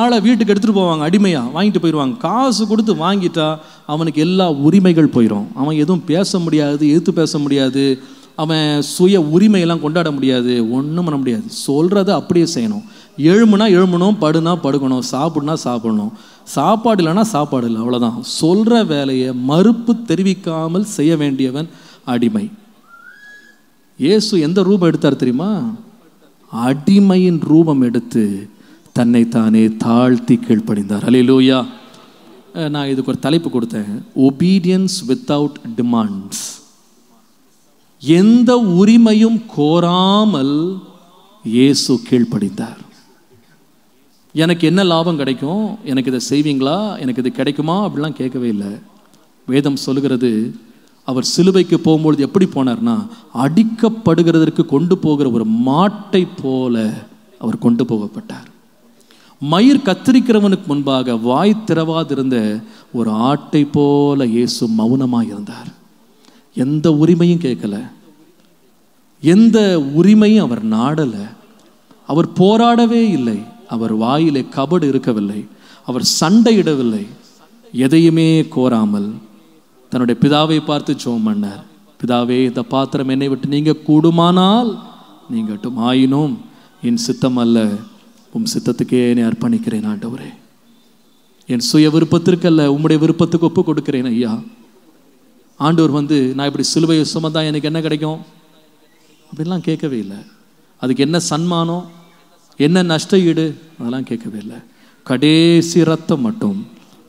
ஆளை வீட்டுக்கு எடுத்துகிட்டு போவாங்க, அடிமையாக வாங்கிட்டு போயிடுவாங்க. காசு கொடுத்து வாங்கிட்டா அவனுக்கு எல்லா உரிமைகள் போயிடும். அவன் எதுவும் பேச முடியாது, எதிர்த்து பேச முடியாது, அவன் சுய உரிமையெல்லாம் கொண்டாட முடியாது, ஒன்றும் பண்ண முடியாது. சொல்கிறத அப்படியே செய்யணும். எழுமுனா எழுமணும், படுனா படுக்கணும், சாப்பிட்னா சாப்பிடணும், சாப்பாடு இல்லைன்னா சாப்பாடு இல்லை, அவ்வளோதான். சொல்கிற வேலையை மறுப்பு தெரிவிக்காமல் செய்ய வேண்டியவன் அடிமை. இயேசு எந்த ரூபம் எடுத்தார் தெரியுமா? அடிமையின் ரூபம் எடுத்து தன்னை தானே தாழ்த்தி கீழ்ப்படிந்தார். அல்லேலூயா. நான் இதுக்கு ஒரு தலைப்பு கொடுத்தேன், ஒபீடியன்ஸ் வித்தவுட் டிமாண்ட்ஸ். எந்த உரிமையும் கோராமல் இயேசு கீழ்ப்படிந்தார். எனக்கு என்ன லாபம் கிடைக்கும், எனக்கு இதை செய்வீங்களா, எனக்கு இது கிடைக்குமா அப்படிலாம் கேட்கவே இல்லை. வேதம் சொல்லுகிறது, அவர் சிலுவைக்கு போகும்பொழுது எப்படி போனார்னா அடிக்கப்படுகிறதற்கு கொண்டு போகிற ஒரு மாட்டை போல அவர் கொண்டு போகப்பட்டார். மயிர் கத்திரிக்கிறவனுக்கு முன்பாக வாய் திறவாதிருந்த ஒரு ஆட்டை போல இயேசு மௌனமாக இருந்தார். எந்த உரிமையும் கேட்கல, எந்த உரிமையும் அவர் நாடலை, அவர் போராடவே இல்லை, அவர் வாயிலே கபடு இருக்கவில்லை, அவர் சண்டையிடவில்லை, எதையுமே கோராமல் தன்னுடைய பிதாவை பார்த்து ஜெபம் பண்ணார். பிதாவே, இந்த பாத்திரம் என்னை விட்டு நீங்க கூடுமானால் நீங்கட்டும், ஆயினும் என் சித்தம் அல்ல உம் சித்தத்துக்கே என்னை அர்ப்பணிக்கிறேன் ஆண்டவரே, என் சுய விருப்பத்திற்கு அல்ல உம்முடைய விருப்பத்துக்கு ஒப்பு கொடுக்கிறேன் ஐயா. ஆண்டவர் நான் இப்படி சிலுவையை சுமந்தா எனக்கு என்ன கிடைக்கும் அப்படின்லாம் கேட்கவே இல்லை. அதுக்கு என்ன சன்மானம், என்ன நஷ்ட ஈடு, அதெல்லாம் கேட்கவே இல்லை. கடைசி ரத்தம் மட்டும்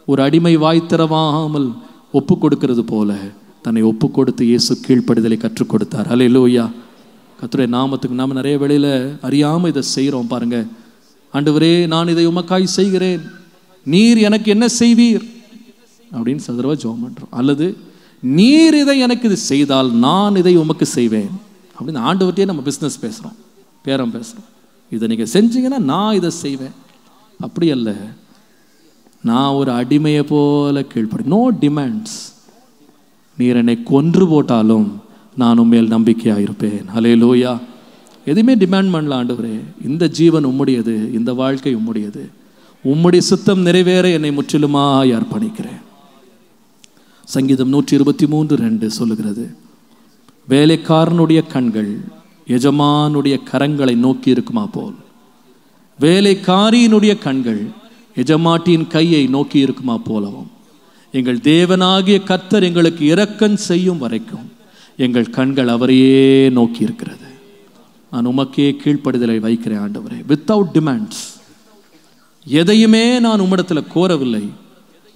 ஒரு அடிமை வாய் திறவாமல் ஒப்பு கொடுக்கிறது போல தன்னை ஒப்பு கொடுத்து இயேசு கீழ்ப்படிதலை கற்றுக் கொடுத்தார். அல்லேலூயா. கர்த்தருடைய நாமத்துக்கு நாம் நிறைய வேளையில அறியாமல் இதை செய்கிறோம் பாருங்க. ஆண்டவரே, நான் இதை உமக்காய் செய்கிறேன், நீர் எனக்கு என்ன செய்வீர் அப்படின்னு சதரவா ஜெபம் பண்றோம். அல்லது நீர் இதை எனக்கு இது செய்தால் நான் இதை உமக்கு செய்வேன் அப்படின்னு ஆண்டவர்கிட்டயே நம்ம பிஸ்னஸ் பேசுகிறோம், பேரம் பேசுகிறோம். இதை நீங்கள் செஞ்சீங்கன்னா நான் இதை செய்வேன். அப்படி அல்ல, நான் ஒரு அடிமையை போல கீழ்ப்படி, நோ டிமாண்ட்ஸ். நீர் என்னை கொன்று போட்டாலும் நான் உண்மையில் நம்பிக்கையாக இருப்பேன். அல்லேலூயா. எதுவுமே டிமாண்ட் பண்ணல. ஆண்டவரே, இந்த ஜீவன் உம்முடையது, இந்த வாழ்க்கை உம்முடையது, உம்முடைய சித்தம் நிறைவேற என்னை முற்றிலுமாய் அர்ப்பணிக்கிறேன். சங்கீதம் 123:2 சொல்லுகிறது, வேலைக்காரனுடைய கண்கள் எஜமானுடைய கரங்களை நோக்கி இருக்குமா போல் வேலைக்காரியினுடைய கண்கள் எஜமாட்டியின் கையை நோக்கி இருக்குமா போலவும் எங்கள் தேவனாகிய கர்த்தர் எங்களுக்கு இரக்கம் செய்யும் வரைக்கும் எங்கள் கண்கள் அவரையே நோக்கி இருக்கிறது. நான் உமக்கே கீழ்ப்படுதலை வைக்கிறேன் ஆண்டவரே, வித்தவுட் டிமாண்ட்ஸ். எதையுமே நான் உம்மிடத்தில் கோரவில்லை,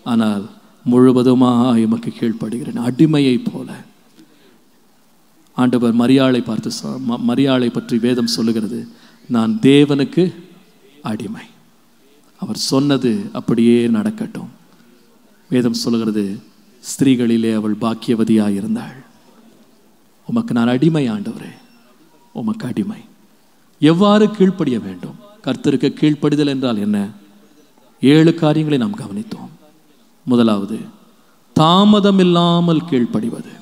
ஆனால் முழுவதுமாக எமக்கு கீழ்ப்படுகிறேன், அடிமையை போல. ஆண்டவர் மரியாளை பார்த்து மரியாளை பற்றி வேதம் சொல்லுகிறது, நான் தேவனுக்கு அடிமை, அவர் சொன்னது அப்படியே நடக்கட்டும். வேதம் சொல்லுகிறது, ஸ்திரீகளிலே அவள் பாக்கியவதியாக இருந்தாள். உமக்கு நான் அடிமை ஆண்டவரே, உமக்கு அடிமை. எவ்வாறு கீழ்ப்படிய வேண்டும்? கர்த்தருக்கு கீழ்ப்படிதல் என்றால் என்ன? 7 காரியங்களை நாம் கவனித்தோம். முதலாவது, தாமதம் இல்லாமல் கீழ்ப்படிவது,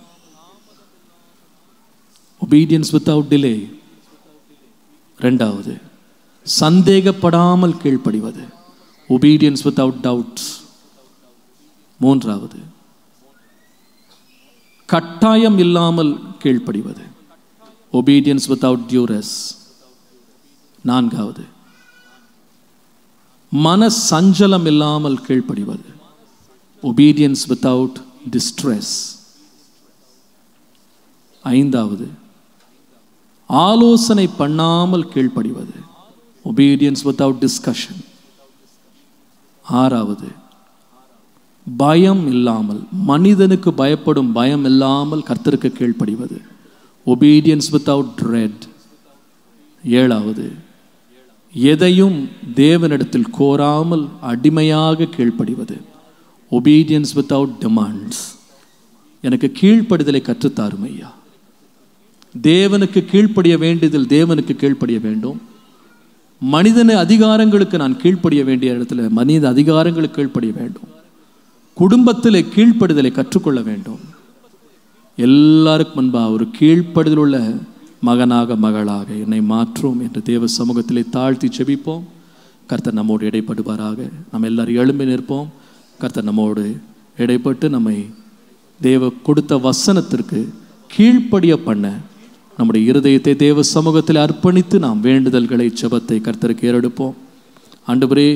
obedience without delay. இரண்டாவது, சந்தேகப்படாமல் கீழ்ப்படிவது, obedience without doubts. மூன்றாவது, கட்டாயம் இல்லாமல் கீழ்ப்படிவது, obedience without duress. நான்காவது, மன சஞ்சலம் இல்லாமல் கீழ்ப்படிவது, obedience without distress. ஐந்தாவது, ஆலோசனை பண்ணாமல் கீழ்ப்படிவது, obedience without discussion. ஆறாவது, பயம் இல்லாமல், மனிதனுக்கு பயப்படும் பயம் இல்லாமல் கர்த்தருக்கு கீழ்ப்படிவது, obedience without dread. ஏழாவது, எதையும் தேவனிடத்தில் கோராமல் அடிமையாக கீழ்ப்படிவது, obedience without demands. எனக்கு கீழ்ப்படிதலை கற்றுத்தாரும் ஐயா. தேவனுக்கு கீழ்ப்படிய வேண்டியதில் தேவனுக்கு கீழ்ப்படிய வேண்டும். மனிதன அதிகாரங்களுக்கு நான் கீழ்ப்படிய வேண்டிய இடத்துல மனித அதிகாரங்களுக்கு கீழ்ப்படிய வேண்டும். குடும்பத்தில் கீழ்ப்படிதலை கற்றுக்கொள்ள வேண்டும். எல்லாருக்கும் முன்பாக ஒரு கீழ்ப்படிதல் உள்ள மகனாக மகளாக என்னை மாற்றும் என்று தேவ சமூகத்திலே தாழ்த்தி செபிப்போம். கர்த்தர் நம்மோடு இடைப்படுவாராக. நம்ம எல்லாரும் எழும்பி நிற்போம். கர்த்தர் நம்மோடு இடைப்பட்டு நம்மை தேவ கொடுத்த வசனத்திற்கு கீழ்ப்படிய பண்ண நம்முடைய இருதயத்தை தேவ சமூகத்தில் அர்ப்பணித்து நாம் வேண்டுதல்களை ஜெபத்தை கர்த்தருக்கு ஏறெடுப்போம். ஆண்டவரே,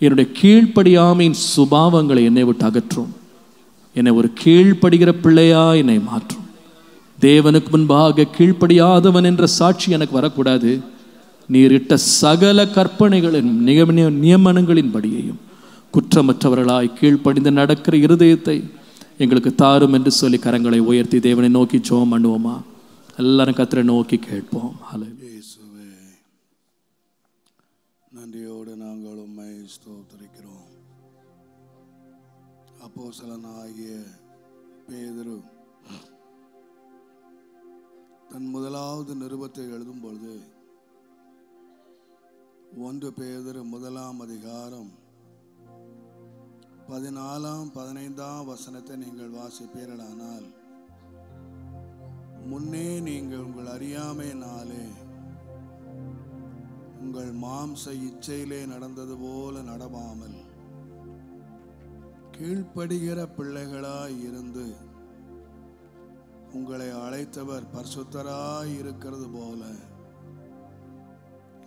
என்னுடைய கீழ்ப்படியாமையின் சுபாவங்களை என்னை விட்டு அகற்றும். என்னை ஒரு கீழ்ப்படுகிற பிள்ளையா என்னை மாற்றும். தேவனுக்கு முன்பாக கீழ்ப்படியாதவன் என்ற சாட்சி எனக்கு வரக்கூடாது. நீர் இட்ட சகல கற்பனைகளின் நியமனங்களின் படியையும் குற்றமற்றவர்களாய் கீழ்ப்படிந்து நடக்கிற இருதயத்தை எங்களுக்கு தாரும் என்று சொல்லி கரங்களை உயர்த்தி தேவனை நோக்கி ஜெபம் பண்ணுவோமா? எல்லாரும் கர்த்தரை நோக்கி கேட்போம். இயேசுவே, நன்றியோடு நாங்கள் உம்மை ஸ்தோத்திரிக்கிறோம். அப்போஸ்தலனாகிய பேதுரு தன் முதலாவது நிருபத்தை எழுதும் பொழுது 1 பேதுரு 1ஆம் அதிகாரம் 14, 15 வசனத்தை நீங்கள் வாசிப்பீர்களானால், முன்னே நீங்கள் உங்கள் அறியாமையினாலே உங்கள் மாம்ச இச்சையிலே நடந்தது போல நடவாமல் கீழ்ப்படுகிற பிள்ளைகளாய் இருந்து உங்களை அழைத்தவர் பரிசுத்தராய் இருக்கிறது போல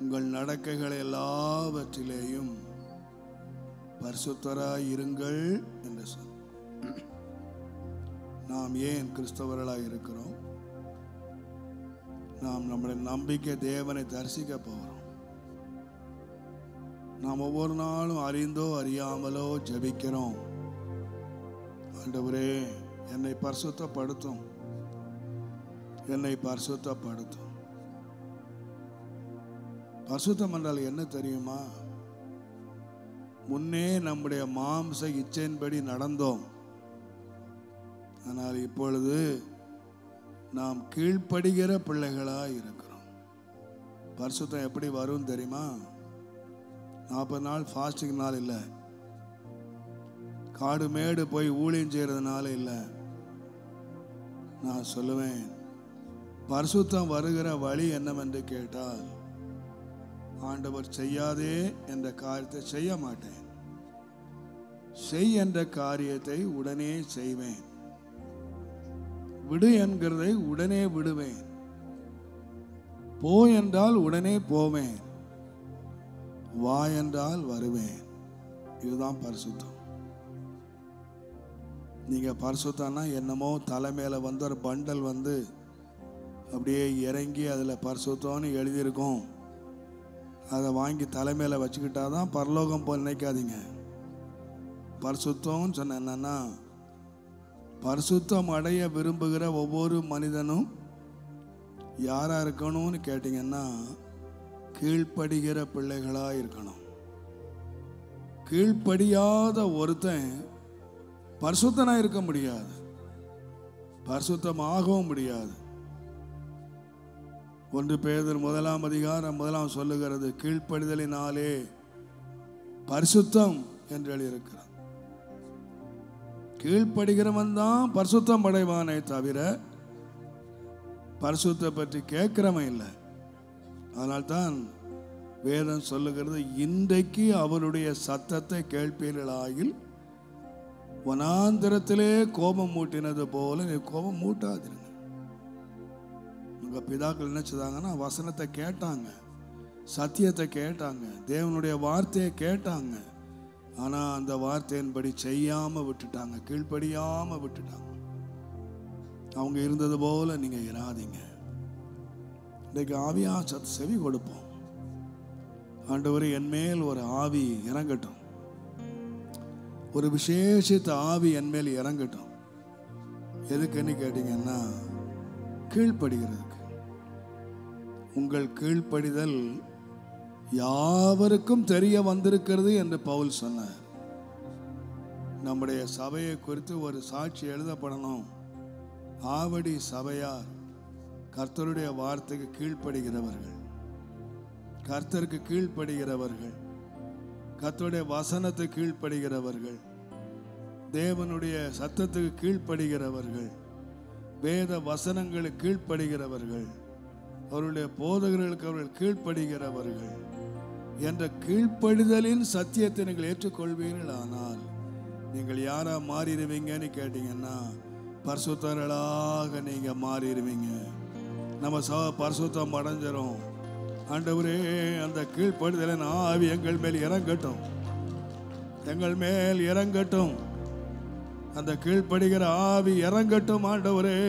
உங்கள் நடக்கைகள் எல்லாவற்றிலேயும் பரிசுத்தராய் இருங்கள் என்று சொல். நாம் ஏன் கிறிஸ்தவர்களாய் இருக்கிறோம்? நாம் நம்முடைய நம்பிக்கை தேவனை தரிசிக்க போகிறோம். நாம் ஒவ்வொரு நாளும் அறிந்தோ அறியாமலோ ஜெபிக்கிறோம், ஆண்டவரே என்னை பரிசுத்தப்படுத்தும், என்னை பரிசுத்தப்படுத்தும். பரிசுத்தம் என்றால் என்ன தெரியுமா? முன்னே நம்முடைய மாம்ச இச்சையின்படி நடந்தோம், ஆனால் இப்பொழுது நாம் கீழ்ப்படுகிற பிள்ளைகளாக இருக்கிறோம். பரிசுத்தம் எப்படி வரும் தெரியுமா? 40 நாள் ஃபாஸ்டிங் நாள் இல்லை, காடு மேடு போய் ஊழியம் செய்யறதுனால இல்லை. நான் சொல்லுவேன், பரிசுத்தம் வருகிற வழி என்னவென்று கேட்டால், ஆண்டவர் செய்யாதே என்ற காரியத்தை செய்ய மாட்டேன், செய் என்ற காரியத்தை உடனே செய்வேன், விடு என்கிறதை உடனே விடுவேன், போ என்றால் உடனே போவேன், வா என்றால் வருவேன். இதுதான் பரிசுத்தம். நீங்க பரிசுத்தம்னா என்னமோ தலைமையில வந்து ஒரு பண்டல் வந்து அப்படியே இறங்கி அதில் பரிசுத்தம்னு எழுதியிருக்கோம், அதை வாங்கி தலைமையில் வச்சுக்கிட்டாதான் பரலோகம் போல் நினைக்காதீங்க. பரிசுத்தம்னு சொன்ன என்னன்னா, பரிசுத்தம் அடைய விரும்புகிற ஒவ்வொரு மனிதனும் யாரா இருக்கணும்னு கேட்டீங்கன்னா, கீழ்ப்படுகிற பிள்ளைகளா இருக்கணும். கீழ்ப்படியாத ஒருத்தன் பரிசுத்தனா இருக்க முடியாது, பரிசுத்தமாகவும் முடியாது. 1 பேதுரு 1:1 சொல்லுகிறது, கீழ்ப்படிதலினாலே பரிசுத்தம் என்று எழுதியிருக்கிறார். கீழ்ப்படுகிறவன் தான் பரிசுத்தம் அடைவானே தவிர பரிசுத்த பற்றி கேட்கிறவன் இல்லை. அதனால்தான் வேதம் சொல்லுகிறது, இன்றைக்கு அவருடைய சத்தத்தை கேட்பீர்களாயில் வனாந்திரத்திலே கோபம் மூட்டினது போல நீ கோபம் மூட்டாதீங்க. உங்க பிதாக்கள் என்ன செய்தாங்கன்னா, வசனத்தை கேட்டாங்க, சத்தியத்தை கேட்டாங்க, தேவனுடைய வார்த்தையை கேட்டாங்க. ஆனா அந்த வார்த்தையின்படி செய்யாம விட்டுட்டாங்க, கீழ்ப்படியாம விட்டுட்டாங்க. அவங்க இருந்தது போல நீங்க இராதீங்க. இன்றைக்கு ஆவியா சத்து செவி கொடுப்போம். ஆண்டவரே, என் மேல் ஒரு ஆவி இறங்கட்டும், ஒரு விசேஷித்த ஆவி என் மேல் இறங்கட்டும். எதுக்குன்னு கேட்டீங்கன்னா, கீழ்ப்படுகிறதுக்கு. உங்கள் கீழ்ப்படிதல் யாவருக்கும் தெரிய வந்திருக்கிறது என்று பவுல் சொன்னார். நம்முடைய சபையை குறித்து ஒரு சாட்சி எழுதப்படணும். ஆவடி சபையார் கர்த்தருடைய வார்த்தைக்கு கீழ்ப்படுகிறவர்கள், கர்த்தருக்கு கீழ்ப்படுகிறவர்கள், கர்த்தருடைய வசனத்தை கீழ்ப்படுகிறவர்கள், தேவனுடைய சத்தத்துக்கு கீழ்ப்படுகிறவர்கள், வேத வசனங்களுக்கு கீழ்ப்படுகிறவர்கள், அவருடைய போதகர்களுக்கு அவர்கள் கீழ்ப்படுகிறவர்கள் என்ற கீழ்ப்படிதலின் சத்தியத்தை நீங்கள் ஏற்றுக்கொள்வீர்கள். ஆனால் நீங்கள் யாரா மாறிடுவீங்கன்னு கேட்டீங்கன்னா, பரிசுத்தர்களாக நீங்க மாறிடுவீங்க. நம்ம பரிசுத்தம் அடைஞ்சிரும். ஆண்டவரே, அந்த கீழ்ப்படுதலின் ஆவி எங்கள் மேல் இறங்கட்டும், எங்கள் மேல் இறங்கட்டும். அந்த கீழ்ப்படுகிற ஆவி இறங்கட்டும். ஆண்டவரே,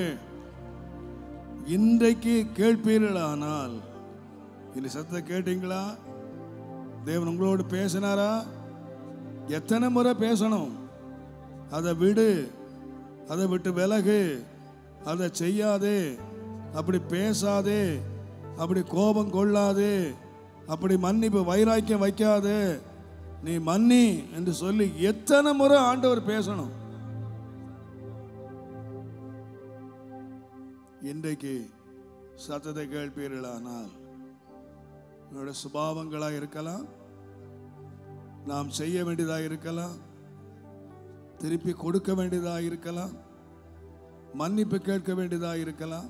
இன்றைக்கு கேட்பீர்களானால், இந்த சத்தத்தை கேட்டீங்களா? தேவன் உங்களோடு பேசினாரா? எத்தனை முறை பேசணும்? அதை விடு, அதை விட்டு விலகு, அதை செய்யாதே, அப்படி பேசாதே, அப்படி கோபம் கொள்ளாதே, அப்படி மன்னிப்பு வைராக்கியம் வைக்காதே, நீ மன்னி என்று சொல்லி எத்தனை முறை ஆண்டவர் பேசணும்? இன்றைக்கு சத்தத்தை கேட்பீர்களானால், என்னோட சுபாவங்களாக இருக்கலாம், நாம் செய்ய வேண்டியதாக இருக்கலாம், திருப்பி கொடுக்க வேண்டியதாக இருக்கலாம், மன்னிப்பு கேட்க வேண்டியதாக இருக்கலாம்,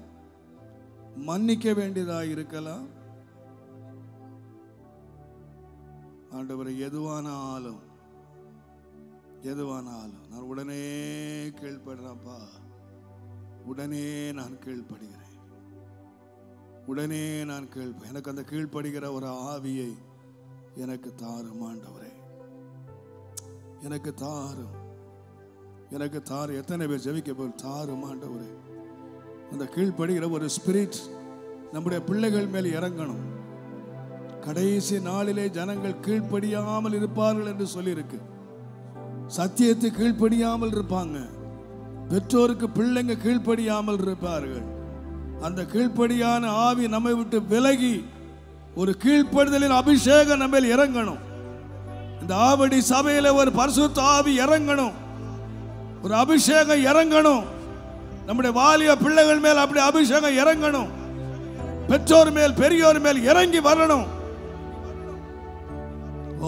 மன்னிக்க வேண்டியதாக இருக்கலாம். ஆண்டவரை, எதுவானாலும் நான் உடனே கீழ்ப்படுறேன்ப்பா, உடனே நான் கீழ்ப்படுகிறேன், உடனே நான் எனக்கு அந்த கீழ்ப்படுகிற ஒரு ஆவியை எனக்கு தாரும் ஆண்டவரே, எனக்கு தாரும், எனக்கு தாரும். எத்தனை பேர் ஜெபிக்க போய் தாரும் ஆண்டவரே. அந்த கீழ்ப்படுகிற ஒரு ஸ்பிரிட் நம்முடைய பிள்ளைகள் மேல் இறங்கணும். கடைசி நாளிலே ஜனங்கள் கீழ்ப்படியாமல் இருப்பார்கள் என்று சொல்லியிருக்கு. சத்தியத்தை கீழ்ப்படியாமல் இருப்பாங்க, பெற்றோருக்கு பிள்ளைங்க கீழ்ப்படியாமல் இருப்பார்கள். அந்த கீழ்ப்படியான ஆவி நம்மை விட்டு விலகி ஒரு கீழ்ப்படுதலின் அபிஷேகம் நம்ம இறங்கணும். இந்த ஆவடி சபையில ஒரு பரிசுத்த ஆவி இறங்கணும், ஒரு அபிஷேகம் இறங்கணும். நம்முடைய வாலிய பிள்ளைகள் மேல் அப்படி அபிஷேகம் இறங்கணும், பெற்றோர் மேல் பெரியோர் மேல் இறங்கி வரணும்.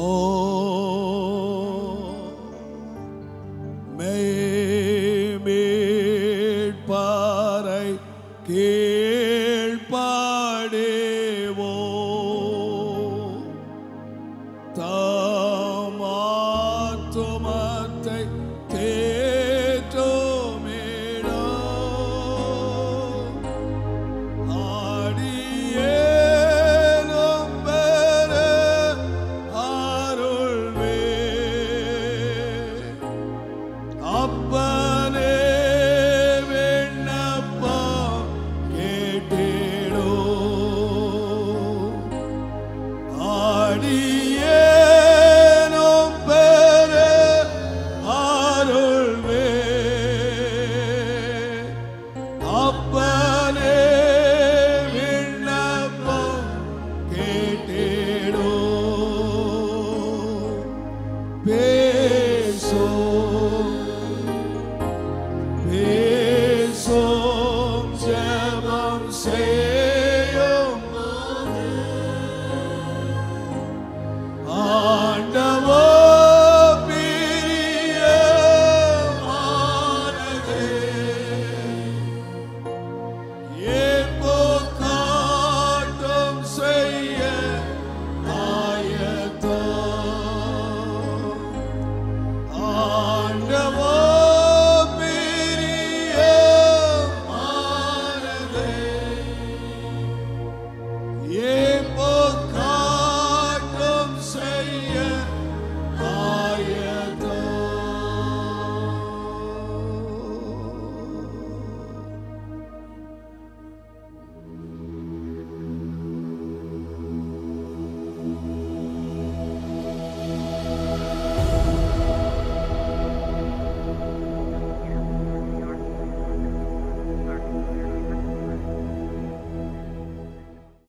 ஓ பாறை கீழ்ப்பாடேவோ தாமாத்துமத்தை தேற்றோமேடோ ஆடியேனும் பெற அடி